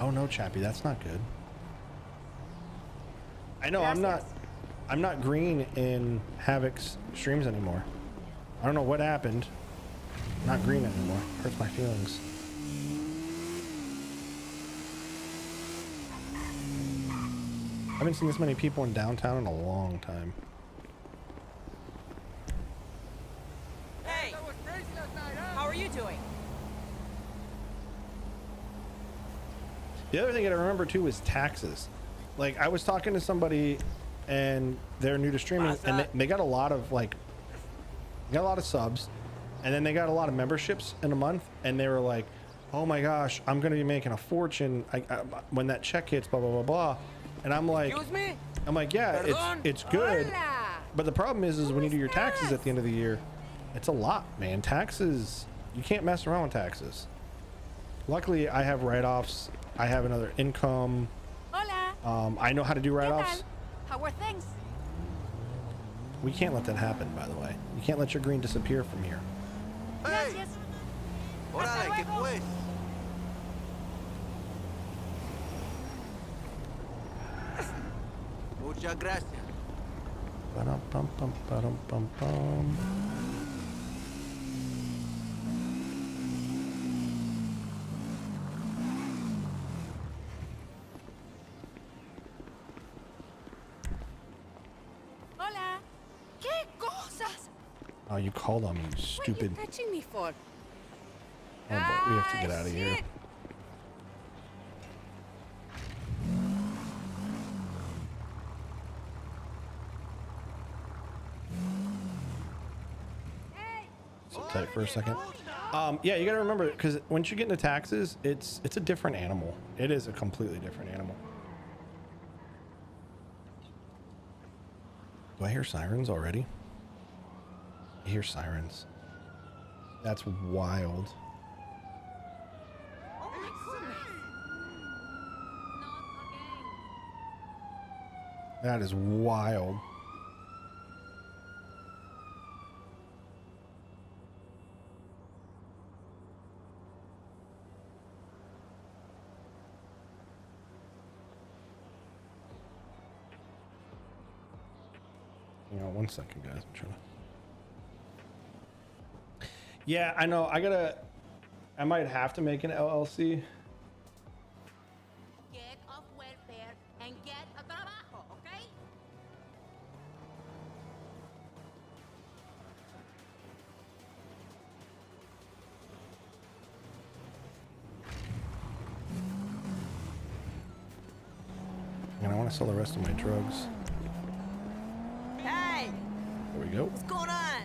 Oh no, Chappie, that's not good. I know I'm not green in Havoc's streams anymore. I don't know what happened. I'm not green anymore. Hurts my feelings. I haven't seen this many people in downtown in a long time. Hey. How are you doing? The other thing I remember too is taxes. Like I was talking to somebody and they're new to streaming and they got a lot of subs, and then they got a lot of memberships in a month, and they were like, oh my gosh, I'm gonna be making a fortune when that check hits, blah blah blah blah. And I'm like, yeah, it's good, but the problem is when you do your taxes at the end of the year, it's a lot, man. Taxes, you can't mess around with taxes. Luckily, I have write-offs. I have another income. Hola. I know how to do write-offs. How are things? We can't let that happen, by the way. You can't let your green disappear from here. Gracias. Órale, ¿qué pues? Muchas gracias. Ba-dum-bum-bum, ba-dum-bum-bum. Hola. ¿Qué cosas? Oh, you called on me, you stupid. What are you touching me for? Oh boy, we have to get out of here. Shit. Sit tight for a second. Yeah, you gotta remember, because once you get into taxes, it's a different animal. It is a completely different animal. Do I hear sirens already? I hear sirens. That's wild. That is wild. Hang on 1 second, guys. I'm trying to... Yeah, I know. I might have to make an LLC. Get off welfare and get a trabajo, okay? And I want to sell the rest of my drugs. Hey, There we go. what's going on?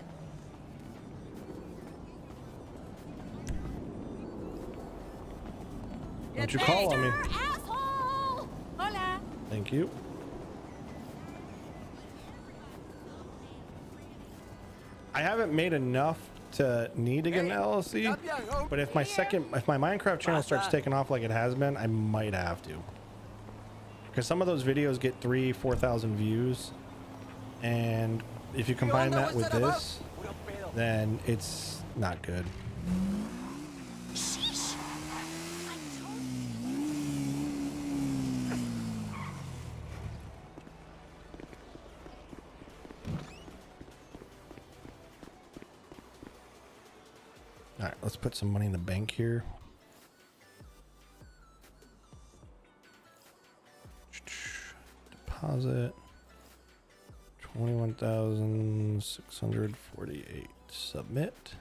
Don't you call on me. Asshole! Hola. Thank you. I haven't made enough to need to get an LLC, but if my Minecraft channel starts taking off like it has been, I might have to. Because some of those videos get 3,000-4,000 views, and if you combine that with this, then it's not good. All right, let's put some money in the bank here. Deposit 21,648. Submit.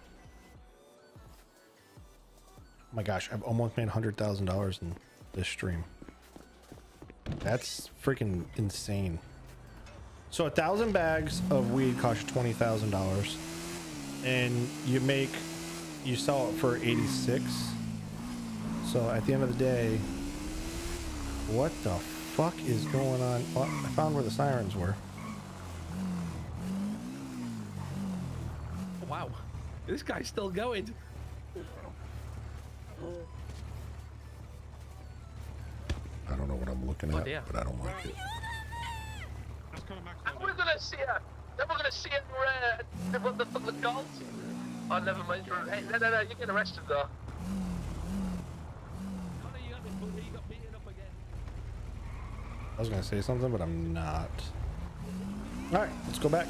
Oh my gosh, I've almost made $100,000 in this stream. That's freaking insane. So 1,000 bags of weed cost you $20,000, and you sell it for 86. So at the end of the day, what the fuck is going on? Well, I found where the sirens were. Wow, this guy's still going. I don't know what I'm looking at, but I don't like it. We're gonna see her. Then we're gonna see her the gold. Oh, never mind. Hey, no, you're getting arrested though. I was gonna say something, but I'm not. All right, let's go back.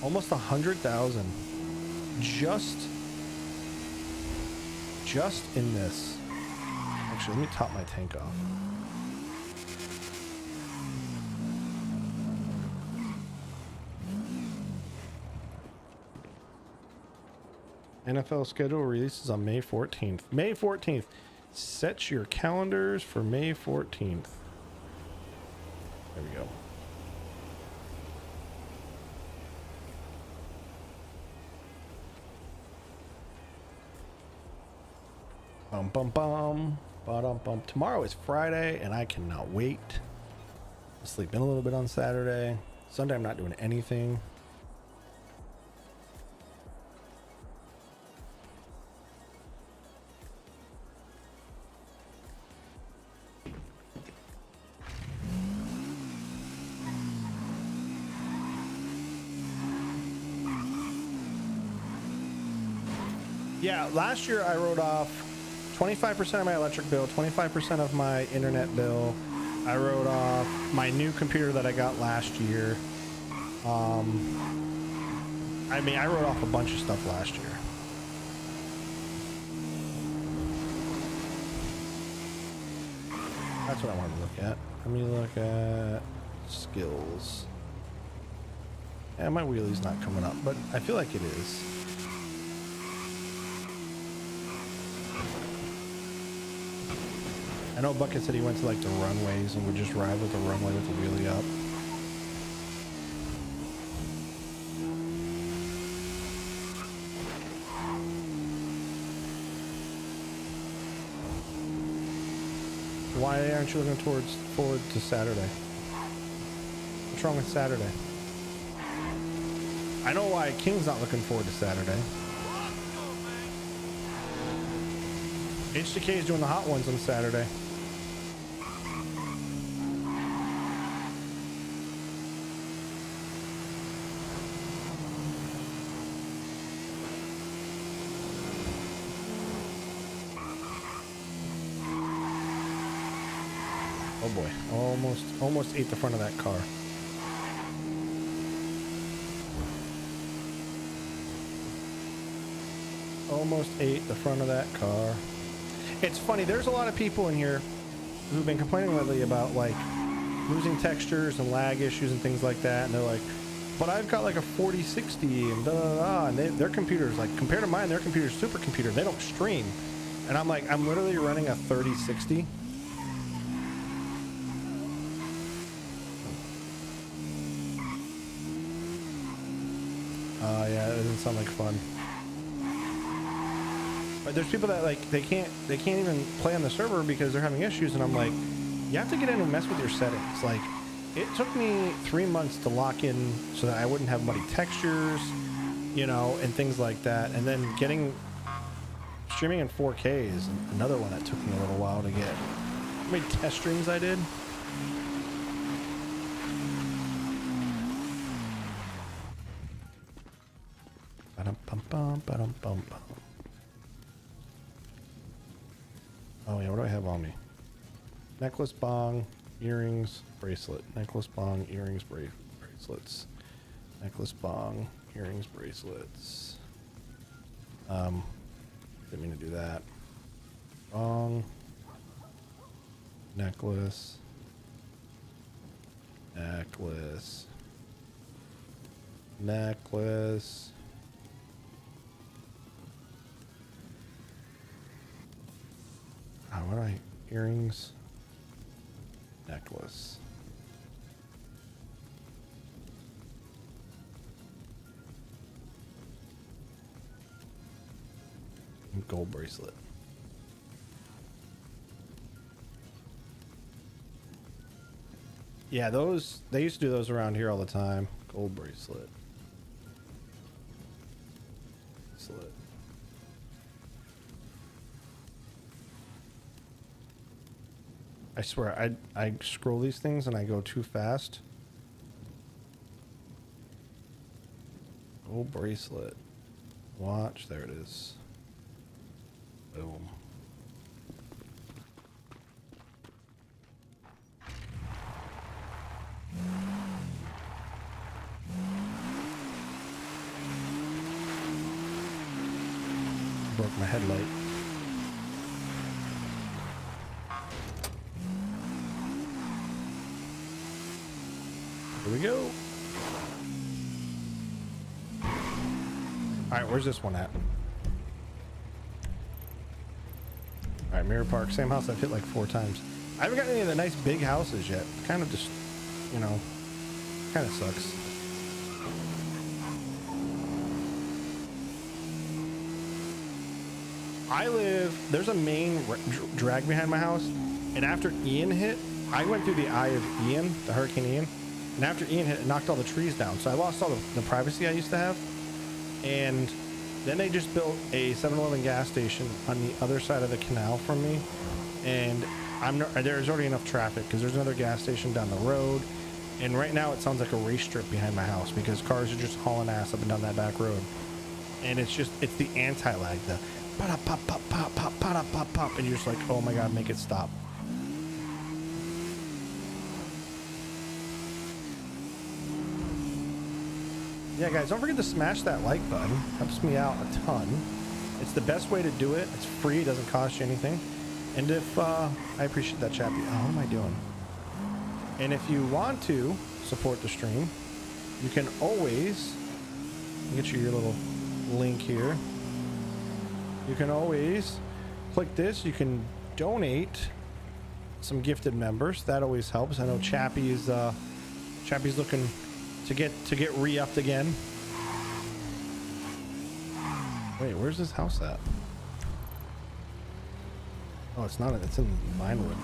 Almost 100,000. Just in this. Actually, let me top my tank off. NFL schedule releases on May 14th. May 14th. Set your calendars for May 14th. There we go. Bum bum bum. Ba-dum bum. Tomorrow is Friday and I cannot wait. I'll sleep in a little bit on Saturday. Sunday I'm not doing anything. Yeah, last year I wrote off 25% of my electric bill, 25% of my internet bill. I wrote off my new computer that I got last year. I mean, I wrote off a bunch of stuff last year. That's what I wanted to look at. Let me look at skills. Yeah, my wheelie's not coming up, but I feel like it is. I know Bucket said he went to like the runways and would just ride with the runway with the wheelie up. Why aren't you looking forward to Saturday? What's wrong with Saturday? I know why King's not looking forward to Saturday. HDK is doing the hot ones on Saturday. Oh boy, almost ate the front of that car. Almost ate the front of that car. It's funny, there's a lot of people in here who've been complaining lately about like losing textures and lag issues and things like that, and they're like, but I've got like a 4060 and da da da, and their computer's like, compared to mine, their computer's supercomputer, they don't stream. And I'm like, I'm literally running a 3060. Yeah, it doesn't sound like fun. But there's people that like they can't even play on the server because they're having issues, and I'm like, you have to get in and mess with your settings. Like, it took me 3 months to lock in so that I wouldn't have muddy textures, you know, and things like that. And then streaming in 4K is another one that took me a little while to get. How many test streams I did? Oh yeah, what do I have on me? Necklace, bong, earrings, bracelet. Necklace, bong, earrings, bracelets. Necklace, bong, earrings, bracelets. Didn't mean to do that. Bong, necklace, necklace. What do I? Earrings, necklace. And gold bracelet. Yeah, those, they used to do those around here all the time. Gold bracelet. Bracelet. I swear, I scroll these things and I go too fast. Gold bracelet. Watch, there it is. Boom. Broke my headlight. Here we go. Alright, where's this one at? Alright, Mirror Park, same house I've hit like 4 times. I haven't got any of the nice big houses yet. Kind of just, you know, kind of sucks. There's a main drag behind my house, and after Ian hit, I went through the eye of Ian, the Hurricane Ian, and after Ian hit, it knocked all the trees down, so I lost all the privacy I used to have. And then they just built a 7-Eleven gas station on the other side of the canal from me, and there's already enough traffic because there's another gas station down the road, and right now it sounds like a race strip behind my house because cars are just hauling ass up and down that back road. and it's the anti-lag, the pop pop pop pop pop pop pop pop, and you're just like, oh my god, make it stop. Yeah, guys, don't forget to smash that like button. Helps me out a ton. It's the best way to do it. It's free. It doesn't cost you anything. And if I appreciate that, Chappie. Oh, what am I doing? And if you want to support the stream, you can always get you your little link here. You can always click this. You can donate some gifted members. That always helps. I know Chappie's looking to get re-upped again. Wait, where's this house at? Oh, it's not. It's in Vinewood.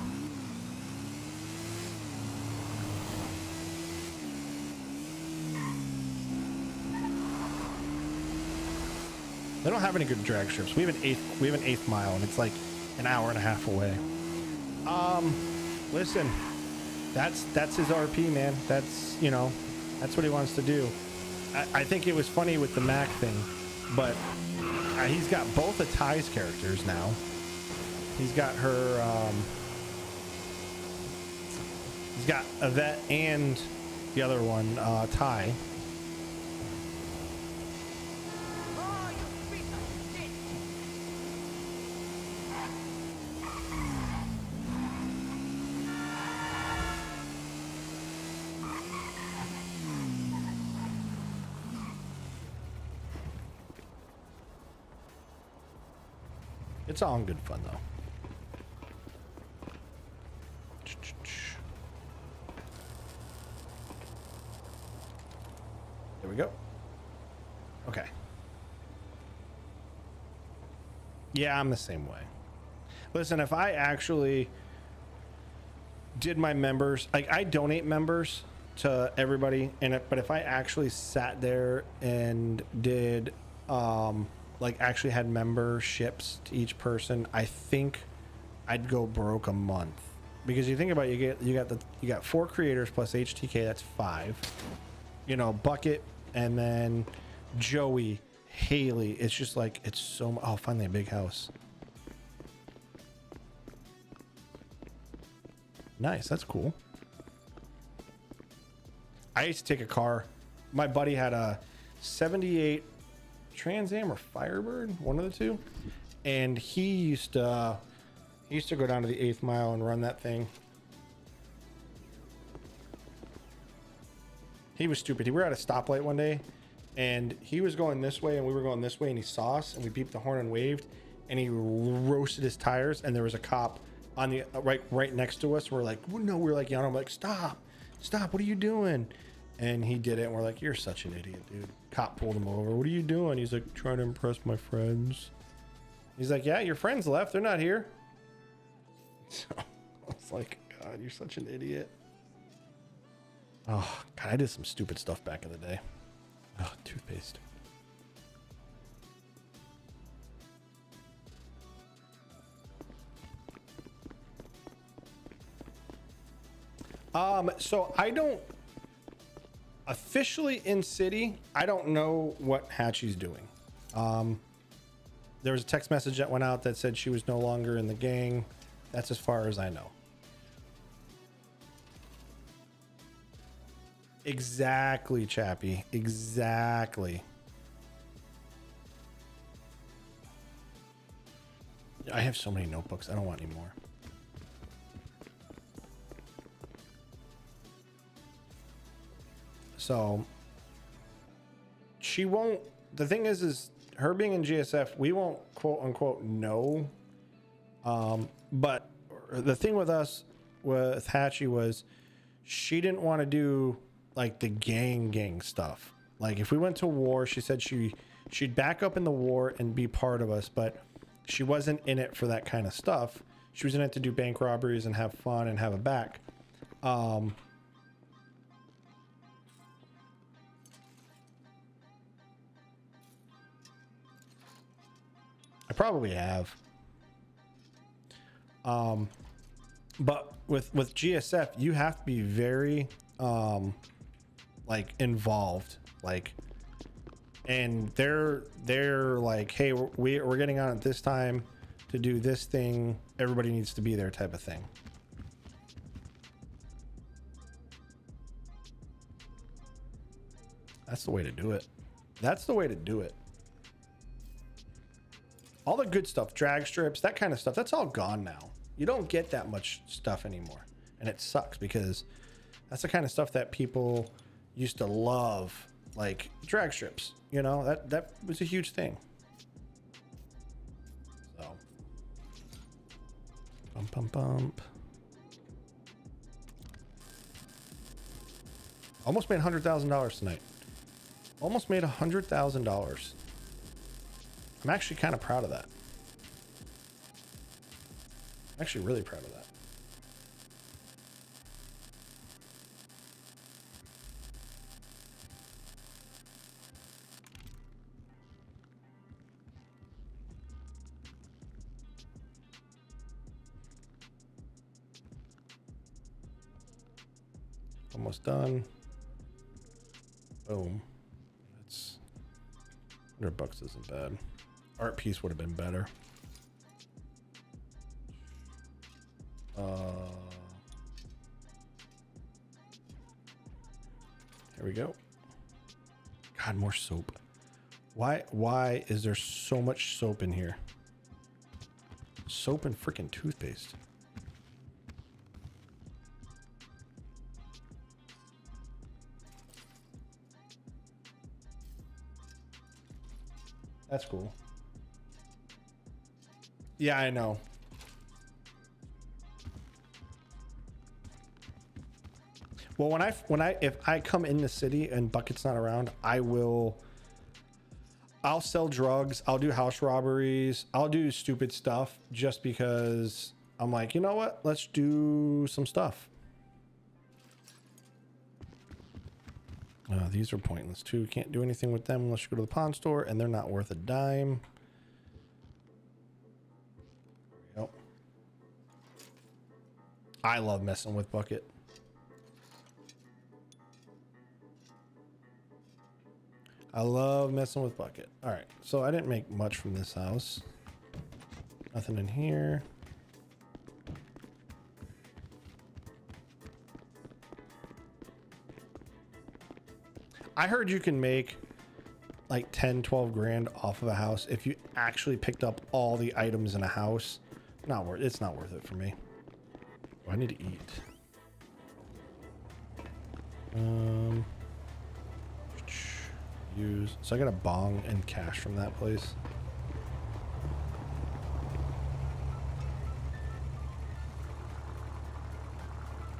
They don't have any good drag strips. We have an eighth mile, and it's like an hour and a half away. Listen, that's his RP, man. That's, you know, that's what he wants to do. I think it was funny with the Mac thing, but he's got both of Ty's characters now. He's got her, he's got Yvette and the other one, Ty. It's all in good fun, though. There we go. Okay. Yeah, I'm the same way. Listen, if I actually did my members, like I donate members to everybody, but if I actually sat there and did, like actually had memberships to each person, I think I'd go broke a month. Because you think about it, you got 4 creators plus HTK, that's 5. You know, Bucket, and then Joey, Haley. It's just like, it's so, oh, finally a big house. Nice, that's cool. I used to take a car. My buddy had a 78 Trans Am or Firebird, one of the two, and he used to go down to the 8th mile and run that thing. He was stupid. We were at a stoplight one day, and he was going this way, and we were going this way, and he saw us, and we beeped the horn and waved, and he roasted his tires, and there was a cop on the right next to us. We're like, no, we're like yelling, I'm like, stop, what are you doing? And he did it, and we're like, you're such an idiot, dude. Cop pulled him over. What are you doing? He's like, trying to impress my friends. He's like, yeah, your friends left. They're not here. So I was like, God, you're such an idiot. Oh, God, I did some stupid stuff back in the day. Oh, toothpaste. So I don't officially in city, I don't know what Hatchie's doing. There was a text message that went out that said she was no longer in the gang. That's as far as I know. Exactly, Chappie. Exactly. I have so many notebooks. I don't want any more. So she won't. The thing is her being in GSF, we won't quote unquote know. But the thing with us, with Hatchie, was she didn't want to do like the gang stuff. Like if we went to war, she said she'd back up in the war and be part of us, but she wasn't in it for that kind of stuff. She was in it to do bank robberies and have fun and have a back. I probably have. But with GSF, you have to be very like involved. Like and they're like, hey, we're getting on at this time to do this thing. Everybody needs to be there, type of thing. That's the way to do it. That's the way to do it. All the good stuff, drag strips, that kind of stuff, that's all gone now. You don't get that much stuff anymore. And it sucks because that's the kind of stuff that people used to love, like drag strips. You know, that was a huge thing. So, bump. Almost made $100,000 tonight. Almost made $100,000. I'm actually kind of proud of that. I'm actually really proud of that. Almost done. Boom. That's $100 isn't bad. Art piece would have been better. Here we go. God, more soap. Why is there so much soap in here? Soap and freaking toothpaste. That's cool. Yeah, I know. Well, if I come in the city and Bucket's not around, I'll sell drugs. I'll do house robberies. I'll do stupid stuff just because I'm like, you know what? Let's do some stuff. These are pointless too. Can't do anything with them unless you go to the pawn store, and they're not worth a dime. There we go. I love messing with Bucket. I love messing with Bucket. All right, so I didn't make much from this house. Nothing in here. I heard you can make like 10, 12 grand off of a house if you actually picked up all the items in a house. It's not worth it for me. Oh, I need to eat. So I got a bong and cash from that place.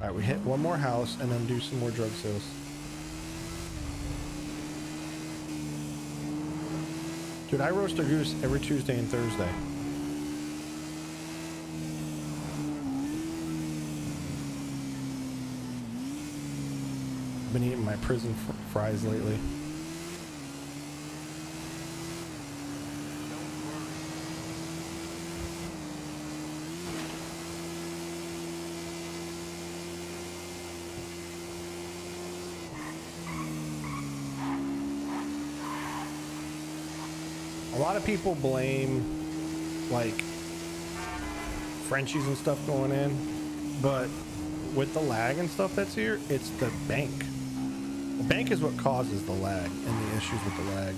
All right, we hit one more house and then do some more drug sales. Dude, I roast a goose every Tuesday and Thursday. I've been eating my prison fries lately. A lot of people blame like Frenchies and stuff going in, but with the lag and stuff that's here, it's the bank. The bank is what causes the lag and the issues with the lag.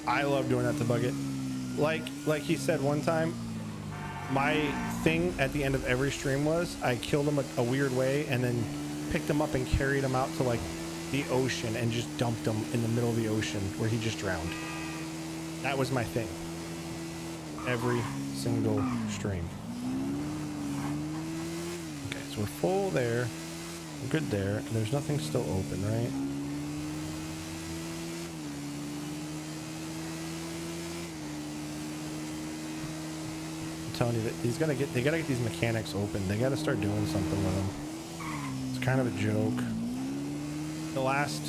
I love doing that to Bucket. Like he said one time, my thing at the end of every stream was I killed him a weird way and then picked him up and carried him out to like the ocean and just dumped him in the middle of the ocean where he just drowned. That was my thing. Every single stream. Okay, so we're full there. We're good there. And there's nothing still open, right? Telling you that they gotta get these mechanics open. They gotta start doing something with them. It's kind of a joke. The last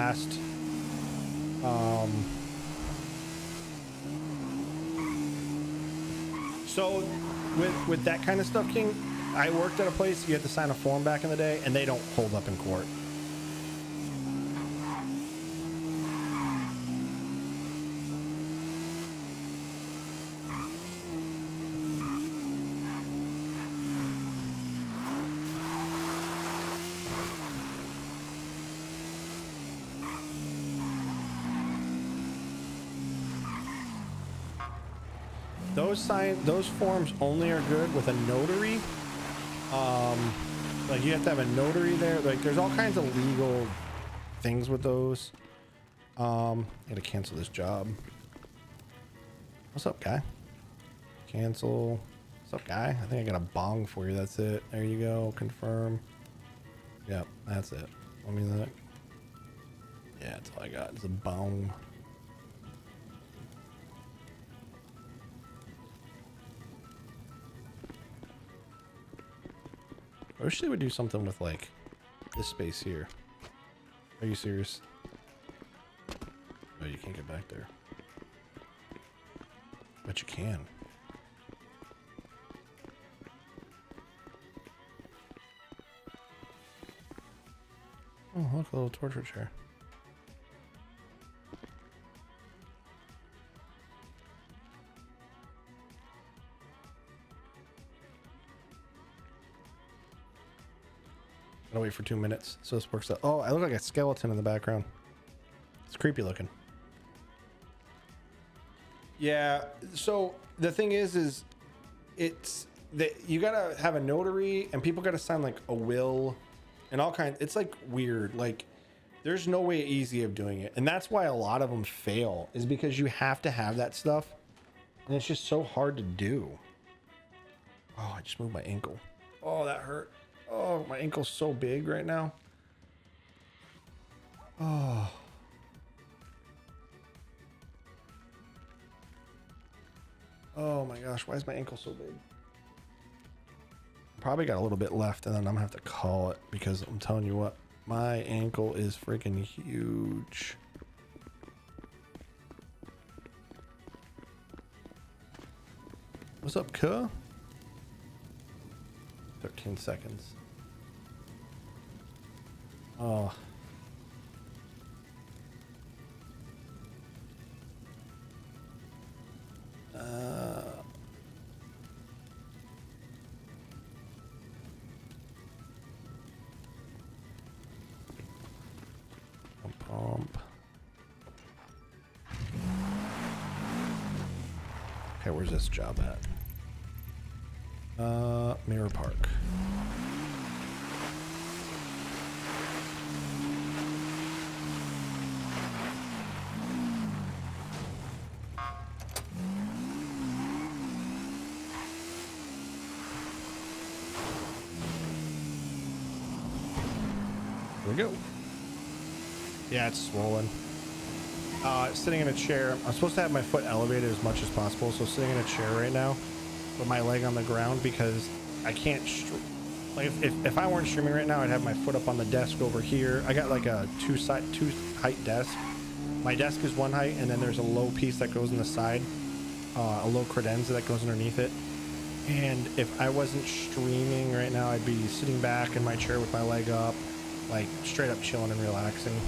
last so with that kind of stuff, King, I worked at a place you had to sign a form back in the day, and they don't hold up in court. Those forms only are good with a notary. Like you have to have a notary there. Like there's all kinds of legal things with those. I gotta cancel this job. What's up, guy? Cancel. What's up, guy? I think I got a bong for you. That's it. There you go. Confirm. Yep, that's it. Let me look. Yeah, that's all I got. It's a bong. I wish they would do something with like this space here. Are you serious? Oh, you can't get back there. But you can. Oh, look, a little torture chair. Gotta wait for 2 minutes, so this works out. Oh, I look like a skeleton in the background. It's creepy looking. Yeah, so the thing is it's that you gotta have a notary, and people gotta sign like a will and all kinds. It's like weird. Like there's no way easy of doing it, and that's why a lot of them fail, is because you have to have that stuff, and it's just so hard to do. Oh, I just moved my ankle. Oh, that hurt. Oh, my ankle's so big right now. Oh. Oh my gosh, why is my ankle so big? Probably got a little bit left, and then I'm gonna have to call it, because I'm telling you what, my ankle is freaking huge. What's up, cuh? 13 seconds. Oh. Pump. Okay, where's this job at? Mirror Park. Here we go. Yeah, it's swollen. Sitting in a chair. I'm supposed to have my foot elevated as much as possible, so sitting in a chair right now with my leg on the ground, because I can't like if I weren't streaming right now, I'd have my foot up on the desk over here. I got like a two height desk. My desk is one height, and then there's a low piece that goes in the side, a low credenza that goes underneath it. And if I wasn't streaming right now, I'd be sitting back in my chair with my leg up, like straight up chilling and relaxing.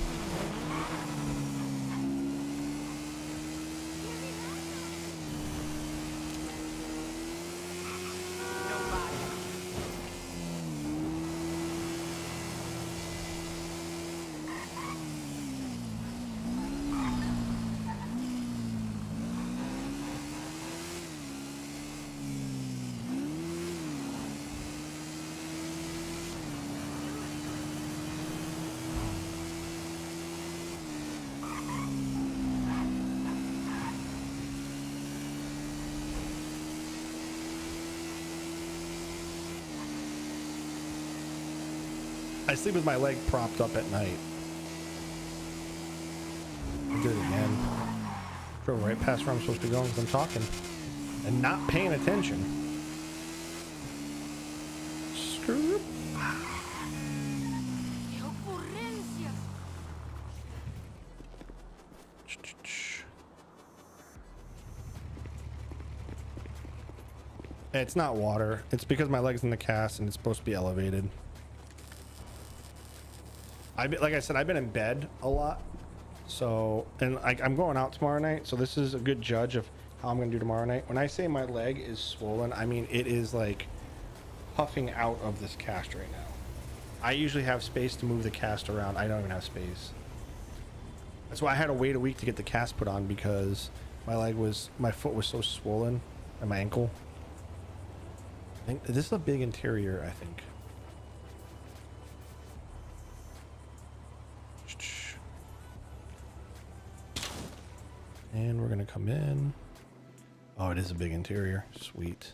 I sleep with my leg propped up at night. I'll do it again. Drove right past where I'm supposed to go because I'm talking and not paying attention. Screw it. It's not water. It's because my leg's in the cast and it's supposed to be elevated. Like I said, I've been in bed a lot. So, and I'm going out tomorrow night. So this is a good judge of how I'm going to do tomorrow night. When I say my leg is swollen, I mean it is like puffing out of this cast right now. I usually have space to move the cast around. I don't even have space. That's why I had to wait a week to get the cast put on, because my foot was so swollen and my ankle. I think this is a big interior, I think. And we're gonna come in. Oh, it is a big interior. Sweet.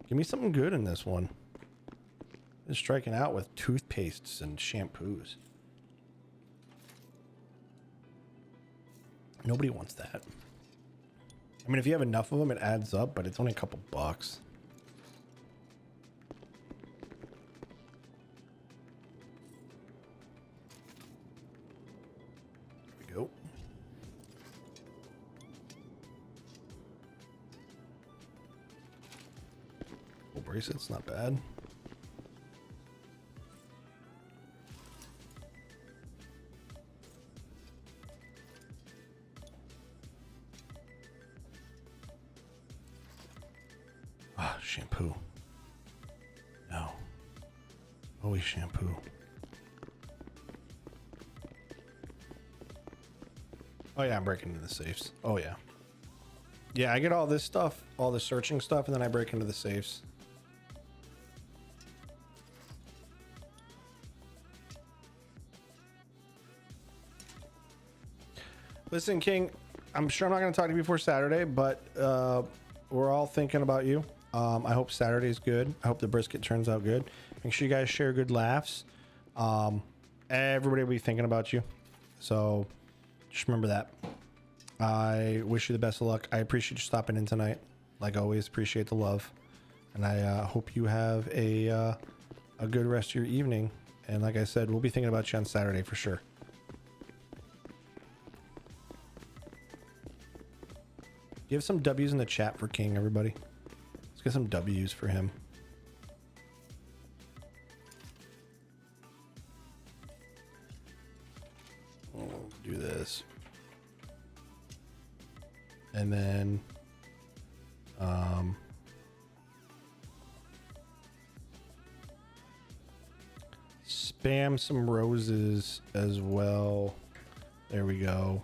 Give me something good in this one. It's striking out with toothpastes and shampoos. Nobody wants that. I mean, if you have enough of them, it adds up, but it's only a couple bucks. There we go. Full bracelets, not bad. Shampoo. No. Always shampoo. Oh yeah, I'm breaking into the safes. Oh yeah. Yeah, I get all this stuff, all the searching stuff, and then I break into the safes. Listen, King, I'm sure I'm not going to talk to you before Saturday, but we're all thinking about you. I hope Saturday's good. I hope the brisket turns out good. Make sure you guys share good laughs. Everybody will be thinking about you. So just remember that. I wish you the best of luck. I appreciate you stopping in tonight. Like always, appreciate the love. And I hope you have a good rest of your evening. And like I said, we'll be thinking about you on Saturday for sure. Give some W's in the chat for King, everybody. Let's get some W's for him. We'll do this. And then spam some roses as well. There we go.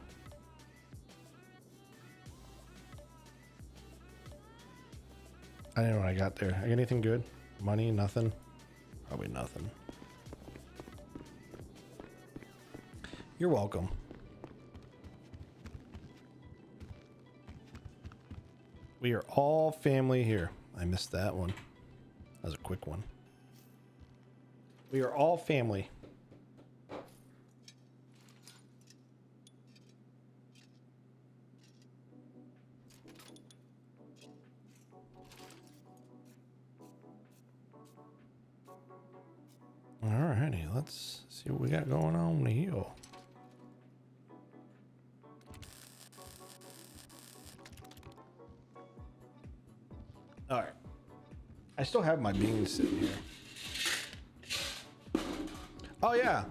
I don't know what I got there. I got anything good? Money? Nothing? Probably nothing. You're welcome. We are all family here. I missed that one. That was a quick one. We are all family. Alrighty, let's see what we got going on here. Alright. I still have my beans sitting here. Oh yeah.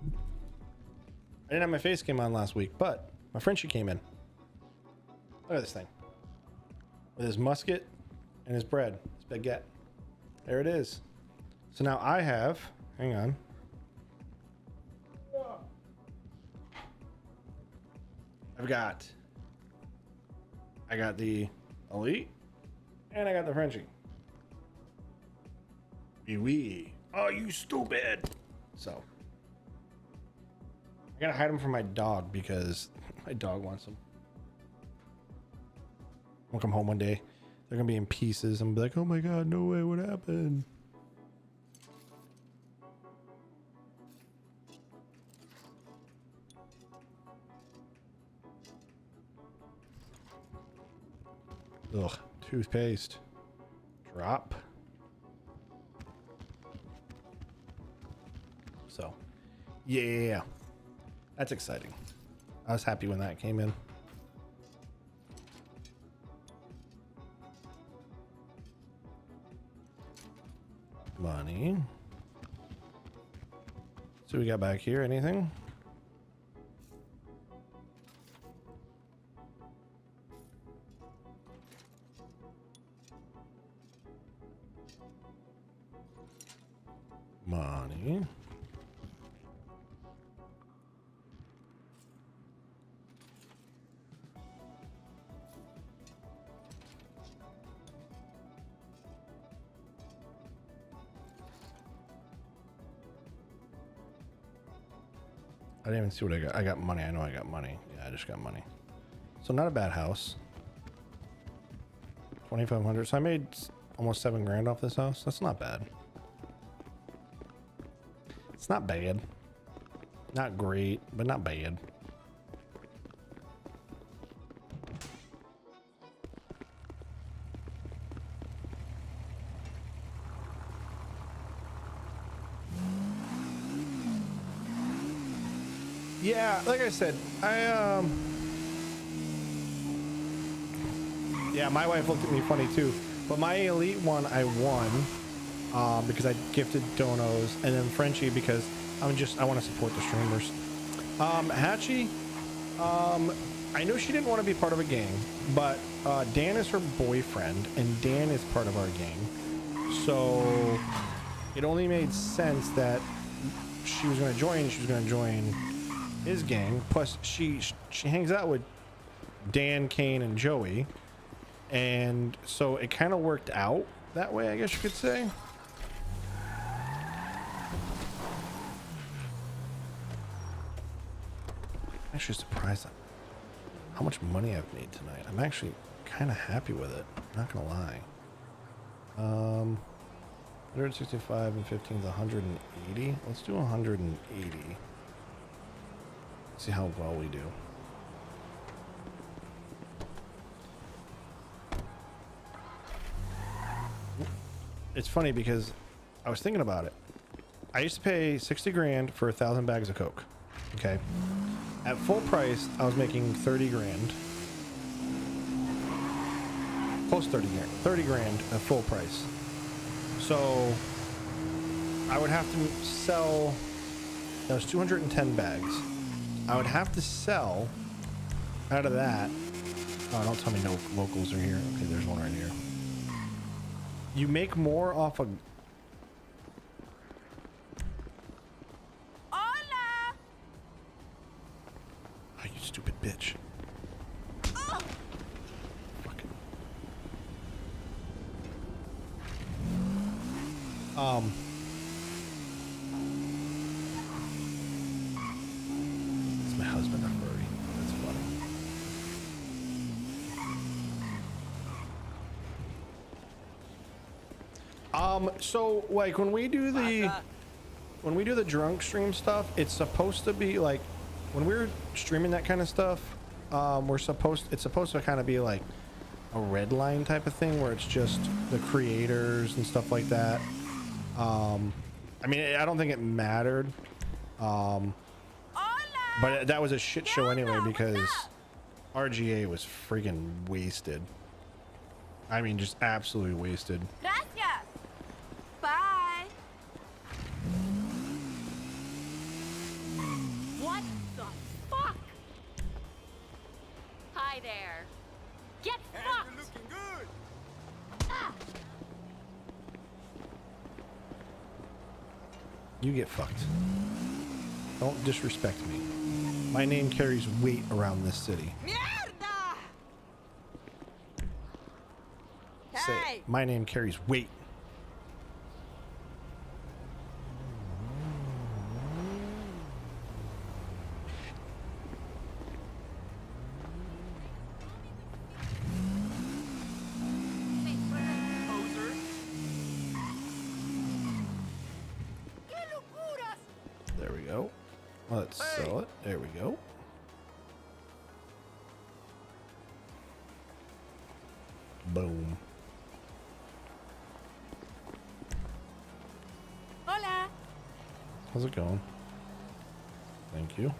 I didn't have my face cam on last week, but my Frenchie came in. Look at this thing. With his musket and his bread, his baguette. There it is. So now I have, hang on. I got the Elite and I got the Frenchie. Wee. Oh, you stupid. So I gotta hide them from my dog because my dog wants them. I'll come home one day. They're gonna be in pieces and be like, oh my god, no way, what happened? Ugh, toothpaste. Drop. So, yeah. That's exciting. I was happy when that came in. Money. So we got back here. Anything? Money. I didn't even see what I got. I got money. I know I got money. Yeah, I just got money. So not a bad house. 2,500. So I made almost 7 grand off this house. That's not bad. It's not bad. Not great, but not bad. Yeah, like I said, yeah, my wife looked at me funny too. But my elite one I won because I gifted donos, and then Frenchie because I want to support the streamers. Hatchie, I know she didn't want to be part of a gang, but Dan is her boyfriend, and Dan is part of our gang. So it only made sense that she was going to join. She was going to join his gang. Plus, she hangs out with Dan, Kane, and Joey, and so it kind of worked out that way, I guess you could say. I'm actually surprised at how much money I've made tonight. I'm actually kind of happy with it. Not gonna lie. 165 and 15 is 180. Let's do 180. See how well we do. It's funny because I was thinking about it. I used to pay 60 grand for 1,000 bags of Coke. Okay. At full price, I was making 30 grand. Close to 30 grand. 30 grand at full price. So I would have to sell, that was 210 bags. I would have to sell out of that. Oh, don't tell me no locals are here. Okay, there's one right here. You make more off of. Hola! Oh, you stupid bitch. Oh. Fucking. It's my husband, I'm worried. That's funny. So like when we do the drunk stream stuff, it's supposed to be like when we're streaming that kind of stuff, it's supposed to kind of be like a Redline type of thing where it's just the creators and stuff like that. I mean, I don't think it mattered. But that was a shit show anyway because RGA was friggin' wasted. I mean, just absolutely wasted. Gracias. Bye. What the fuck? Hi there. Get fucked. You're looking good. Ah. You get fucked. Don't disrespect me. My name carries weight around this city. Mierda! Say Hey. it. My name carries weight. There we go. Let's sell it. There we go. Boom. Hola. How's it going? Thank you.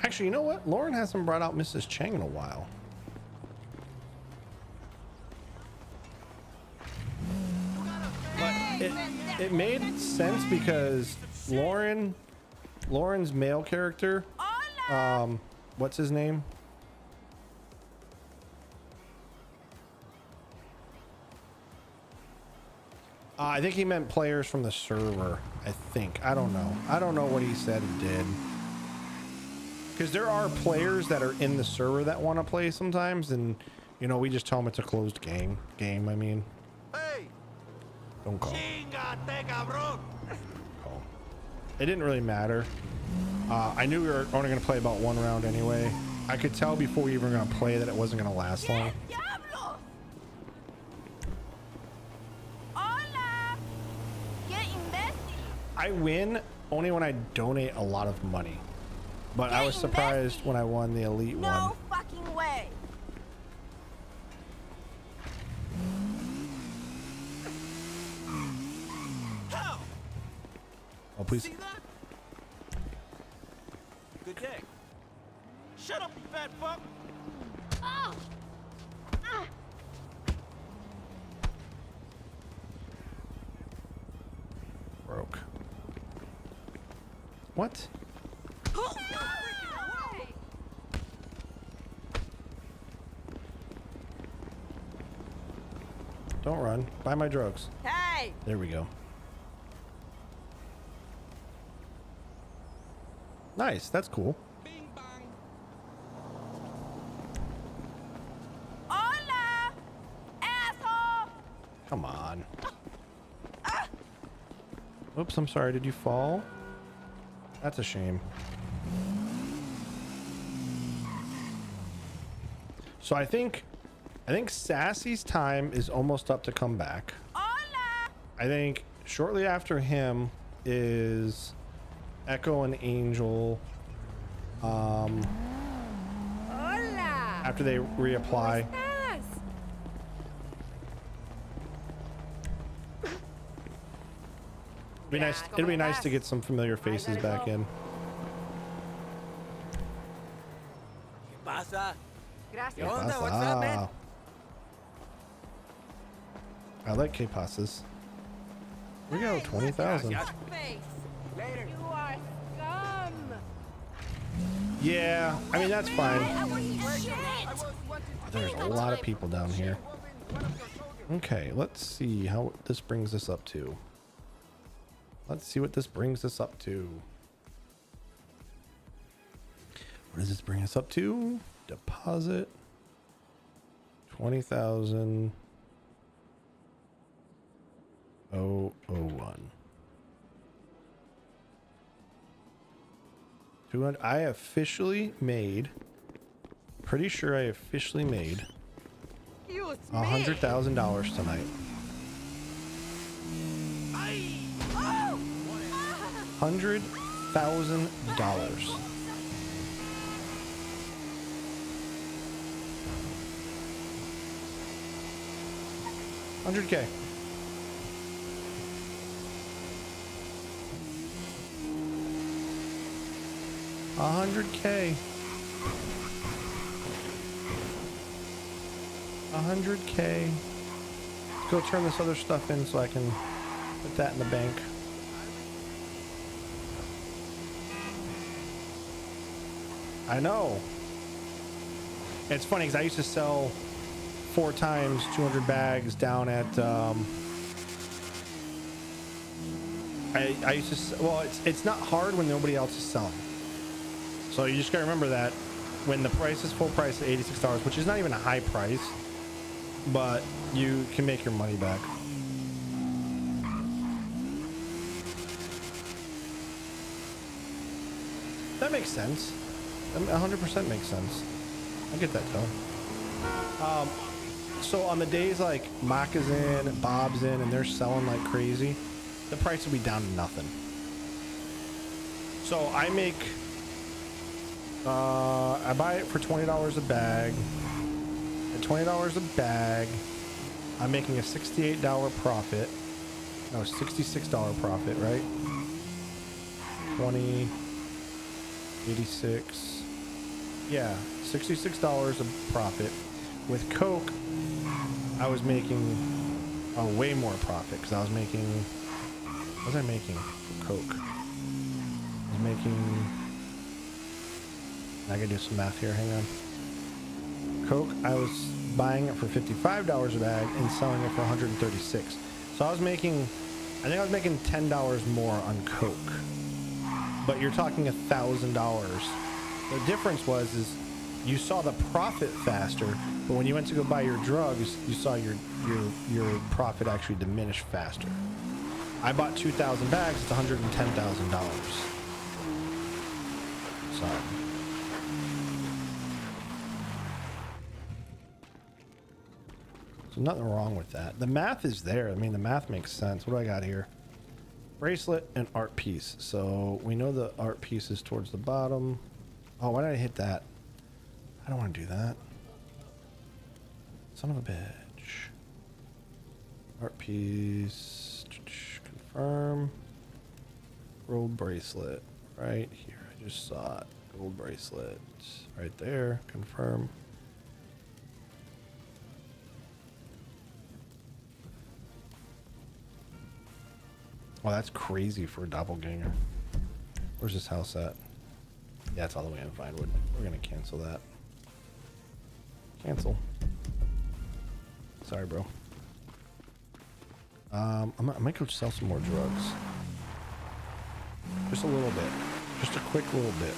Actually, you know what? Lauren hasn't brought out Mrs. Chang in a while. it made sense because Lauren's male character, what's his name? I think he meant players from the server. I think. I don't know. I don't know what he said and did. Because there are players that are in the server that want to play sometimes, and you know, we just tell them it's a closed game. I mean. Hey. Don't call. Chingate, Oh. It didn't really matter. I knew we were only going to play about one round anyway. I could tell before we were going to play that it wasn't going to last long. I win only when I donate a lot of money. But I was surprised when I won the elite one. No fucking way. Oh, please. See that? Good day. Shut up, you fat fuck. Oh. Ah. Broke. What? Don't run. Buy my drugs. Hey. There we go. Nice. That's cool. Hola, asshole. Come on. Oops, I'm sorry. Did you fall? That's a shame. So I think Sassy's time is almost up to come back. Hola. I think shortly after him is Echo and Angel. Hola. After they reapply. It'd be nice to get some familiar faces back in. ¿Qué pasa? Gracias. ¿Qué onda? What's up, man? I like K-passes. We go 20,000. You are scum. Yeah, I mean that's fine. I want shit. There's a lot of people down here. Okay, let's see how this brings us up to. Let's see what this brings us up to. What does this bring us up to? Deposit 20,000. 001. 200. I officially made. Pretty sure I officially made $100,000 tonight. $100,000. $100K. $100K. $100K. Let's go turn this other stuff in so I can put that in the bank. I know. It's funny because I used to sell 4 times 200 bags down at I used to, well, it's not hard when nobody else is selling. So you just gotta remember that when the price is full price at $86, which is not even a high price, but you can make your money back. That makes sense. 100% makes sense. I get that though. So on the days like Makin's in, Bob's in, and they're selling like crazy, the price will be down to nothing. So I make, I buy it for $20 a bag. At $20 a bag, I'm making a $68 profit. No, $66 profit, right? 20, 86. Yeah, $66 of profit. With Coke, I was making Oh, way more profit because I was making. What was I making? Coke. I was making. I gotta do some math here. Hang on. Coke. I was buying it for $55 a bag and selling it for $136. So I was making. I think I was making $10 more on Coke. But you're talking $1,000. The difference is you saw the profit faster, but when you went to go buy your drugs, you saw your profit actually diminish faster. I bought 2,000 bags, it's $110,000. So nothing wrong with that. The math is there. I mean, the math makes sense. What do I got here? Bracelet and art piece. So we know the art piece is towards the bottom. Oh, why did I hit that? I don't want to do that. Son of a bitch. Art piece. Confirm. Gold bracelet. Right here. I just saw it. Gold bracelet. Right there. Confirm. Oh, that's crazy for a doppelganger. Where's this house at? Yeah, it's all the way in Vinewood. We're gonna cancel that. Cancel. Sorry, bro. I might go sell some more drugs. Just a little bit. Just a quick little bit.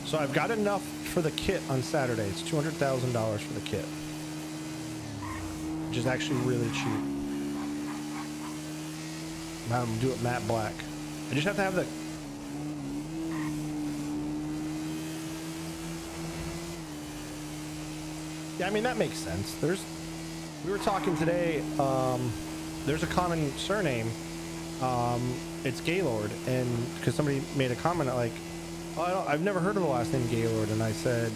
So I've got enough for the kit on Saturday. It's $200,000 for the kit, which is actually really cheap. I'm gonna do it matte black. I just have to have the. Yeah, I mean that makes sense. We were talking today. There's a common surname. It's Gaylord, and because somebody made a comment like. Oh, I've never heard of the last name Gaylord, and I said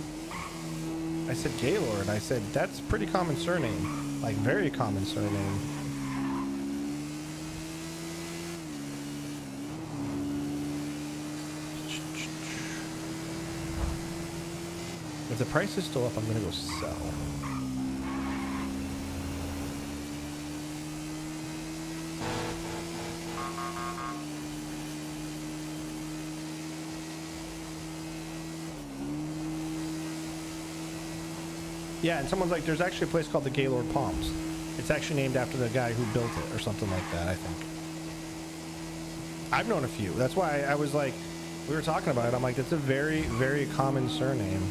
Gaylord. I said that's a pretty common surname, like very common surname. If the price is still up, I'm gonna go sell. Yeah, and someone's like, there's actually a place called the Gaylord Palms. It's actually named after the guy who built it or something like that, I think. I've known a few. That's why I was like, we were talking about it. I'm like, that's a very, very common surname.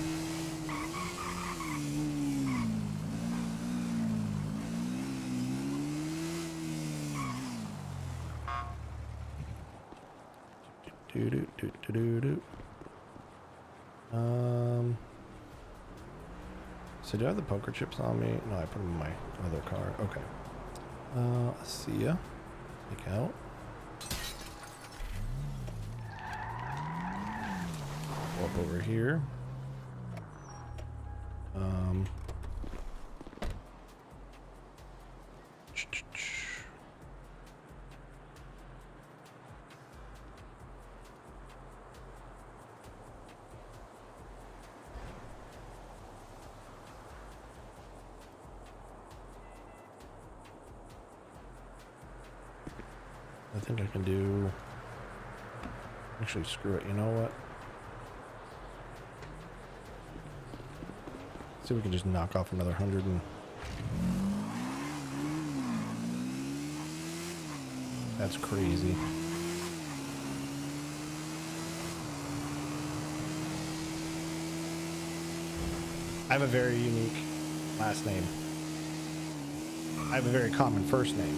So do I have the poker chips on me? No, I put them in my other car. Okay. Let's see ya. Take out. Go up over here. I think I can do. Actually, screw it. You know what? See if we can just knock off another 100 and. That's crazy. I have a very unique last name. I have a very common first name.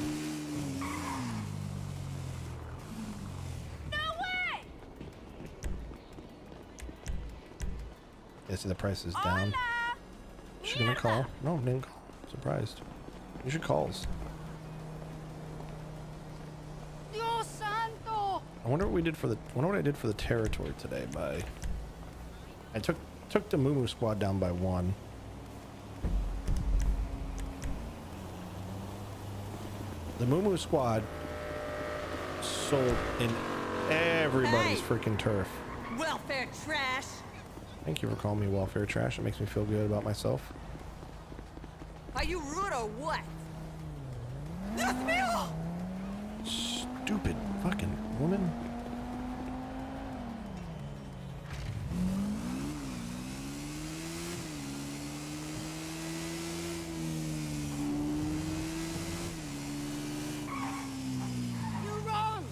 Yeah, see the price is down. She gonna call? No, didn't call. Surprised. You should calls. Dios santo! I wonder what we did for the. I wonder what I did for the territory today. I took the Moo squad down by 1. The Moo squad sold in everybody's freaking turf. Welfare trash. Thank you for calling me welfare trash. It makes me feel good about myself. Are you rude or what? Dios mío! Stupid fucking woman. You're wrong.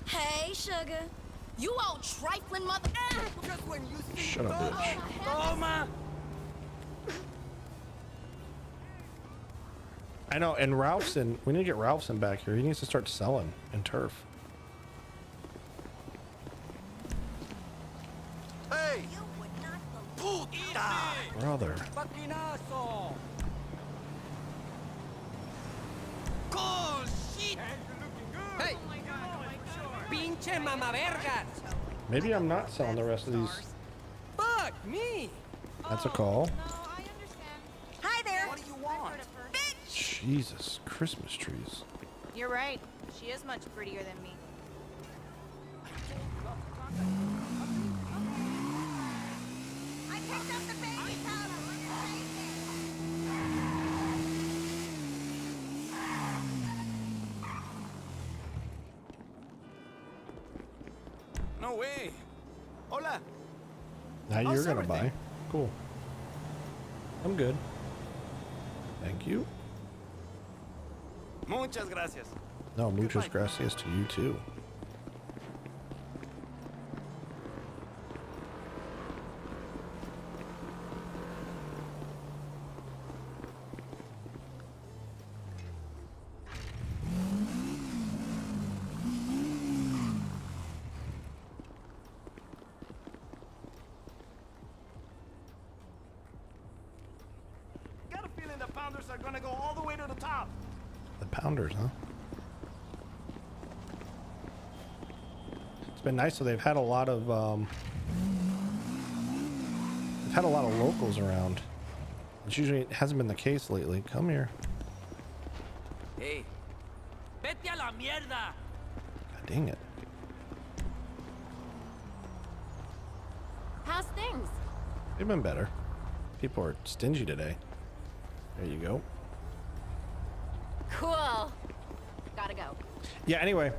Hey, sugar. You old trifling mother. Just when you see Shut up, bitch. Toma. I know, and Ralphson, we need to get Ralphson back here. He needs to start selling in turf. Hey! Puta! Brother. Maquinazo! Cool shit! Hey! Pinche mama vergas! Maybe I'm not selling the rest of these. Fuck me! That's a call. Hi there. What do you want? Jesus, Christmas trees. You're right. She is much prettier than me. I picked up the baby powder. No way! Hola! Now How's you're gonna everything? buy. Cool. I'm good. Thank you. Muchas gracias. No, muchas gracias to you too. Got a feeling the Pounders are gonna go all the way to the top. The Pounders, huh? It's been nice. So they've had a lot of locals around. Which usually hasn't been the case lately. Come here. Hey. Vete a la mierda! God dang it. How's things? They've been better. People are stingy today. There you go. Cool. Gotta go. Yeah, anyway.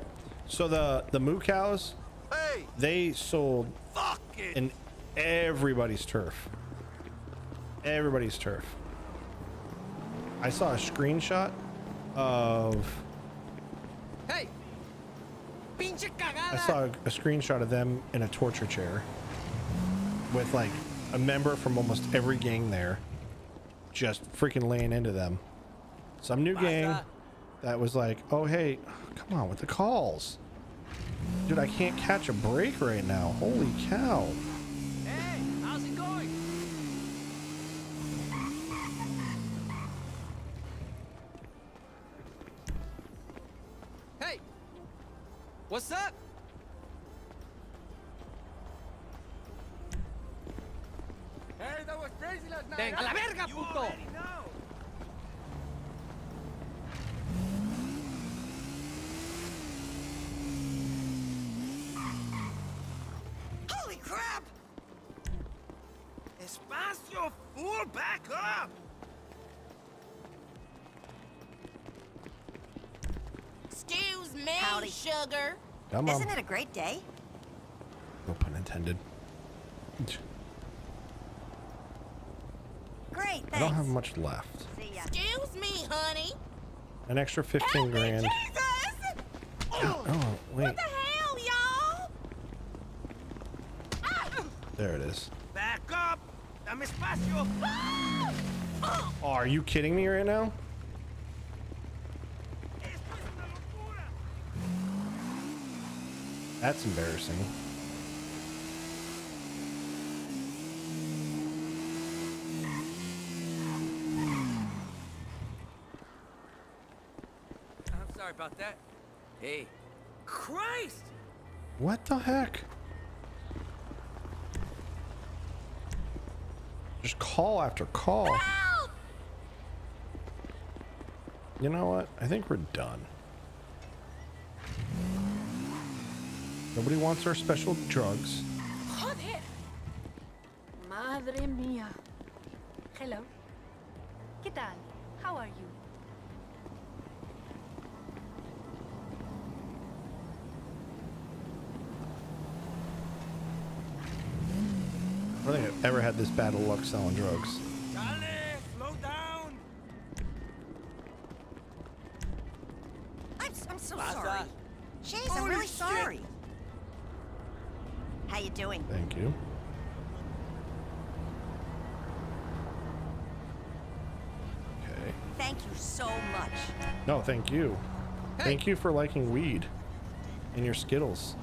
So the moo cows, Hey! they sold Fuck it! in everybody's turf. Everybody's turf. I saw a screenshot of... Hey! Pinche cagada! I saw a screenshot of them in a torture chair with like a member from almost every gang there just freaking laying into them. Some new gang that was like, oh hey, come on with the calls. Dude, I can't catch a break right now. Holy cow. Hey! How's it going? Hey! What's up? Hey, that was crazy last night. Venga, la verga, puto! Holy crap! Espacio, fool, back up! Excuse me, Howdy. sugar. Come on. Isn't it a great day? No pun intended. Great, I don't have much left. Excuse me, honey. An extra 15 grand. Jesus! Oh, wait. What the hell, y'all? There it is. Back up! Dame espacio! Oh, are you kidding me right now? That's embarrassing. I'm sorry about that. Hey. Christ! What the heck? Just call after call. Help! You know what? I think we're done. Nobody wants our special drugs. Joder. Madre mía. Hello. ¿Qué tal? How are you? I don't think I've ever had this bad of luck selling drugs. Dale, slow down. I'm so sorry. Jeez, I'm really sorry. How you doing? Thank you. Okay. Thank you so much. No, thank you. Hey. Thank you for liking weed and your Skittles.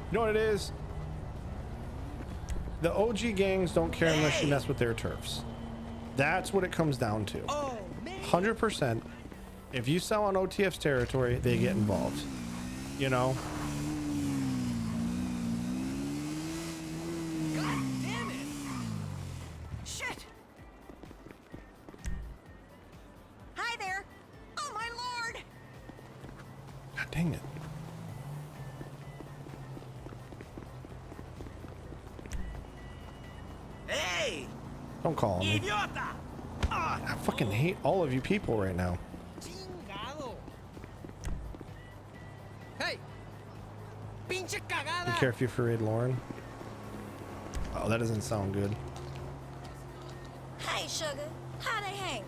You know what it is? The OG gangs don't care unless you mess with their turfs. That's what it comes down to. 100%. If you sell on OTF's territory, they get involved. You know? God damn it! Shit! Hi there. Oh my lord. God dang it. Hey! Don't call me. Idiota! I fucking hate all of you people right now. Hey! Pinche cagada! Be careful if you read Lauren. Oh, that doesn't sound good. Hey, sugar. How they hang?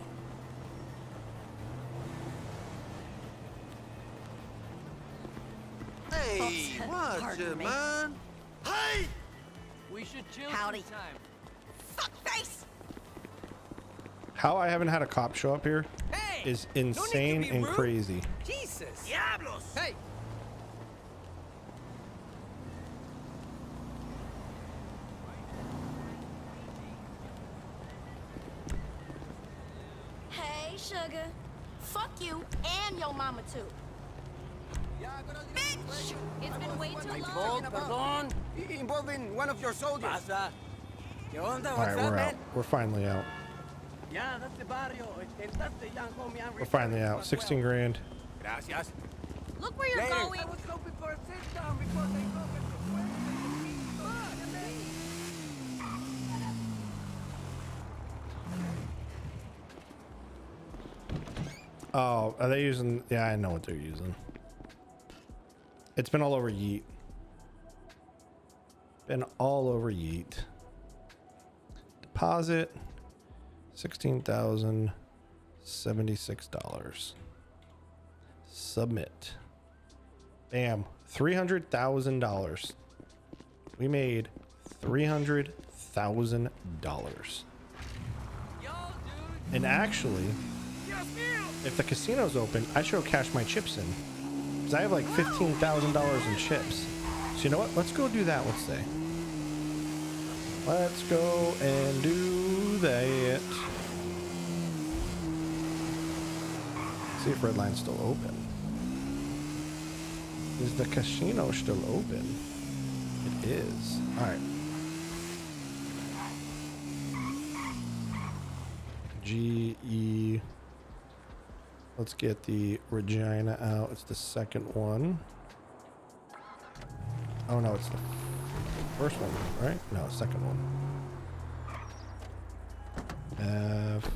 Hey, what's Pardon up, me. man? Hey! We should chill Howdy. sometime. Fuck face. How I haven't had a cop show up here Hey! is No need to insane be and rude. crazy. Jesus! Diablos! Hey! Hey, sugar. Fuck you and your mama too. Bitch! It's been way too Fault, long. perdón. Involving one of your soldiers. Pasa. ¿Qué onda? All What's right, up, we're man? out. We're finally out. Ya, date barrio. Intentaste, young homie. I'm We're finally out. 16 grand. Gracias. Look where you're Later. going. I was hoping for a sit down before they go with Oh, are they using? Yeah, I know what they're using. It's been all over Yeet. Been all over Yeet. Deposit $16,076. Submit. Bam. $300,000. We made $300,000. And actually, if the casino's open, I should go cash my chips in. Because I have like $15,000 in chips. So you know what? Let's go do that, let's say. Let's go and do that. See if Redline's still open. Is the casino still open? It is. Alright. GE. Let's get the Regina out. It's the second one. Oh no, it's the first one, right? No, second one. F.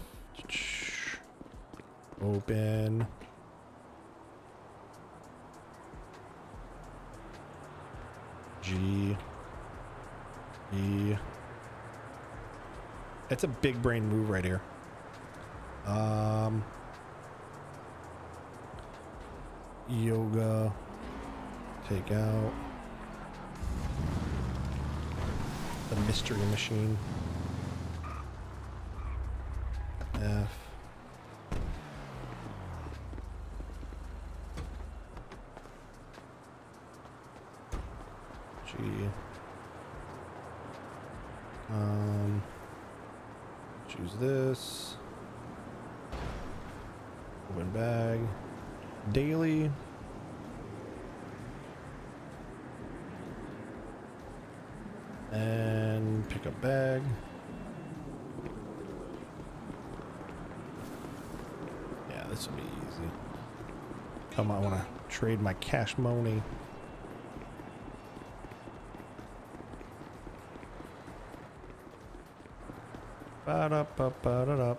Open. G. E. It's a big brain move right here. Yoga. Take out. The mystery machine. F. G. Choose this. Open bag. Daily. And pick up bag. Yeah, this will be easy. Come on, I want to trade my cash money. Ba-da-ba-ba-da-da.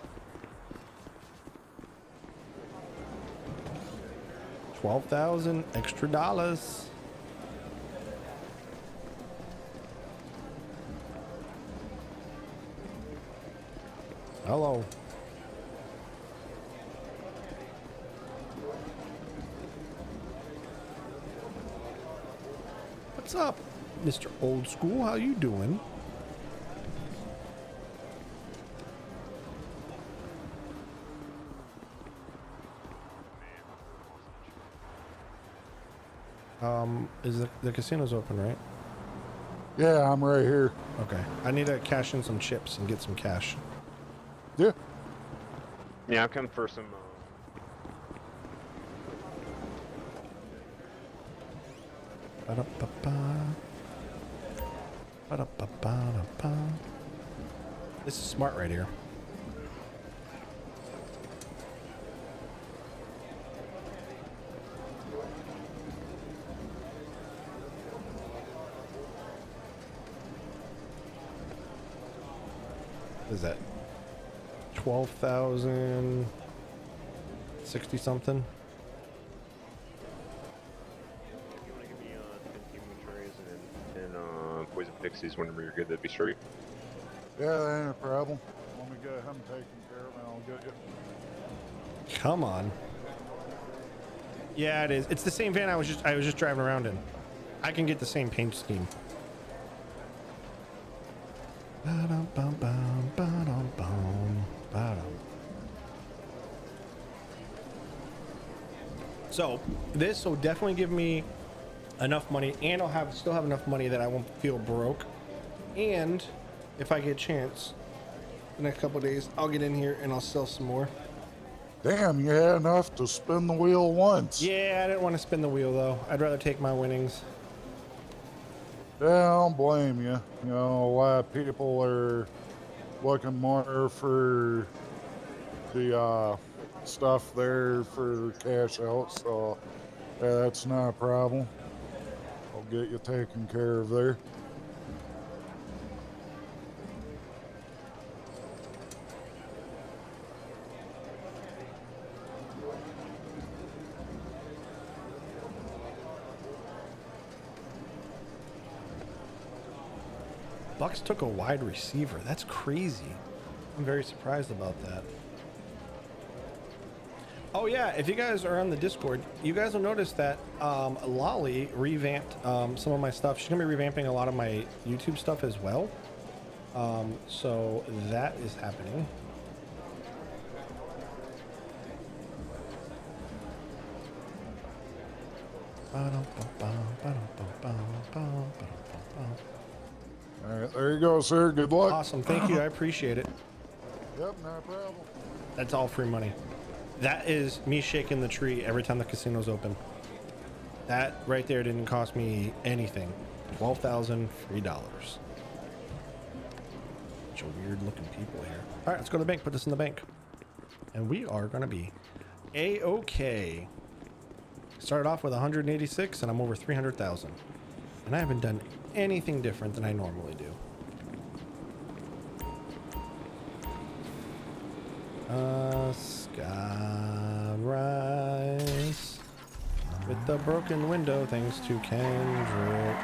12,000 extra dollars. Hello. What's up, Mr. Old School? How you doing? Is the casino's open, right? Yeah, I'm right here. Okay. I need to cash in some chips and get some cash. Yeah. Yeah, I'll come for some. This is smart right here. What is that? 12,000 60 something. Poison pixies whenever you're good, that'd be straight. Yeah, that ain't a problem. Let me get him taken care of and I'll get you. Come on. Yeah, it is. It's the same van I was just driving around in. I can get the same paint scheme. So this will definitely give me enough money, and I'll still have enough money that I won't feel broke. And if I get a chance, the next couple of days, I'll get in here and I'll sell some more. Damn, you had enough to spin the wheel once. Yeah, I didn't want to spin the wheel though. I'd rather take my winnings. Yeah, I don't blame you. You know, a lot of people are looking more for the stuff there for cash out, so yeah, that's not a problem. I'll get you taken care of there. Bucks took a wide receiver. That's crazy. I'm very surprised about that. Oh yeah, if you guys are on the Discord, you guys will notice that Lolly revamped some of my stuff. She's gonna be revamping a lot of my YouTube stuff as well. So that is happening. All right, there you go, sir. Good luck. Awesome, thank you. I appreciate it. Yep, not a problem. That's all free money. That is me shaking the tree every time the casino's open. That right there didn't cost me anything. $12,000 free dollars. Bunch of weird looking people here. All right, let's go to the bank. Put this in the bank. And we are going to be A-okay. Started off with 186 and I'm over 300,000. And I haven't done anything different than I normally do. Skyrise with the broken window thanks to Kendrick.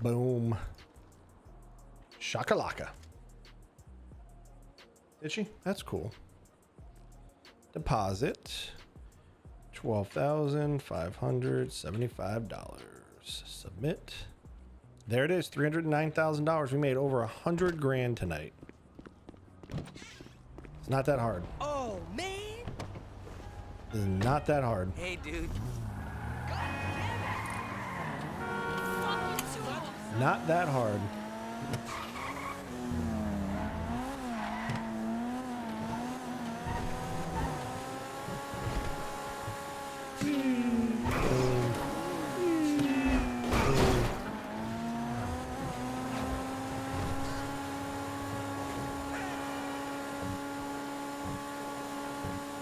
Boom. Shakalaka. Did she? That's cool. Deposit. $12,575. Submit. There it is. $309,000. We made over 100 grand tonight. It's not that hard. Oh, man. It's not that hard. Hey, dude. Not that hard.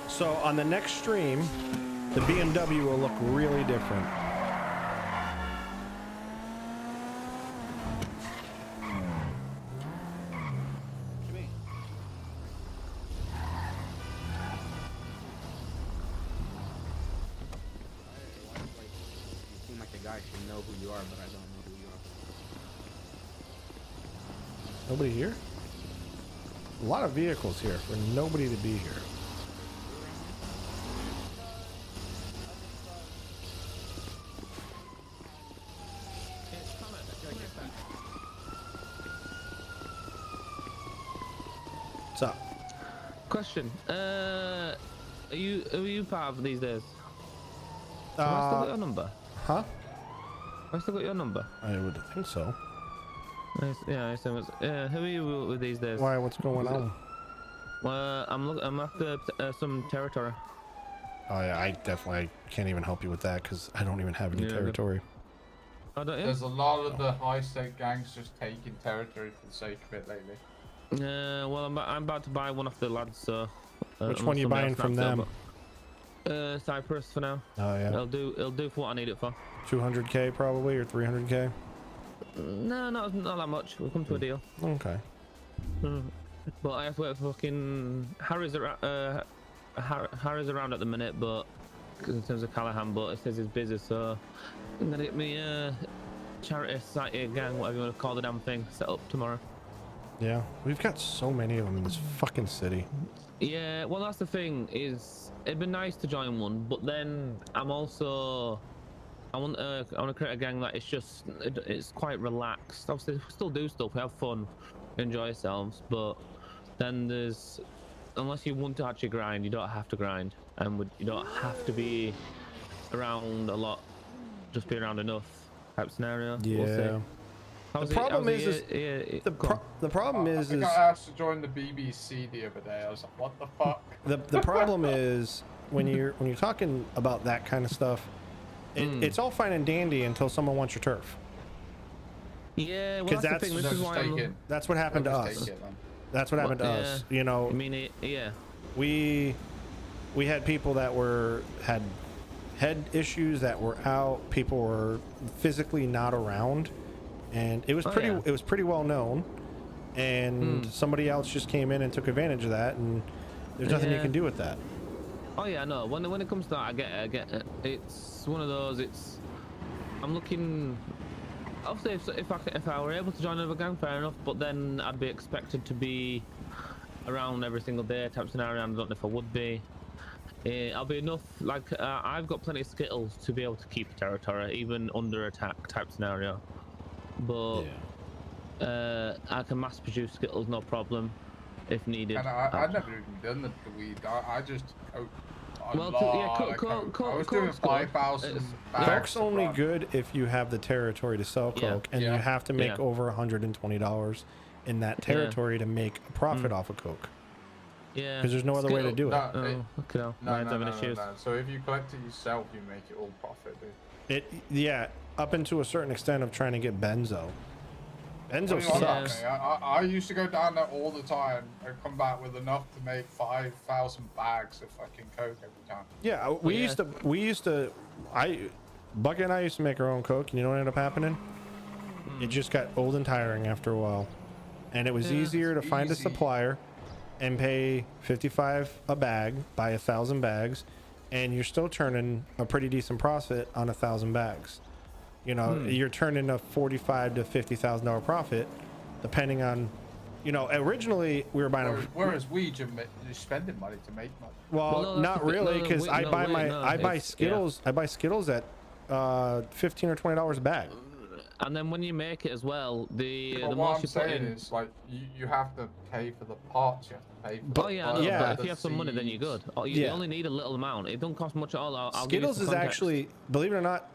So on the next stream, the BMW will look really different. Nobody here? A lot of vehicles here for nobody to be here. What's up? Question. Are you part of these days? Have I still got your number? Huh? Have I still got your number? I would think so. Yeah, I assume it's. Who are you with these days? Why? What's going on? Well, I'm after some territory. Oh yeah, I definitely can't even help you with that because I don't even have any territory. Oh, don't you? There's a lot of the high-stake gangs just taking territory for the sake of it lately. Well, I'm about to buy one off the lads, so. Which one are you buying from them? Cyprus for now. Oh yeah. It'll do for what I need it for. 200k probably or 300k. No, not that much. We'll come to a deal. Okay. But I have to wait for fucking Harry's around at the minute, but in terms of Callahan, but it says he's busy, so I'm gonna get me charity society gang, whatever you want to call the damn thing, set up tomorrow. Yeah, we've got so many of them in this fucking city. Yeah, well that's the thing, is it'd be nice to join one, but then I'm also I want to create a gang that it's quite relaxed. Obviously we still do stuff, we have fun, we enjoy ourselves, but then there's, unless you want to actually grind, you don't have to grind, and you don't have to be around a lot, just be around enough type scenario. Yeah. We'll the problem is the problem I is I asked to join the BBC the other day. I was like, what the fuck? The problem is when you're talking about that kind of stuff, it's all fine and dandy until someone wants your turf. Yeah, well, that's the thing. This is why that's what happened to us. That's what happened to us. You know. I mean, yeah. We had people that had head issues that were out. People were physically not around, and it was pretty well known. And somebody else just came in and took advantage of that, and there's nothing you can do with that. Oh yeah, no. When it comes to that, I get it. It's one of those. I'm looking. Obviously, if I were able to join another gang, fair enough. But then I'd be expected to be around every single day type scenario. And I don't know if I would be. I'll be enough. Like I've got plenty of skittles to be able to keep a territory, even under attack type scenario. But I can mass produce skittles, no problem, if needed. And I've never even done the weed. I just I was doing 5,000. Coke's only good if you have the territory to sell coke, and you have to make over $120 in that territory to make a profit off of coke. Yeah, because there's no other way to do it. No. So if you collect it yourself, you make it all profit, dude. Up into a certain extent of trying to get benzo. Benzo sucks. I used to go down there all the time and come back with enough to make 5,000 bags of fucking coke every time. Yeah, we used to. Bucket and I used to make our own coke, and you know what ended up happening? It just got old and tiring after a while, and it was easier to find a supplier and pay $55 a bag, buy 1,000 bags, and you're still turning a pretty decent profit on 1,000 bags. You know, you're turning a $45,000 to $50,000 profit, depending on, you know, originally we were buying. Whereas weed, you're spending money to make money. Well, no, not really, because I buy it's- Skittles. I buy Skittles at $15 or $20 a bag. And then when you make it as well, the But more what I'm you put saying in. is, like, you have to pay for the parts. You have to pay for. But- Oh yeah, I know, yeah. but if you have some money, then you're good. Oh, you only need a little amount. It don't cost much at all. I'll give you Skittles some is context. actually, believe it or not,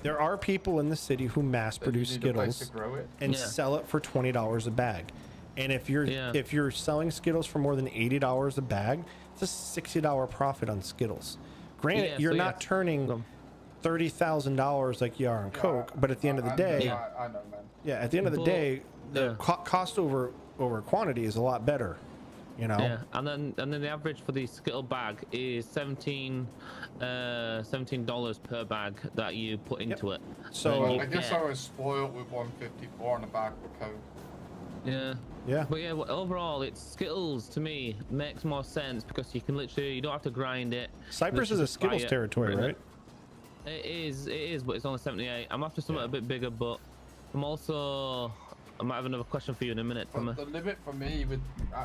there are people in the city who mass produce need a place Skittles to grow it. and sell it for $20 a bag. And if you're selling Skittles for more than $80 a bag, it's a $60 profit on Skittles. Granted, you're not turning $30,000 like you are on Coke, but at the end of the day, I know, man. yeah, at the end of the day, the cost over quantity is a lot better, you know. Yeah, and then the average for the Skittle bag is $17 per bag that you put into it. So I guess I was spoiled with 154 on the back of Coke. Yeah. But yeah, overall, it's Skittles to me makes more sense because you can literally, you don't have to grind it. Cyprus is a Skittles territory, right? It is, but it's only 78. I'm after something a bit bigger, but I'm also, I might have another question for you in a minute. But the limit for me with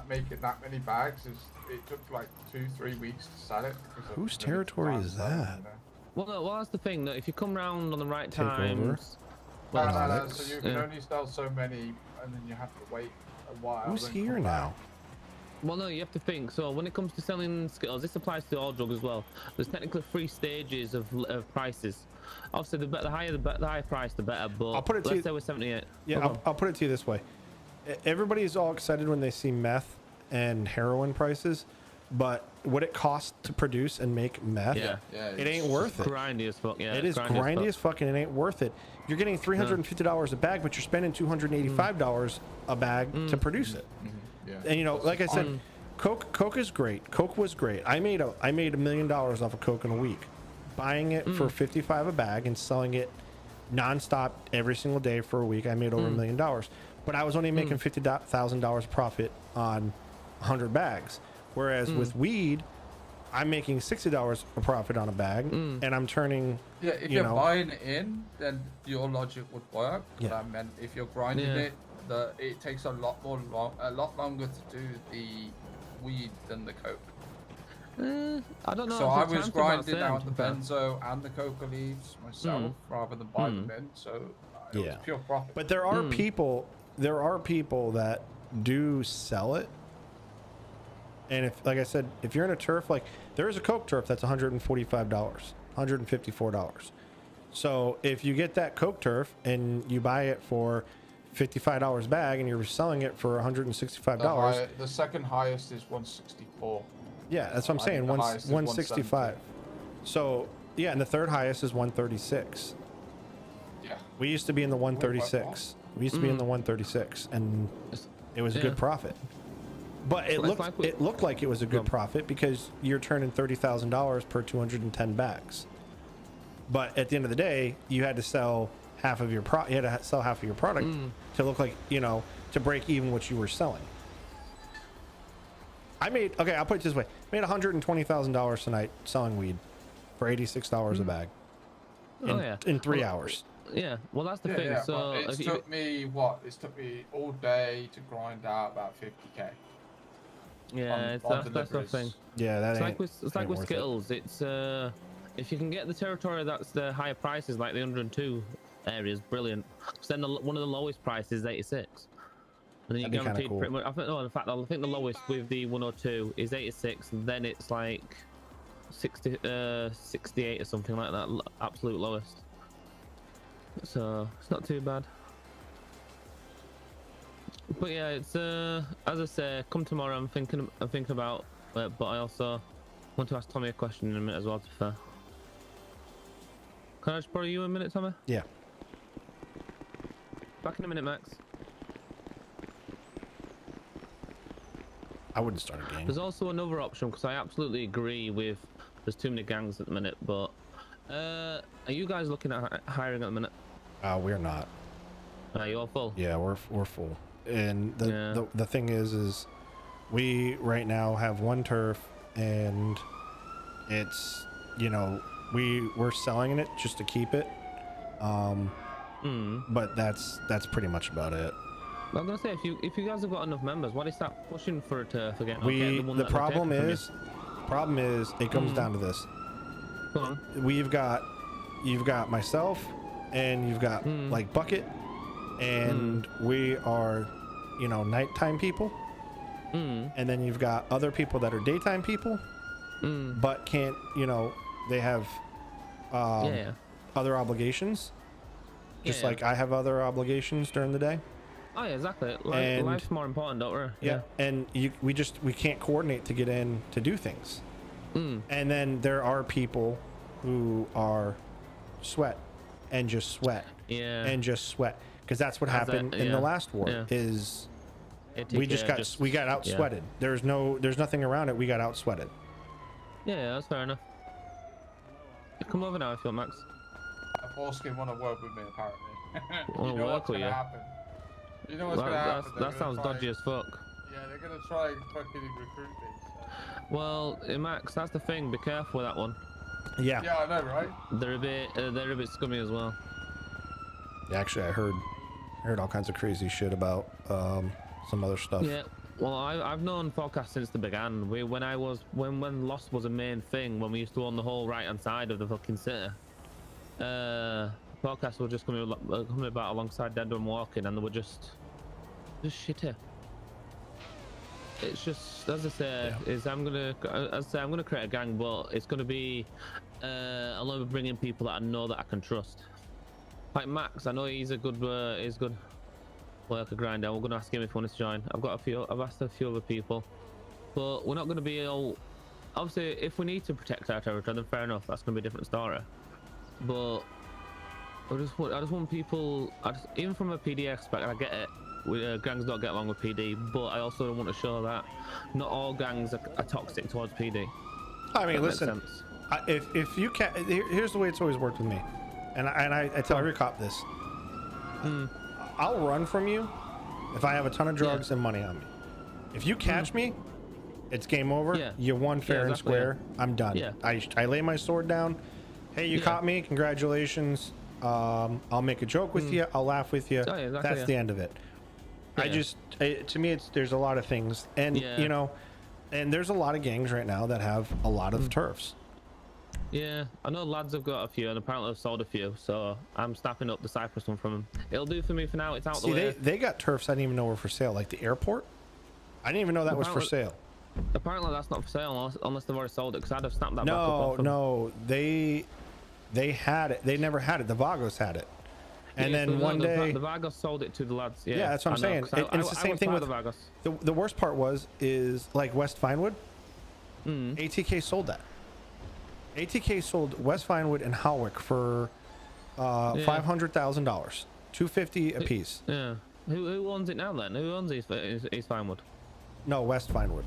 making that many bags is it took like 2-3 weeks to sell it. Whose territory is that? Well, that's the thing. That if you come round on the right Take over. times, So you can only sell so many, and then you have to wait a while. Who's then here come back. now? Well, no, you have to think. So when it comes to selling Skittles, this applies to all drugs as well. There's technically 3 stages of prices. Obviously, the higher price, the better. But I'll put it to let's you. say we're 78. Yeah, I'll put it to you this way. Everybody's all excited when they see meth and heroin prices, but what it costs to produce and make meth, it ain't worth it. Grindy as fuck. Yeah, it is grindy as fuck, and it ain't worth it. You're getting $350 a bag, but you're spending $285 a bag to produce it. And you know, like I said, Coke is great. Coke was great. I made $1 million off of Coke in a week, buying it for $55 a bag and selling it nonstop every single day for a week. I made over $1 million, but I was only making $50,000 profit on 100 bags. Whereas with weed, I'm making $60 a profit on a bag, and I'm turning. Yeah, if you're buying it in, then your logic would work. But I meant if you're grinding it, it takes a lot longer to do the weed than the Coke. I don't know. So I was grinding out the benzo and the coca leaves myself rather than buy them in. So it was pure profit. But there are people. There are people that do sell it. And if, like I said, if you're in a turf, like there is a Coke turf that's $145, $154. So if you get that Coke turf and you buy it for $55 a bag and you're selling it for $165, the second highest is 164. yeah, that's what I'm saying. 165. So yeah, and the third highest is 136. Yeah. We used to be in the 136. We used to be in the 136, and it was a good profit. But it looked like it was a good profit because you're turning $30,000 per 210 bags. But at the end of the day, you had to sell half of your product to look like, you know, to break even what you were selling. I'll put it this way. I made $120,000 tonight selling weed for $86 a bag in 3 hours. Yeah, well, that's the thing. So it took me all day to grind out about 50k. Yeah, that's the thing. Yeah, it's like with Skittles. It's if you can get the territory that's the higher prices, like the 102 areas, brilliant. Then one of the lowest prices is 86, and then you're guaranteed pretty much. I think the lowest with the 102 is 86, and then it's like 68 or something like that, absolute lowest. So it's not too bad. But yeah, it's as I say, come tomorrow. I'm thinking about it, but I also want to ask Tommy a question in a minute as well. To be fair, can I just borrow you a minute, Tommy? Yeah. Back in a minute, Max. I wouldn't start a gang. There's also another option because I absolutely agree with. There's too many gangs at the minute, but are you guys looking at hiring at the minute? We're not. Are you all full? Yeah, we're full. And the thing is we right now have one turf, and it's, you know, we're selling it just to keep it, But that's pretty much about it. I'm gonna say if you guys have got enough members, why do you start pushing for it to again? The problem is it comes down to this. Go on. You've got myself, and you've got like Bucket, and we are, you know, nighttime people. And then you've got other people that are daytime people, but can't, you know, they have other obligations. Just like I have other obligations during the day. Oh yeah, exactly. Life's more important, don't we? Yeah. And we can't coordinate to get in to do things. And then there are people who are sweat and just sweat and just sweat, because that's what happened in the last war. Is we got out sweated. There's nothing around it. We got out sweated. Yeah, that's fair enough. Come over now if you want, Max. Foreskin want to work with me apparently. Want to work with you? Happen. You know what's gonna happen? That sounds dodgy as fuck. Yeah, they're gonna try and fucking recruit me. So. Well, Max, that's the thing. Be careful with that one. Yeah. Yeah, I know, right? They're a bit scummy as well. Yeah, actually, I heard all kinds of crazy shit about some other stuff. Yeah. Well, I've known Forecast since the began. When Lost was a main thing, when we used to own the whole right hand side of the fucking city. Forecast were just coming about alongside Dead and Walking, and they were just shitty. It's just, as I say, I'm gonna create a gang, but it's gonna be a lot of bringing people that I know that I can trust. Like Max, I know he's good worker grinder. We're gonna ask him if he wants to join. I've asked a few other people, but we're not gonna be all. Obviously, if we need to protect our territory, then fair enough. That's gonna be a different story. But I just want people. Even from a PD aspect, I get it. Gangs don't get along with PD, but I also want to show that not all gangs are toxic towards PD. I mean, listen. If you can, here's the way it's always worked with me, and I tell every cop this. I'll run from you if I have a ton of drugs and money on me. If you catch me, it's game over. You won fair and square. I'm done. I lay my sword down. Hey, you caught me. Congratulations. I'll make a joke with you. I'll laugh with you. That's the end of it. To me, there's a lot of things, and you know, and there's a lot of gangs right now that have a lot of turfs. Yeah, I know lads have got a few, and apparently I've sold a few, so I'm snapping up the Cypress one from them. It'll do for me for now. It's out the way. They got turfs I didn't even know were for sale, like the airport. I didn't even know that was for sale. Apparently that's not for sale unless they've already sold it, because I'd have snapped that back up. No, they had it. They never had it. The Vagos had it. And then one day the Vagos sold it to the lads. Yeah, that's what I'm saying. And it's the same thing with the worst part is like West Vinewood. ATK sold that. ATK sold West Vinewood and Howick for $500,000, $250 a piece. Yeah. Who owns it now then? Who owns East Vinewood? No, West Vinewood.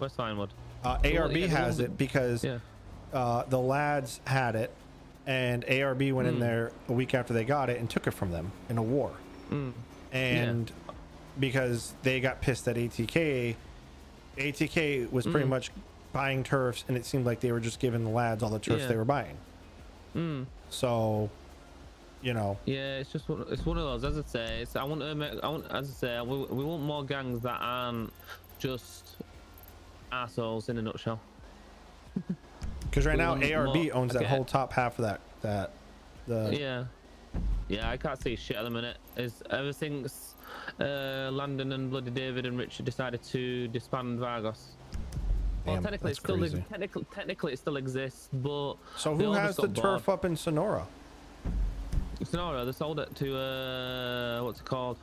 West Vinewood. ARB has it because the lads had it, and ARB went in there a week after they got it and took it from them in a war. And because they got pissed at ATK was pretty much buying turfs, and it seemed like they were just giving the lads all the turfs they were buying. So, you know. Yeah, it's one of those. As I say, we want more gangs that aren't just assholes in a nutshell. Because right now ARB owns that whole top half of that. Yeah, I can't see shit at the minute. Ever since Landon and Bloody David and Richard decided to disband Vargos. Well, Damn, technically it still exists, but so who has the turf up in Sonora? Sonora, they sold it to what's it called?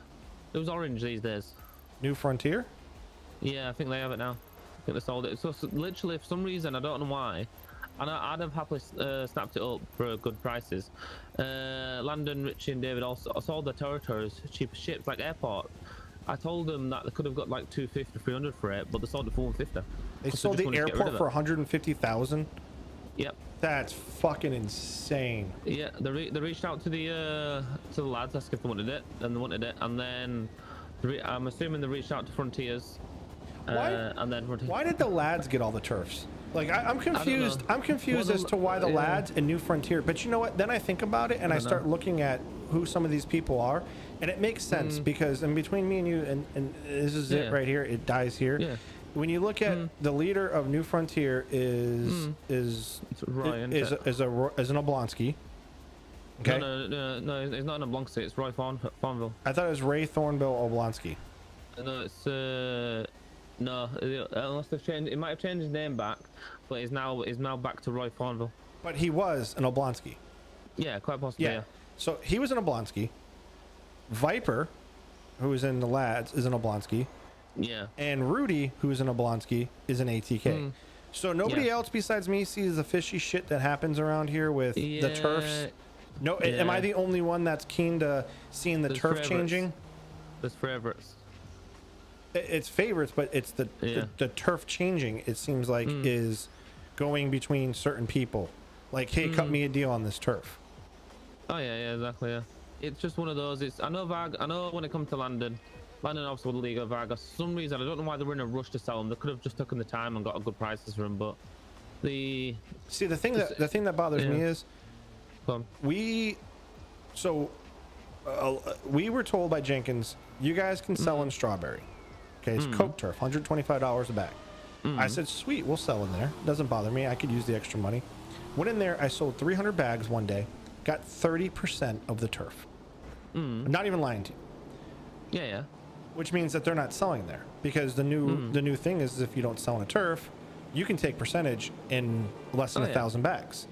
It was Orange these days. New Frontier? Yeah, I think they have it now. I think they sold it. So literally, for some reason, I don't know why, and I'd have happily snapped it up for good prices. Landon, Richie, and David also sold their territories cheap as shit, like airport. I told them that they could have got like 250, 300 for it, but they sold it for 150. They sold the airport for 150,000. Yep. That's fucking insane. Yeah, they reached out to the lads asking if they wanted it, and they wanted it, and then I'm assuming they reached out to Frontiers. Why did the lads get all the turfs? Like I'm confused. I'm confused as to why the lads in New Frontier. But you know what? Then I think about it and I start looking at who some of these people are, and it makes sense because in between me and you, and this is it right here. It dies here. Yeah. When you look at the leader of New Frontier is Ryan, is an Oblonsky. Okay. No, it's not an Oblonsky. It's Roy Thornville. I thought it was Ray Thornville Oblonsky. No, it's no. Unless they've changed, it might have changed his name back, but he's now back to Roy Thornville. But he was an Oblonsky. Yeah, quite possibly. Yeah. So he was an Oblonsky. Viper, who is in the lads, is an Oblonsky. Yeah. And Rudy, who's an Oblonsky, is an ATK. So nobody else besides me sees the fishy shit that happens around here with the turfs. No, am I the only one that's keen to seeing the turf changing? There's favorites. It's favorites, but it's the turf changing. It seems like is going between certain people. Like, hey, cut me a deal on this turf. Oh yeah, exactly. Yeah, it's just one of those. I know when it comes to Landon obviously with the League of Varga, for some reason I don't know why they were in a rush to sell them. They could have just taken the time and got a good prices for them. But the thing that bothers me is we were told by Jenkins, you guys can sell in Strawberry. Okay, it's Coke turf, $125 a bag. I said, sweet, we'll sell in there. Doesn't bother me. I could use the extra money. Went in there. I sold 300 bags one day. Got 30% of the turf. I'm not even lying to you. Yeah. Which means that they're not selling there because the new thing is if you don't sell in a turf, you can take percentage in less than 1,000 bags.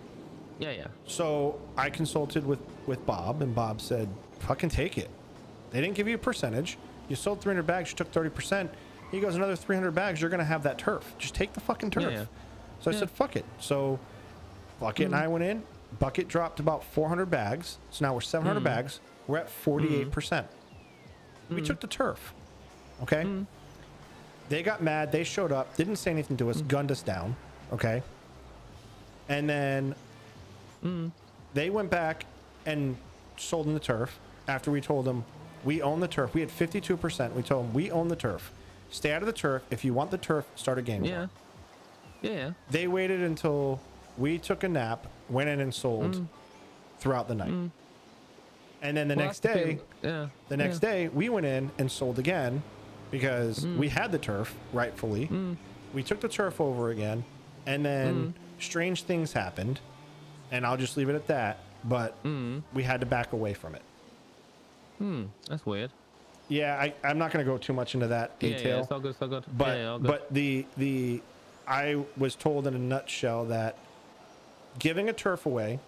Yeah. So I consulted with Bob, and Bob said, "Fucking take it." They didn't give you a percentage. You sold 300 bags. You took 30%. He goes, another 300 bags. You're gonna have that turf. Just take the fucking turf. Yeah. So I said, "Fuck it." So Bucket and I went in. Bucket dropped about 400 bags. So now we're 700 bags. We're at 48%. We took the turf. Okay. They got mad. They showed up. Didn't say anything to us. Gunned us down. Okay. And then they went back and sold in the turf after we told them we own the turf. We had 52%. We told them we own the turf. Stay out of the turf. If you want the turf, start a game. Yeah. They waited until we took a nap, went in and sold throughout the night. And then the next day, we went in and sold again because we had the turf rightfully. We took the turf over again, and then strange things happened, and I'll just leave it at that. But we had to back away from it. That's weird. Yeah, I'm not going to go too much into that detail. Yeah, it's all good. It's all good. But all good. but the I was told in a nutshell that giving a turf away,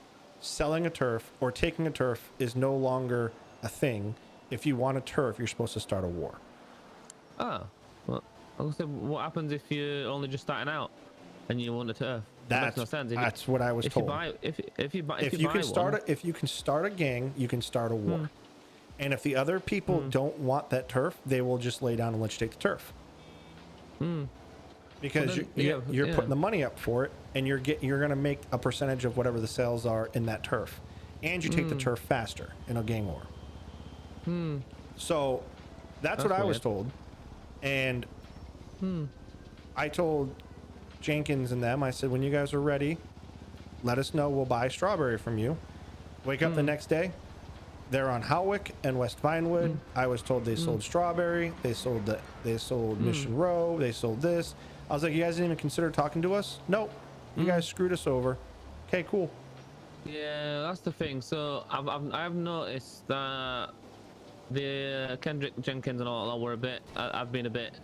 selling a turf, or taking a turf is no longer a thing. If you want a turf, you're supposed to start a war. Oh, well, I was gonna say, what happens if you're only just starting out and you want a turf? That makes no sense. That's what I was told. If you can start a gang, you can start a war. And if the other people don't want that turf, they will just lay down and let you take the turf. Because you're putting the money up for it, and you're going to make a percentage of whatever the sales are in that turf, and you take the turf faster in a gang war. So that's what I was told, and I told Jenkins and them. I said, when you guys are ready, let us know. We'll buy Strawberry from you. Wake up the next day. They're on Howick and West Vinewood. I was told they sold Strawberry. They sold Mission Row. They sold this. I was like, you guys didn't even consider talking to us? Nope. You guys screwed us over. Okay, cool. Yeah, that's the thing. So I've noticed that the Kendrick Jenkins and all were I've been a bit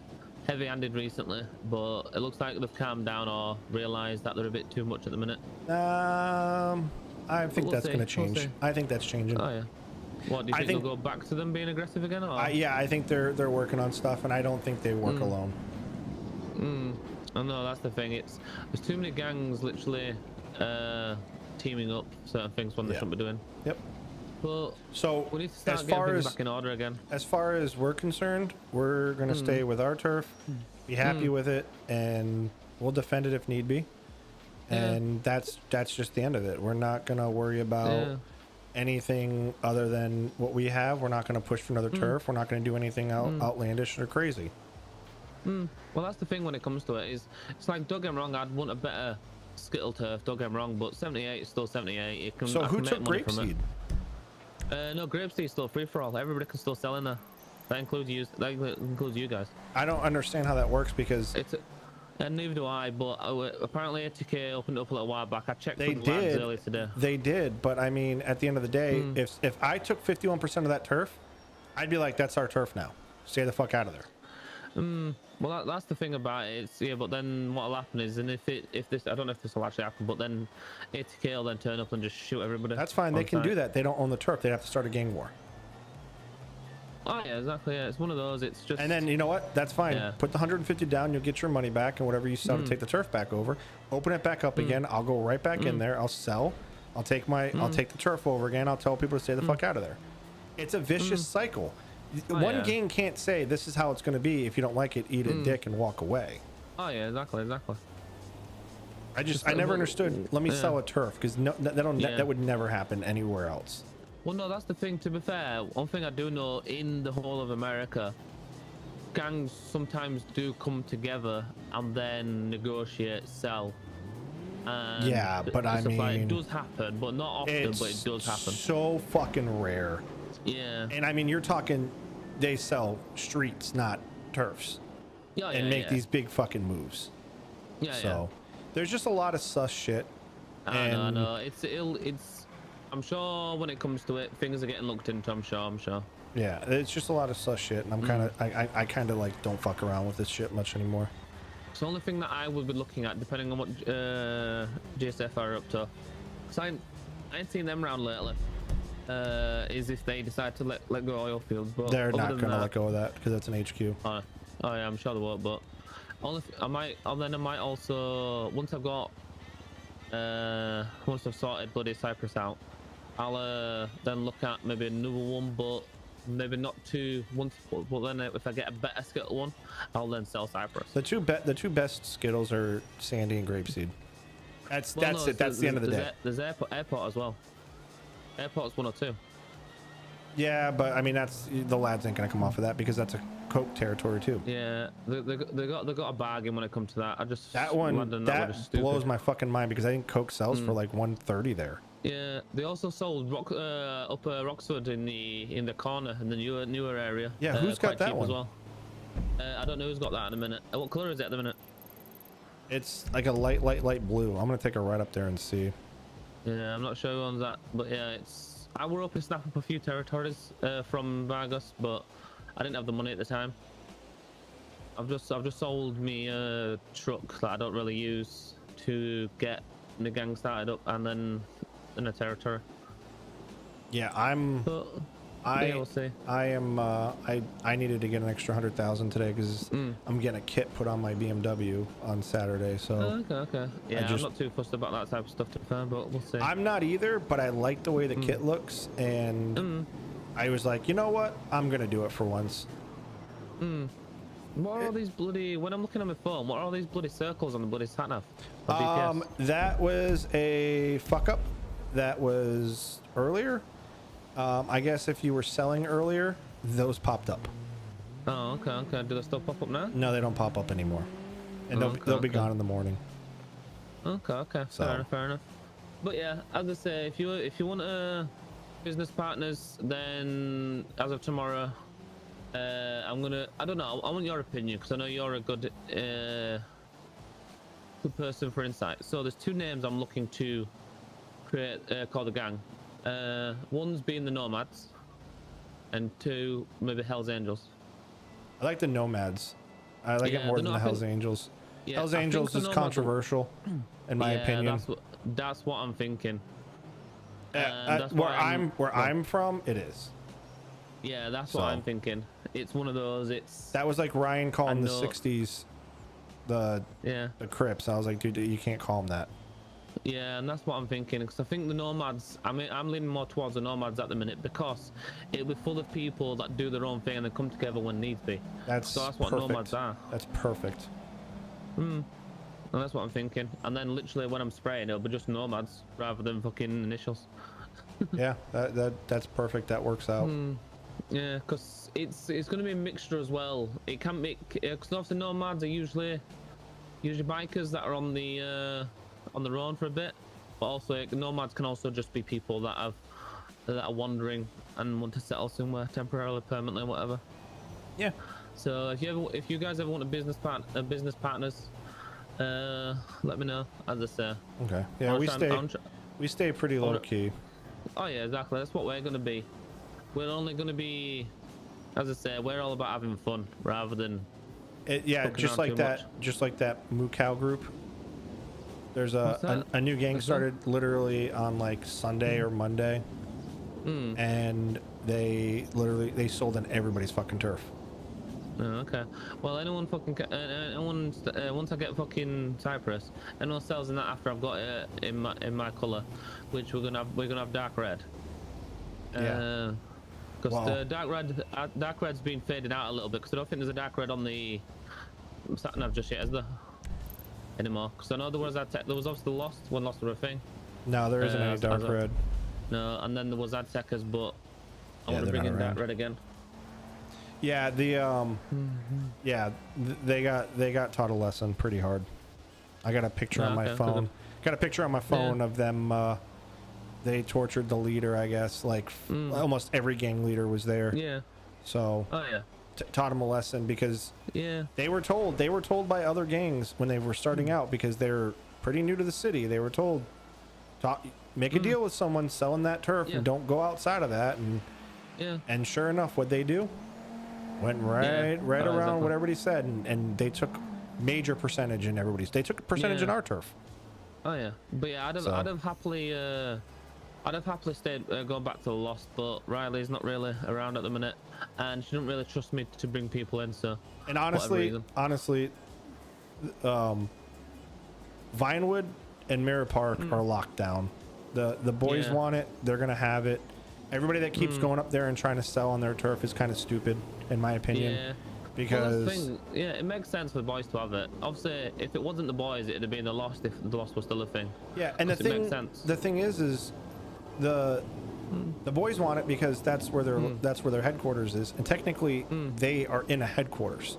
heavy-handed recently, but it looks like they've calmed down or realised that they're a bit too much at the minute. I think that's going to change. I think that's changing. Oh yeah. What do you think they'll go back to them being aggressive again? Or? Yeah, I think they're working on stuff, and I don't think they work alone. I know that's the thing. There's too many gangs literally teaming up certain things when they shouldn't be doing. Yep. But so we need to start getting things back in order again. As far as we're concerned, we're gonna stay with our turf, be happy with it, and we'll defend it if need be. And that's just the end of it. We're not gonna worry about anything other than what we have. We're not gonna push for another turf. We're not gonna do anything outlandish or crazy. Well, that's the thing when it comes to it. Is it's like, don't get me wrong, I'd want a better skittle turf. Don't get me wrong, but 78 is still 78. It can, So I who can took make money from grapeseed? it. No, grapeseed is still free for all. Everybody can still sell in there. That includes you. That includes you guys. I don't understand how that works because and neither do I. But apparently, ATK opened up a little while back. I checked they with the lads did. earlier today. They did, but I mean, at the end of the day, if I took 51% of that turf, I'd be like, that's our turf now. Stay the fuck out of there. Well, that's the thing about it. It's, yeah, but then what'll happen is, and if this, I don't know if this will actually happen, but then ATK will then turn up and just shoot everybody. That's fine. They can site. do that. They don't own the turf. They'd have to start a gang war. Oh yeah, exactly. Yeah, it's one of those. It's just. And then you know what? That's fine. Yeah. Put the 150 down. You'll get your money back, and whatever you sell to take the turf back over. Open it back up again. I'll go right back in there. I'll sell. I'll take the turf over again. I'll tell people to stay the fuck out of there. It's a vicious cycle. One gang can't say this is how it's going to be. If you don't like it, eat a dick and walk away. Oh yeah, exactly. I never understood. Let me sell a turf because that would never happen anywhere else. Well, no, that's the thing. To be fair, one thing I do know in the whole of America, gangs sometimes do come together and then negotiate, sell. And yeah, but I mean, it does happen, but not often. But it does happen. So fucking rare. Yeah. And I mean, you're talking, they sell streets, not turfs, and make these big fucking moves. Yeah. So there's just a lot of sus shit. I know. It's. I'm sure when it comes to it, things are getting looked into. I'm sure. Yeah, it's just a lot of sus shit, and I'm kind of, I kind of like don't fuck around with this shit much anymore. It's the only thing that I would be looking at, depending on what GSF are up to. Cause I ain't seen them around lately. Is if they decide to let go of oil fields, but they're not gonna let go of that because that's an HQ. Oh yeah, I'm sure they won't. But I might also once I've got once I've sorted bloody Cyprus out, I'll then look at maybe another one, but maybe not two once. But then if I get a better skittle one, I'll then sell Cyprus. The two best skittles are Sandy and Grapeseed. That's it. That's the end of the day. There's airport as well. Airport's 102. Yeah, but I mean the lads ain't gonna come off of that because that's a coke territory too. Yeah, they got a bargain when it comes to that. That blows my fucking mind because I think coke sells for like 130 there. Yeah, they also sold Upper Roxford in the corner in the newer area. Yeah, who's got that one? As well. I don't know who's got that in a minute. What color is it at the minute? It's like a light blue. I'm gonna take a ride up there and see. Yeah, I'm not sure who owns that, but yeah, I were hoping to snap up a few territories from Vargas, but I didn't have the money at the time. I've just sold me a truck that I don't really use to get the gang started up, and then in a territory. Yeah, we'll see. I needed to get an extra 100,000 today because I'm getting a kit put on my BMW on Saturday. So okay. Yeah, I'm not too fussed about that type of stuff to be fair, but we'll see. I'm not either, but I like the way the kit looks, and I was like, you know what, I'm gonna do it for once. What are all these bloody? When I'm looking at my phone, what are all these bloody circles on the bloody sat nav? That was a fuck up. That was earlier. I guess if you were selling earlier, those popped up. Oh, okay. Do they still pop up now? No, they don't pop up anymore, and they'll be gone in the morning. Okay. So. Fair enough. But yeah, as I say, if you want business partners, then as of tomorrow, I don't know. I want your opinion because I know you're a good person for insight. So there's two names I'm looking to create called a gang. One's being the Nomads, and two maybe Hell's Angels. I like the Nomads. I like it more than the Hell's Angels. Yeah, Hell's Angels is controversial, in my opinion. That's what I'm thinking. Where I'm from, it is. Yeah, that's what I'm thinking. It's one of those. That was like Ryan calling the '60s the Crips. I was like, dude, you can't call them that. Yeah, and that's what I'm thinking, because I think the Nomads, I'm leaning more towards the Nomads at the minute, because it'll be full of people that do their own thing and they come together when needs be. That's what perfect. Nomads are. That's perfect. And that's what I'm thinking. And then literally when I'm spraying, it'll be just Nomads rather than fucking initials. Yeah, that's perfect. That works out. Yeah, because it's going to be a mixture as well. It can make because obviously nomads are usually bikers that are on the road for a bit, but also nomads can also just be people that are wandering and want to settle somewhere temporarily, permanently, whatever. Yeah. So if you guys ever want business partners, let me know. As I say. Okay. Yeah, we stay pretty low key. Oh yeah, exactly. That's what we're gonna be. We're only gonna be, as I say, we're all about having fun rather than. Yeah, just like that Moo Cow group. There's a new gang started literally on like Sunday or Monday, and they sold in everybody's fucking turf. Oh, okay. Well, anyone once I get fucking Cyprus, anyone sells in that after I've got it in my color, which we're gonna have dark red. Yeah. Because the dark red's been faded out a little bit because I don't think there's a dark red on the sat nav just yet, is there? Anymore? Because I know there was obviously lost were a thing. No, there isn't any dark red. No, and then there was Adsekers, but I want to bring in dark red again. Yeah, they got taught a lesson pretty hard. I got a picture on my phone. Got a picture on my phone of them. They tortured the leader, I guess. Like almost every gang leader was there. Yeah. So. Oh yeah. Taught them a lesson because they were told by other gangs when they were starting out, because they're pretty new to the city. They were told, make a deal with someone selling that turf and don't go outside of that. And sure enough, what they do went right around what everybody said, and they took major percentage in everybody's. They took a percentage in our turf. Oh yeah, but yeah, I'd have happily stayed going back to the Lost, but Riley's not really around at the minute, and she doesn't really trust me to bring people in. So, and honestly, Vinewood and Mirror Park are locked down. The boys want it; they're gonna have it. Everybody that keeps going up there and trying to sell on their turf is kind of stupid, in my opinion. Yeah. Because it makes sense for the boys to have it. Obviously, if it wasn't the boys, it'd have been the Lost if the Lost was still a thing. Yeah, and the thing is the boys want it because that's where their headquarters is, and technically they are in a headquarters.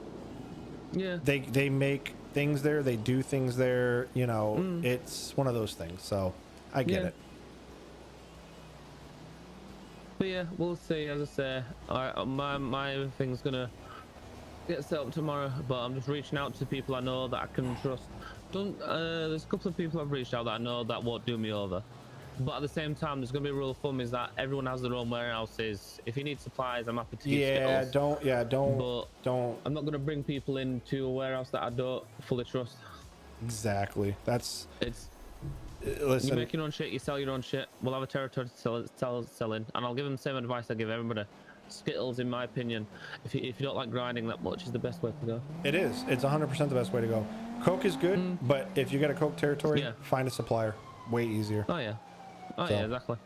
Yeah. They make things there, they do things there, you know. It's one of those things. So I get it. But yeah, we'll see. As I say, my thing's gonna get set up tomorrow, but I'm just reaching out to people I know that I can trust. There's a couple of people I've reached out that I know that won't do me over. But at the same time, there's gonna be a rule of thumb is that everyone has their own warehouses. If you need supplies, I'm happy to give Skittles. Don't. I'm not gonna bring people into a warehouse that I don't fully trust. Exactly. Listen. You make your own shit, you sell your own shit. We'll have a territory to sell in, and I'll give them the same advice I give everybody. Skittles, in my opinion, if you don't like grinding that much, is the best way to go. It is. It's 100% the best way to go. Coke is good, but if you got a Coke territory, find a supplier. Way easier. Oh yeah. Oh yeah, exactly.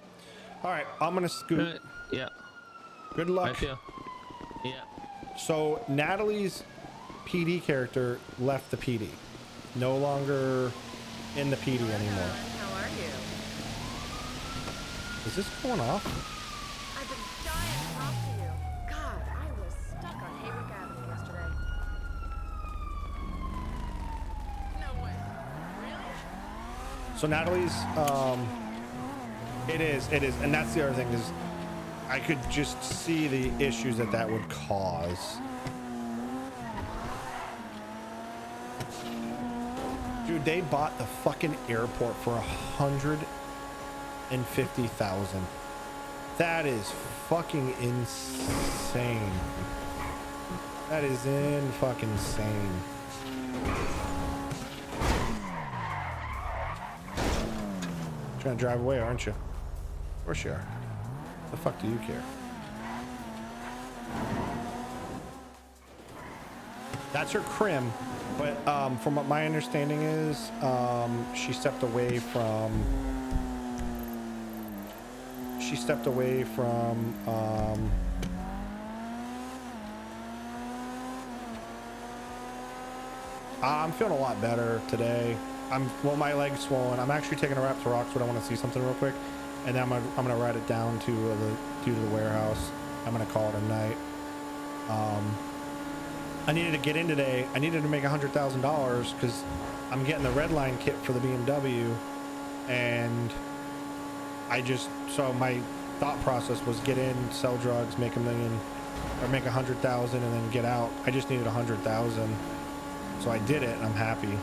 All right, I'm gonna scoot. Yeah. Good luck. Yeah. So Natalie's PD character left the PD. No longer in the PD anymore. How are you? Is this going off? I've been dying to talk to you. God, I was stuck on Haywick Avenue yesterday. No way. Really? So Natalie's, it is, and that's the other thing is, I could just see the issues that would cause. Dude, they bought the fucking airport for $150,000. That is fucking insane. That is fucking insane. Trying to drive away, aren't you? Of course you are. The fuck do you care? That's her crim, but from what my understanding is, she stepped away from. I'm feeling a lot better today. My leg's swollen. I'm actually taking a rap to Roxwood. I want to see something real quick, and then I'm gonna ride it down to the warehouse. I'm gonna call it a night. I needed to get in today. I needed to make $100,000 because I'm getting the Redline kit for the BMW, and so my thought process was get in, sell drugs, make $1 million, or make 100,000, and then get out. I just needed 100,000, so I did it, and I'm happy.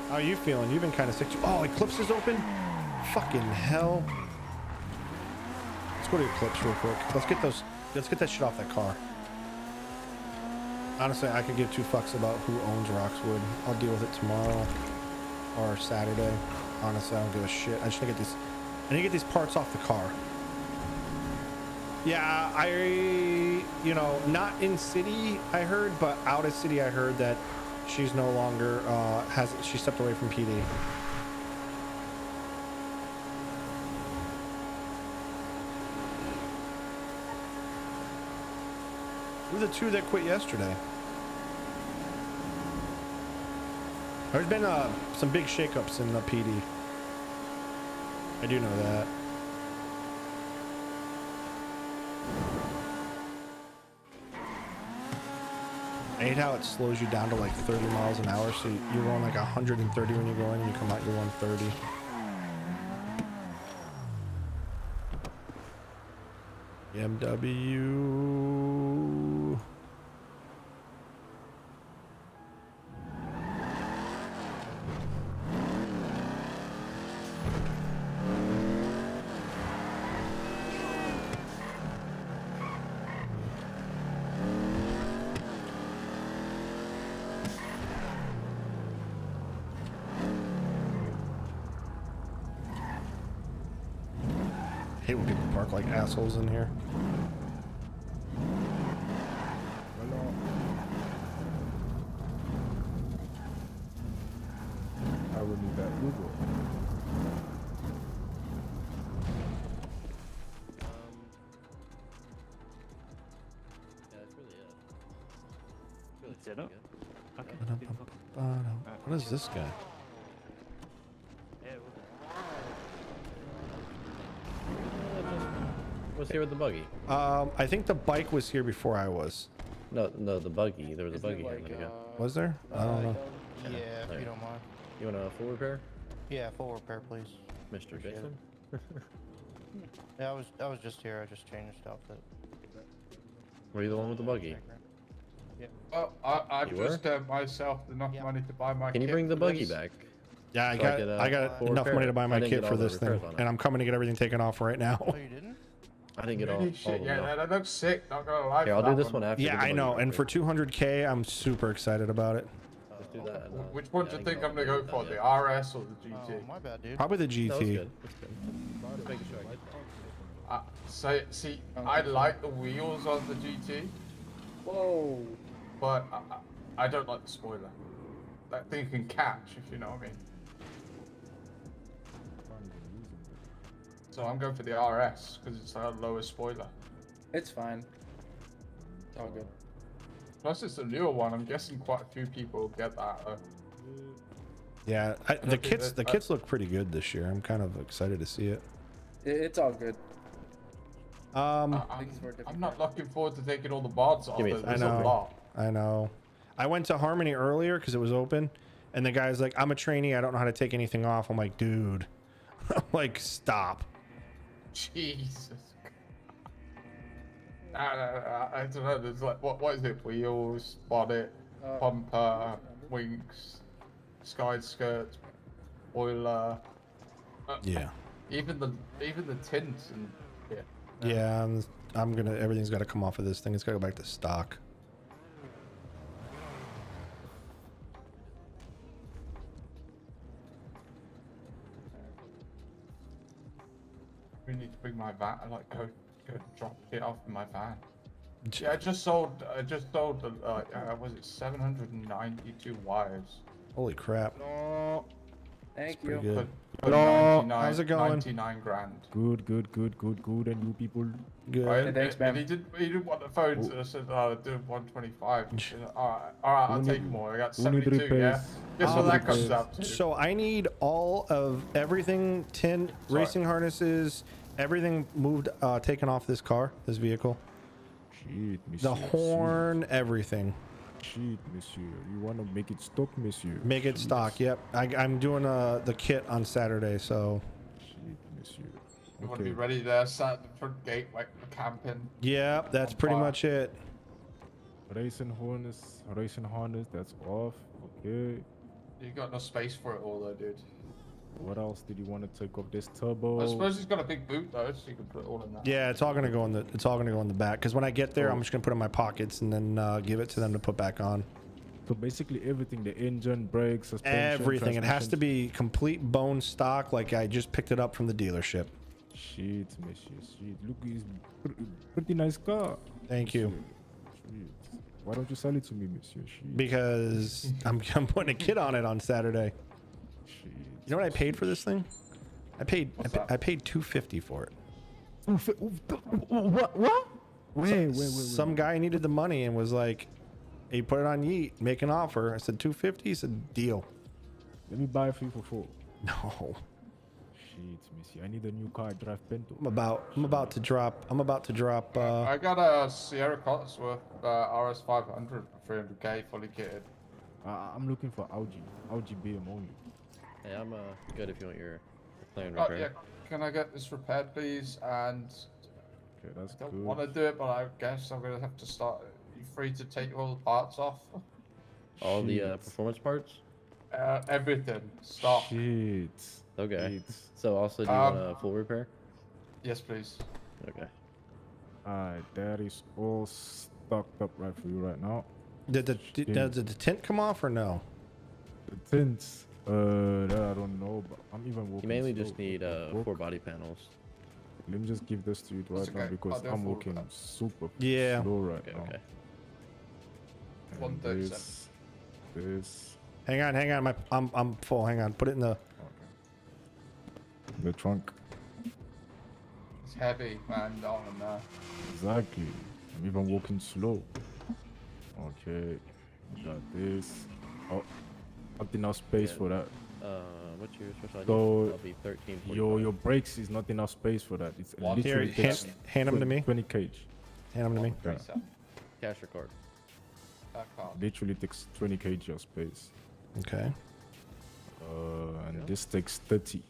How are you feeling? You've been kind of sick. Oh, Eclipse is open. Fucking hell. Let's go to Eclipse real quick. Let's get that shit off that car. Honestly, I could give two fucks about who owns Roxwood. I'll deal with it tomorrow or Saturday. Honestly, I don't give a shit. I just need to get these parts off the car. Yeah, not in city, I heard, but out of city, I heard that she's no longer, she stepped away from PD. Who were the two that quit yesterday? There's been some big shakeups in the PD. I do know that. I hate how it slows you down to like 30 miles an hour, so you're going like 130 when you go in, and you come out, you're 130. BMW. I hate when people park like assholes in here. I would need that Google. Yeah, that's really it. That's really Okay. What is this guy? Was here with the buggy? I think the bike was here before I was. No, the buggy. There was a buggy here a minute ago. Was there? I don't know. Yeah, if you don't mind. You want a full repair? Yeah, full repair, please. Mr. Appreciate Jason? it. Yeah, I was just here. I just changed outfit. Were you the one with the buggy? Yeah. Well, I You just gave myself enough money to buy my Can you kit bring the for buggy this. back? Yeah, So I got full enough repair money to it. buy I my didn't kit get for all the this thing, repairs on it. and I'm coming to get everything taken off right now. Oh, you didn't? I didn't get all, Really all shit, of yeah, them. off. that looks sick, not gonna lie. Here, for I'll do that this one after. Yeah, I know, and for 200K, I'm super excited about it. Let's do that. Which one do you think I'm gonna go for, the RS or the GT? Oh, my bad, dude. Probably the GT. No, it's good. It's good. Just making sure I get that. See, I like the wheels on the GT. Whoa. But I don't like the spoiler. That thing can catch, if you know what I mean. So I'm going for the RS because it's a lower spoiler. It's fine. It's all good. Plus, it's a newer one. I'm guessing quite a few people will get that. Yeah, the kits look pretty good this year. I'm kind of excited to see it. It's all good. I'm not looking forward to taking all the bots off. There's a lot. I know. I went to Harmony earlier because it was open, and the guy's like, "I'm a trainee. I don't know how to take anything off." I'm like, "Dude," I'm like, "Stop." Jesus. I don't know. There's like what is it? Wheels, bonnet, bumper, wings, side skirts, boiler. Yeah. Even the tints and yeah. Yeah, I'm gonna. Everything's got to come off of this thing. It's got to go back to stock. We need to bring my van. Like go drop it off in my van. Yeah, I just sold. Was it 792 wires? Holy crap. No. Thank you. Pretty good. For Hello. 99 How's it going? 99 grand. Good. And you people? Good. Right, thanks, man. He didn't want the phone, so I said, do 125. He said, all right, I'll take more. I got 72, yeah? Guess what that comes up to? So I need all of everything, racing harnesses, everything moved, taken off this car, this vehicle. Shit, monsieur. The horn, everything. Shit, monsieur. You want to make it stock, monsieur? Make it stock. Yep. I'm doing the kit on Saturday, so. Shit, monsieur. You want to be ready there, sat at the front gate, waiting for camping. Yeah, that's pretty much it. Racing harness, that's off. Okay. You got no space for it all, though, dude. What else did you want to take off? This turbo? I suppose he's got a big boot though, so you can put it all in that. Yeah, it's all gonna go in the back. Because when I get there, I'm just gonna put it in my pockets and then give it to them to put back on. So basically everything, the engine, brakes, suspension, Everything. It has to transmission. be complete bone stock, like I just picked it up from the dealership. Shit, monsieur, shit. Look, it's pretty nice car. Thank you. Shit. Why don't you sell it to me, monsieur? Shit. Because I'm putting a kit on it on Saturday. Shit. You know what I paid for this thing? I paid $250 for it. What? Wait. Some guy needed the money and was like, he put it on Yeet, make an offer. I said 250. He said deal. Let me buy it for you for 4. No. Shit, monsieur. I need a new car. I drive Pinto. I'm about to drop. I got a Sierra Cotsworth RS 500 for 300k fully kitted. I'm looking for Audi BM only. Hey, I'm good if you want your plane Oh repair. yeah, can I get this repaired, please? And okay, that's I don't good. want to do it, but I guess I'm gonna have to start. Are you free to take all the parts off? All the performance parts? Everything. Stop. Shit. Okay. So also do you want a full repair? Yes, please. Okay. Alright, that is all stocked up right for you right now. Did the tint come off or no? The tints, that I don't know, but I'm even working. You mainly slow. just need 4 body panels. Let me just give this to you right now because I'm working super slow right now. Okay. And 130 this. Hang on. I'm full. Hang on. Put it in the trunk. It's heavy, man. Down in there. Exactly. I'm even walking slow. Okay. Got this. Oh, not enough space for that. What's your special? So That'll be 13. your brakes is not enough space for that. It's Here, literally takes hand them to me. 20 kg. Hand them to me. Yeah. Cash or card? Literally takes 20 kg of space. Okay. And this takes 30.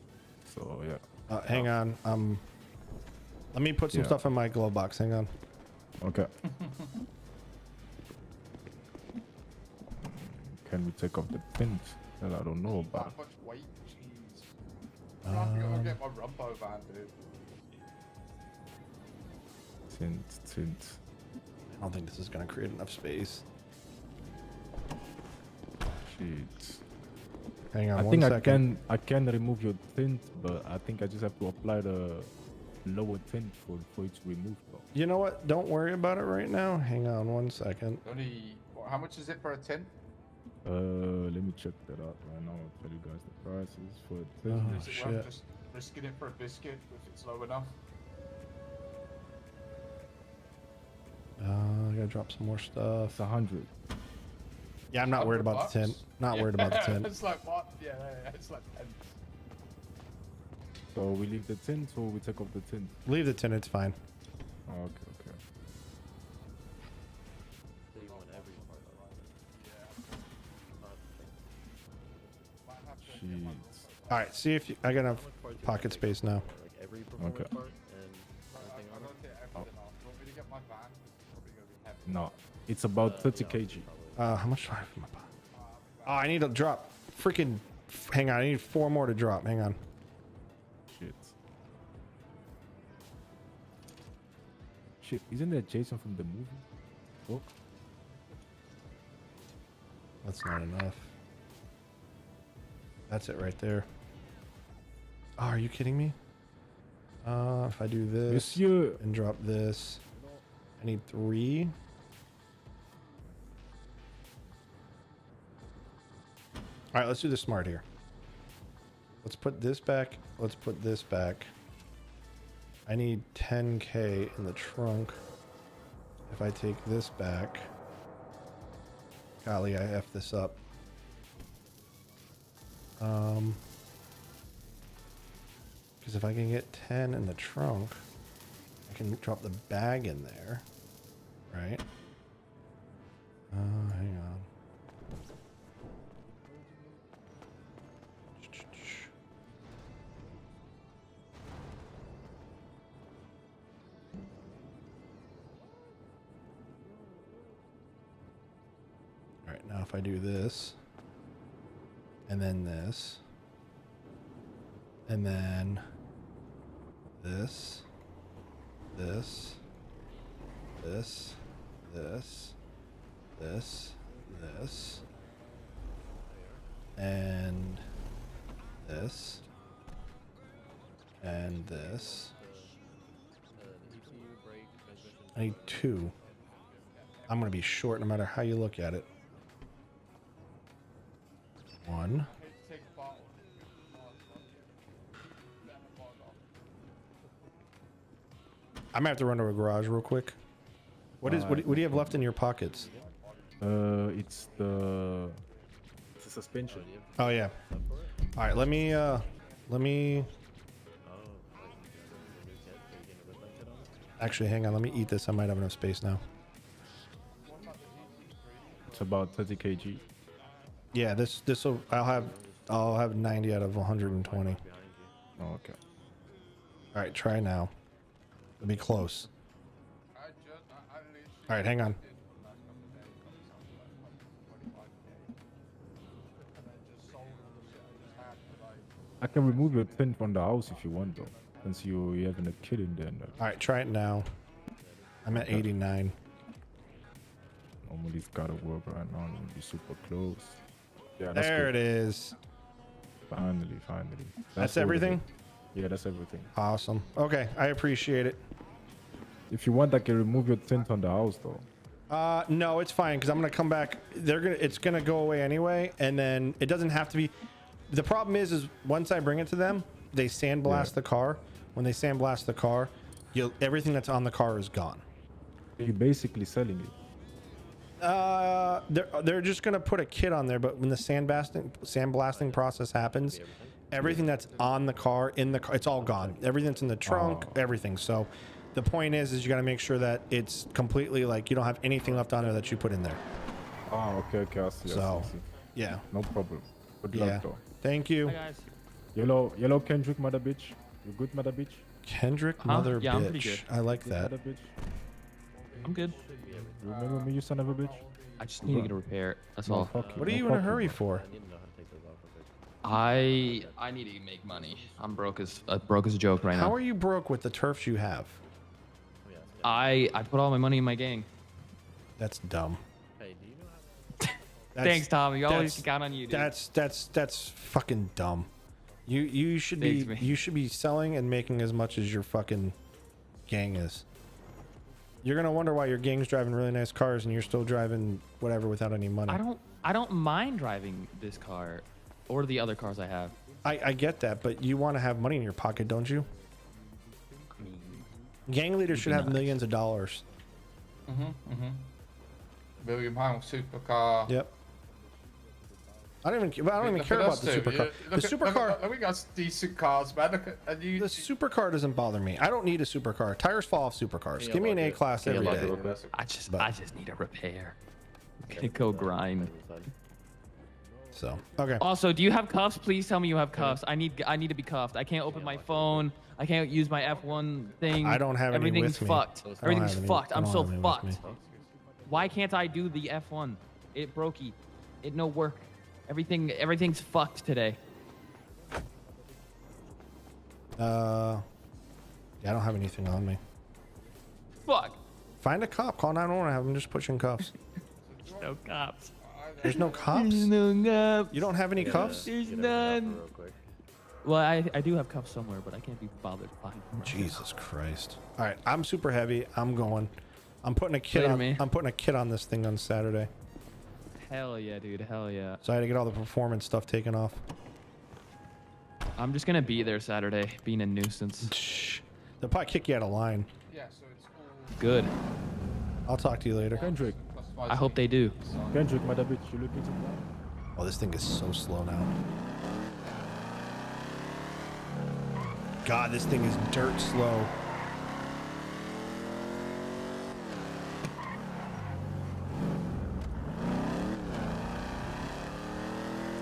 So yeah. Hang on. Let me put some stuff in my glove box. Hang on. Okay. Can we take off the tint? That I don't know about. That much weight, jeez. I'm gonna have to go get my rumpo van, dude. Tint. I don't think this is gonna create enough space. Shit. Hang on. I one think second. I can remove your tint, but I think I just have to apply the lower tint for it to remove. Though. You know what? Don't worry about it right now. Hang on 1 second. How much is it for a tin? Let me check that out right now. I'll tell you guys the prices for a tint. Oh, Is it worth just risking it for a biscuit if it's low enough? I gotta drop some more stuff. It's 100. Yeah, I'm not worried about the tint. Not worried about the tint. It's like what? Yeah, it's like 10. So we leave the tint or we take off the tint? Leave the tint. It's fine. Okay. So you want every part Jeez. All right. See if I got enough pocket space now. Like every performance part and everything on it? No, it's about 30 kg. How much do I have in my pocket? Oh, I need to drop. Freaking. Hang on. I need 4 more to drop. Hang on. Shit, isn't that Jason from the movie? Oh. That's not enough. That's it right there. Oh, are you kidding me? If I do this Monsieur. and drop this, I need 3. All right, let's do this smart here. Let's put this back. Let's put this back. I need 10K in the trunk. If I take this back, golly, I F this up. Because if I can get 10 in the trunk, I can drop the bag in there, Right. Hang on. All right, now if I do this, and then this, and then this, this, this, this, this, this, and this, and this. I need 2. I'm gonna be short no matter how you look at it. 1. I'm gonna have to run to a garage real quick. What do you have left in your pockets? It's the suspension. Oh yeah. All right, let me actually hang on, let me eat this. I might have enough space now. It's about 30 kg. Yeah, this'll I'll have 90 out of 120. Oh, okay. All right, try now. It'll be close. All right, hang on. I can remove your tent from the house if you want, though, since you're having a kid in there. All right, try it now. I'm at 89. Normally it's gotta work right now. It'll be super close. Yeah, there it is. Finally. That's everything? Yeah, that's everything. Awesome. Okay, I appreciate it. If you want, I can remove your tent on the house, though. No, it's fine because I'm gonna come back. It's gonna go away anyway, and then it doesn't have to be. The problem is once I bring it to them, they sandblast the car. When they sandblast the car, everything that's on the car is gone. You're basically selling it. They're just gonna put a kit on there, but when the sandblasting process happens, everything that's on the car, it's all gone. Everything that's in the trunk, everything. So the point is you got to make sure that it's completely like you don't have anything left on there that you put in there. Oh, okay, I see. I see. Yeah, no problem. Good luck, though. Thank you. Hi, guys. Yellow Kendrick, mother bitch. You good, mother bitch? Kendrick, mother yeah, bitch. I'm pretty good. I like that. Mother bitch. I'm good. You remember me, you son of a bitch? I just need to get a repair. That's all. What are you in a hurry for? I need to make money. I'm broke as a joke right now. How are you broke with the turfs you have? I put all my money in my gang. That's dumb. Thanks, Tom. You always can count on you, dude. That's fucking dumb. You should be selling and making as much as your fucking gang is. You're gonna wonder why your gang's driving really nice cars and you're still driving whatever without any money. I don't mind driving this car or the other cars I have. I get that, but you want to have money in your pocket, don't you? Gang leaders should have millions of dollars. £1 supercar. Yep. I don't even care about the supercar. The supercar. We got decent cars, man. The supercar doesn't bother me. I don't need a supercar. Tires fall off supercars. Give me an A-class every day. I just need a repair. I'm gonna go grind. So okay. Also, do you have cuffs? Please tell me you have cuffs. I need to be cuffed. I can't open my phone. I can't use my F1 thing. I don't have any Everything's with me. fucked. Everything's fucked. I'm so with fucked. me. Why can't I do the F1? It brokey. It no work. Everything's fucked today. Yeah, I don't have anything on me. Fuck. Find a cop. Call 911. Have them just push in cuffs. No cops. There's no cops? There's no cops. You don't have any cuffs? There's none. Well, I do have cuffs somewhere, but I can't be bothered to find them. Jesus Christ. All right, I'm super heavy. I'm going. I'm putting a kit on. I'm putting a kit on this thing on Saturday. Hell yeah, dude. Hell yeah. So I had to get all the performance stuff taken off. I'm just gonna be there Saturday, being a nuisance. Shh. They'll probably kick you out of line. Yeah, so it's all Good. I'll talk to you later. Kendrick. I hope they do. Kendrick, mother bitch, you looking to fly? Oh, this thing is so slow now. God, this thing is dirt slow.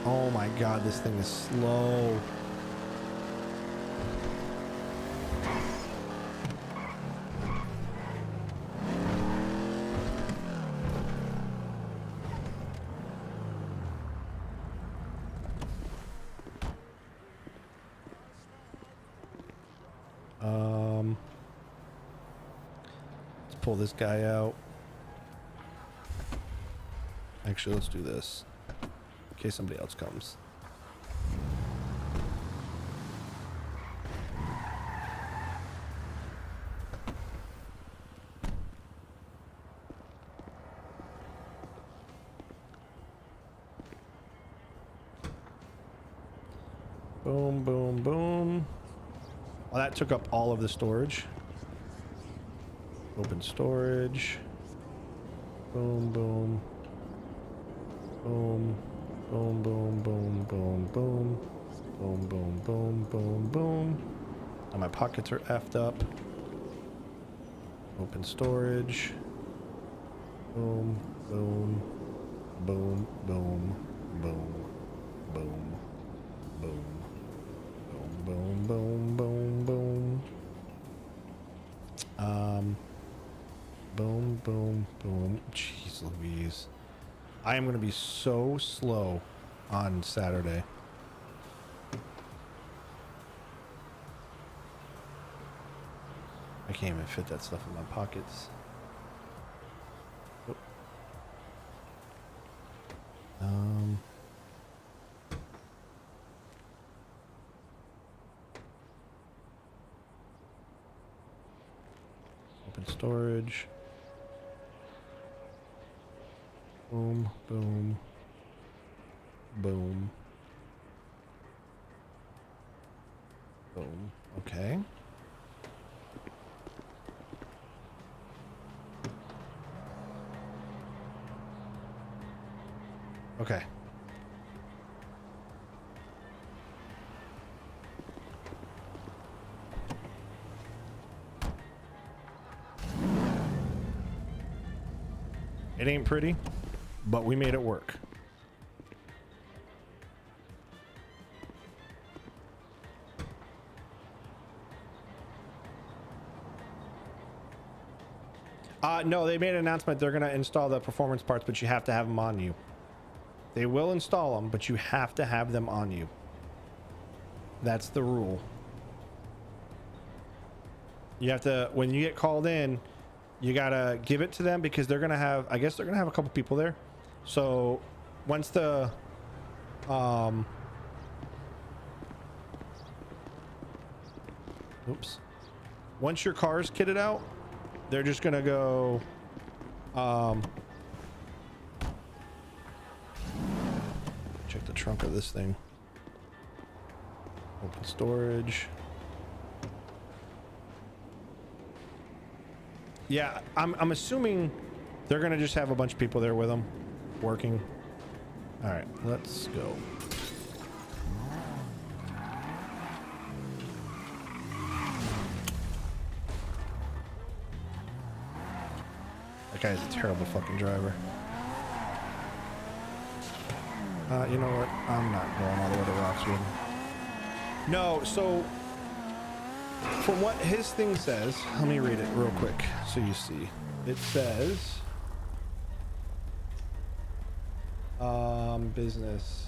Oh my god, this thing is slow. Let's pull this guy out. Actually, let's do this in case somebody else comes. Boom, boom, boom. Well, that took up all of the storage. Open storage. Boom, boom. Boom. Boom, boom, boom, boom, boom. Boom, boom, boom, boom, boom. Now my pockets are effed up. Open storage. Boom, boom, boom, boom, boom, boom, boom. Boom, boom, boom, boom. Boom, boom, boom. Jeez Louise. I am going to be so slow on Saturday. I can't even fit that stuff in my pockets. Oh. Open storage. Boom, boom, boom, boom. Okay. Okay. It ain't pretty, but we made it work. No, they made an announcement they're going to install the performance parts, but you have to have them on you. They will install them, but you have to have them on you. That's the rule. You have to, when you get called in, you gotta give it to them because they're gonna have, I guess they're gonna have a couple people there. So once the oops, once your car's kitted out, they're just gonna go check the trunk of this thing. Open storage. Yeah, I'm assuming they're gonna just have a bunch of people there with them working. All right, let's go. That guy's a terrible fucking driver. You know what? I'm not going all the way to Roxwood. No, so from what his thing says, let me read it real quick so you see. It says business.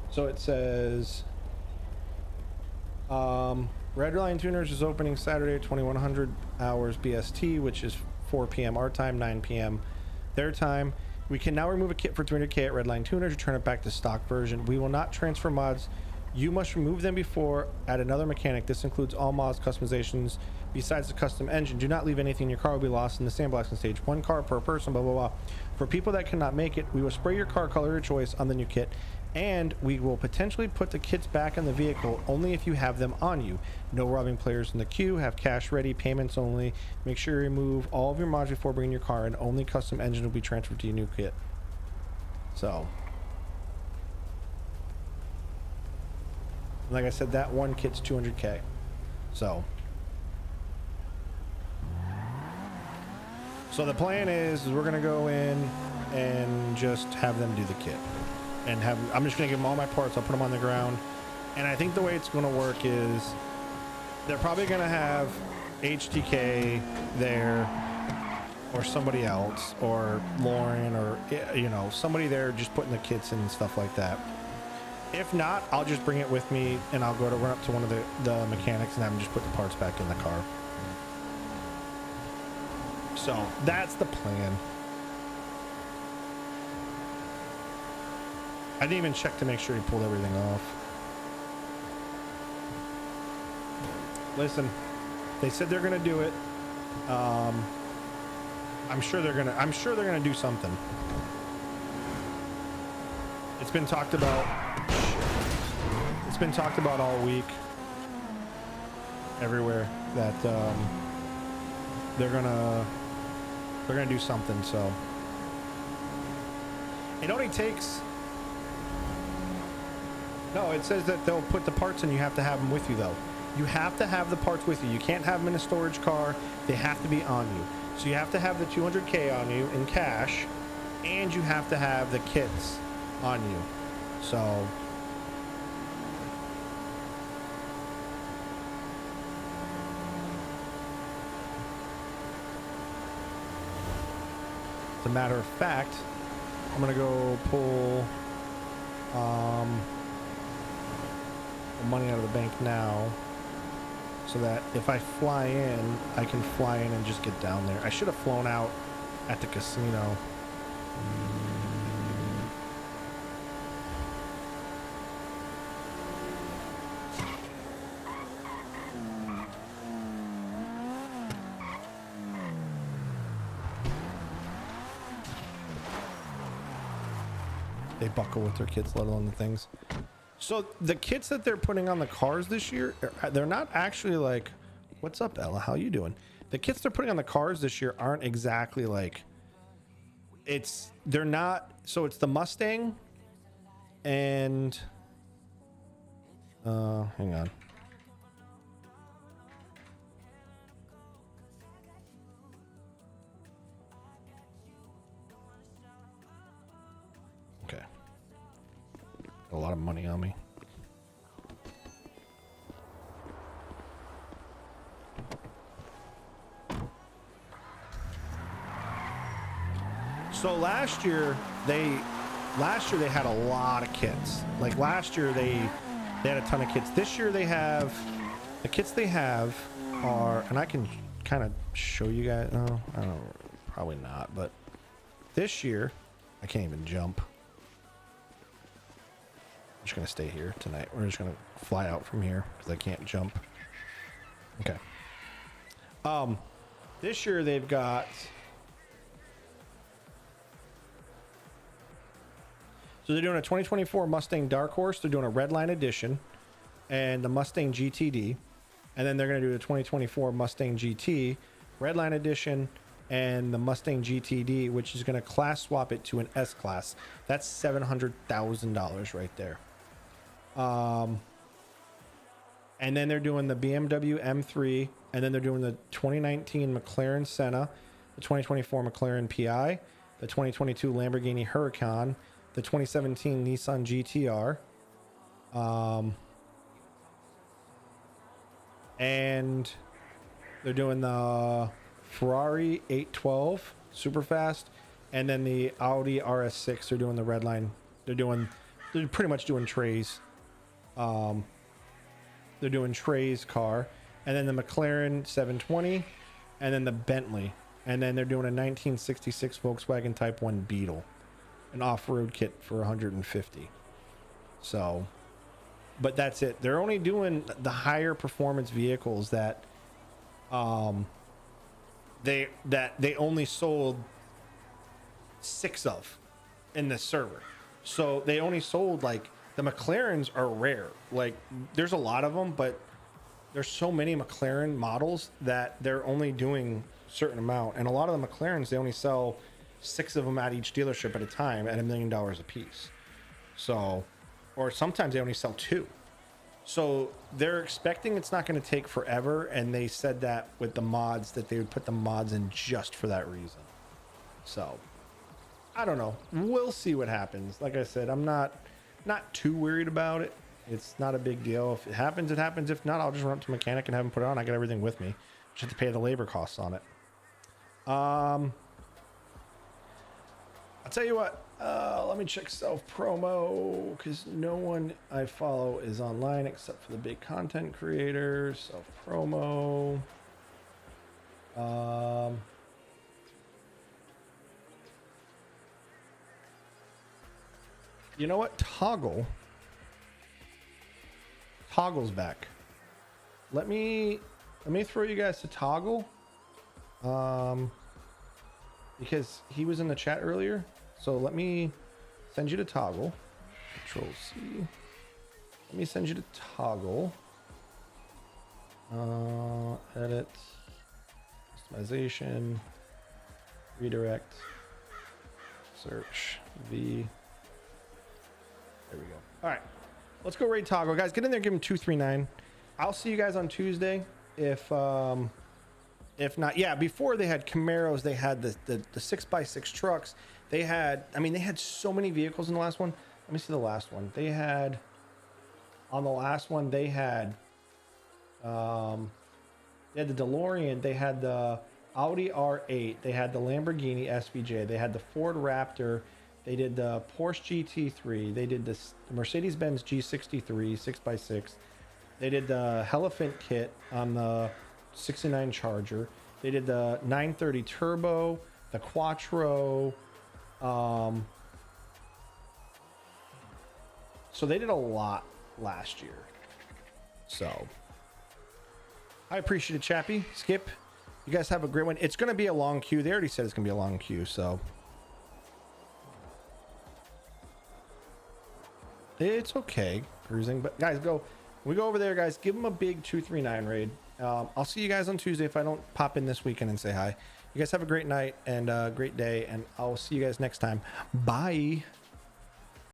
So it says Redline Tuners is opening Saturday 2100 hours BST, which is 4 p.m. our time, 9 p.m. their time. We can now remove a kit for 300k at Redline Tuners, return it back to stock version. We will not transfer mods. You must remove them before at another mechanic. This includes all mods, customizations, besides the custom engine. Do not leave anything in your car will be lost in the sandblasting stage. One car per person, blah, blah, blah. For people that cannot make it, we will spray your car color of choice on the new kit, and we will potentially put the kits back in the vehicle only if you have them on you. No robbing players in the queue. Have cash ready. Payments only. Make sure you remove all of your mods before bringing your car, and only custom engine will be transferred to your new kit. So, like I said, that one kit's 200k. So the plan is we're gonna go in and just have them do the kit. and have. I'm just gonna give them all my parts. I'll put them on the ground, and I think the way it's gonna work is they're probably gonna have HTK there, or somebody else, or Lauren, or you know, somebody there just putting the kits in and stuff like that. If not, I'll just bring it with me and I'll go to run up to one of the mechanics and have them just put the parts back in the car. So that's the plan. I didn't even check to make sure he pulled everything off. Listen, they said they're gonna do it. I'm sure they're gonna do something. It's been talked about. It's been talked about all week, everywhere, that they're gonna do something. So it only takes. No, it says that they'll put the parts in. You have to have them with you, though. You have to have the parts with you. You can't have them in a storage car. They have to be on you. So you have to have the 200K on you in cash, and you have to have the kits on you. So as a matter of fact, I'm gonna go pull the money out of the bank now, so that if I fly in, I can fly in and just get down there. I should have flown out at the casino. They buckle with their kits, let alone the things. So the kits that they're putting on the cars this year, they're not actually like, what's up, Ella? How you doing? The kits they're putting on the cars this year aren't exactly like, they're not, so it's the Mustang and, hang on. Okay. A lot of money on me. So last year they had a lot of kits. Like last year they had a ton of kits. This year they have, the kits they have are, and I can kind of show you guys. No, I don't know, probably not. But this year, I can't even jump. I'm just gonna stay here tonight. We're just gonna fly out from here because I can't jump. Okay. This year they've got. So they're doing a 2024 Mustang Dark Horse. They're doing a Redline Edition and the Mustang GTD. And then they're going to do the 2024 Mustang GT, Redline Edition, and the Mustang GTD, which is going to class swap it to an S-Class. That's $700,000 right there. And then they're doing the BMW M3, and then they're doing the 2019 McLaren Senna, the 2024 McLaren PI, the 2022 Lamborghini Huracan, the 2017 Nissan GTR, and they're doing the Ferrari 812 Superfast, and then the Audi RS6. They're doing the Redline. They're pretty much doing Trey's. They're doing Trey's car, and then the McLaren 720, and then the Bentley, and then they're doing a 1966 Volkswagen Type 1 Beetle. An off-road kit for 150. So, but that's it. They're only doing the higher performance vehicles that they only sold 6 of in the server. So they only sold, like, the McLarens are rare. Like, there's a lot of them, but there's so many McLaren models that they're only doing a certain amount. And a lot of the McLarens, they only sell 6 of them at each dealership at a time at $1 million a piece. So, or sometimes they only sell 2. So they're expecting it's not going to take forever, and they said that with the mods that they would put the mods in just for that reason. So I don't know. We'll see what happens. Like I said, I'm not too worried about it. It's not a big deal. If it happens, it happens. If not, I'll just run up to mechanic and have him put it on. I got everything with me. Just have to pay the labor costs on it. I'll tell you what. Let me check self promo because no one I follow is online except for the big content creators. Self promo. You know what? Toggle's back. Let me throw you guys to Toggle. Because he was in the chat earlier. So let me send you to Toggle. Control C. Let me send you to Toggle. Edit. Customization. Redirect. Search. V. There we go. All right. Let's go raid Toggle. Guys, get in there. Give him 239. I'll see you guys on Tuesday. If not, yeah, before they had Camaros, they had the 6x6 trucks. They had so many vehicles in the last one. Let me see the last one. They had the DeLorean, they had the Audi R8, they had the Lamborghini SVJ, they had the Ford Raptor, they did the Porsche GT3, they did the Mercedes-Benz G63 6x6, they did the Elephant kit on the 69 Charger, they did the 930 Turbo, the Quattro, so they did a lot last year. So I appreciate it, Chappie. Skip, you guys have a great one. It's going to be a long queue. They already said it's going to be a long queue, so it's okay cruising. But guys, we go over there, guys. Give them a big 239 raid. I'll see you guys on Tuesday if I don't pop in this weekend and say hi. You guys have a great night and a great day, and I'll see you guys next time. Bye.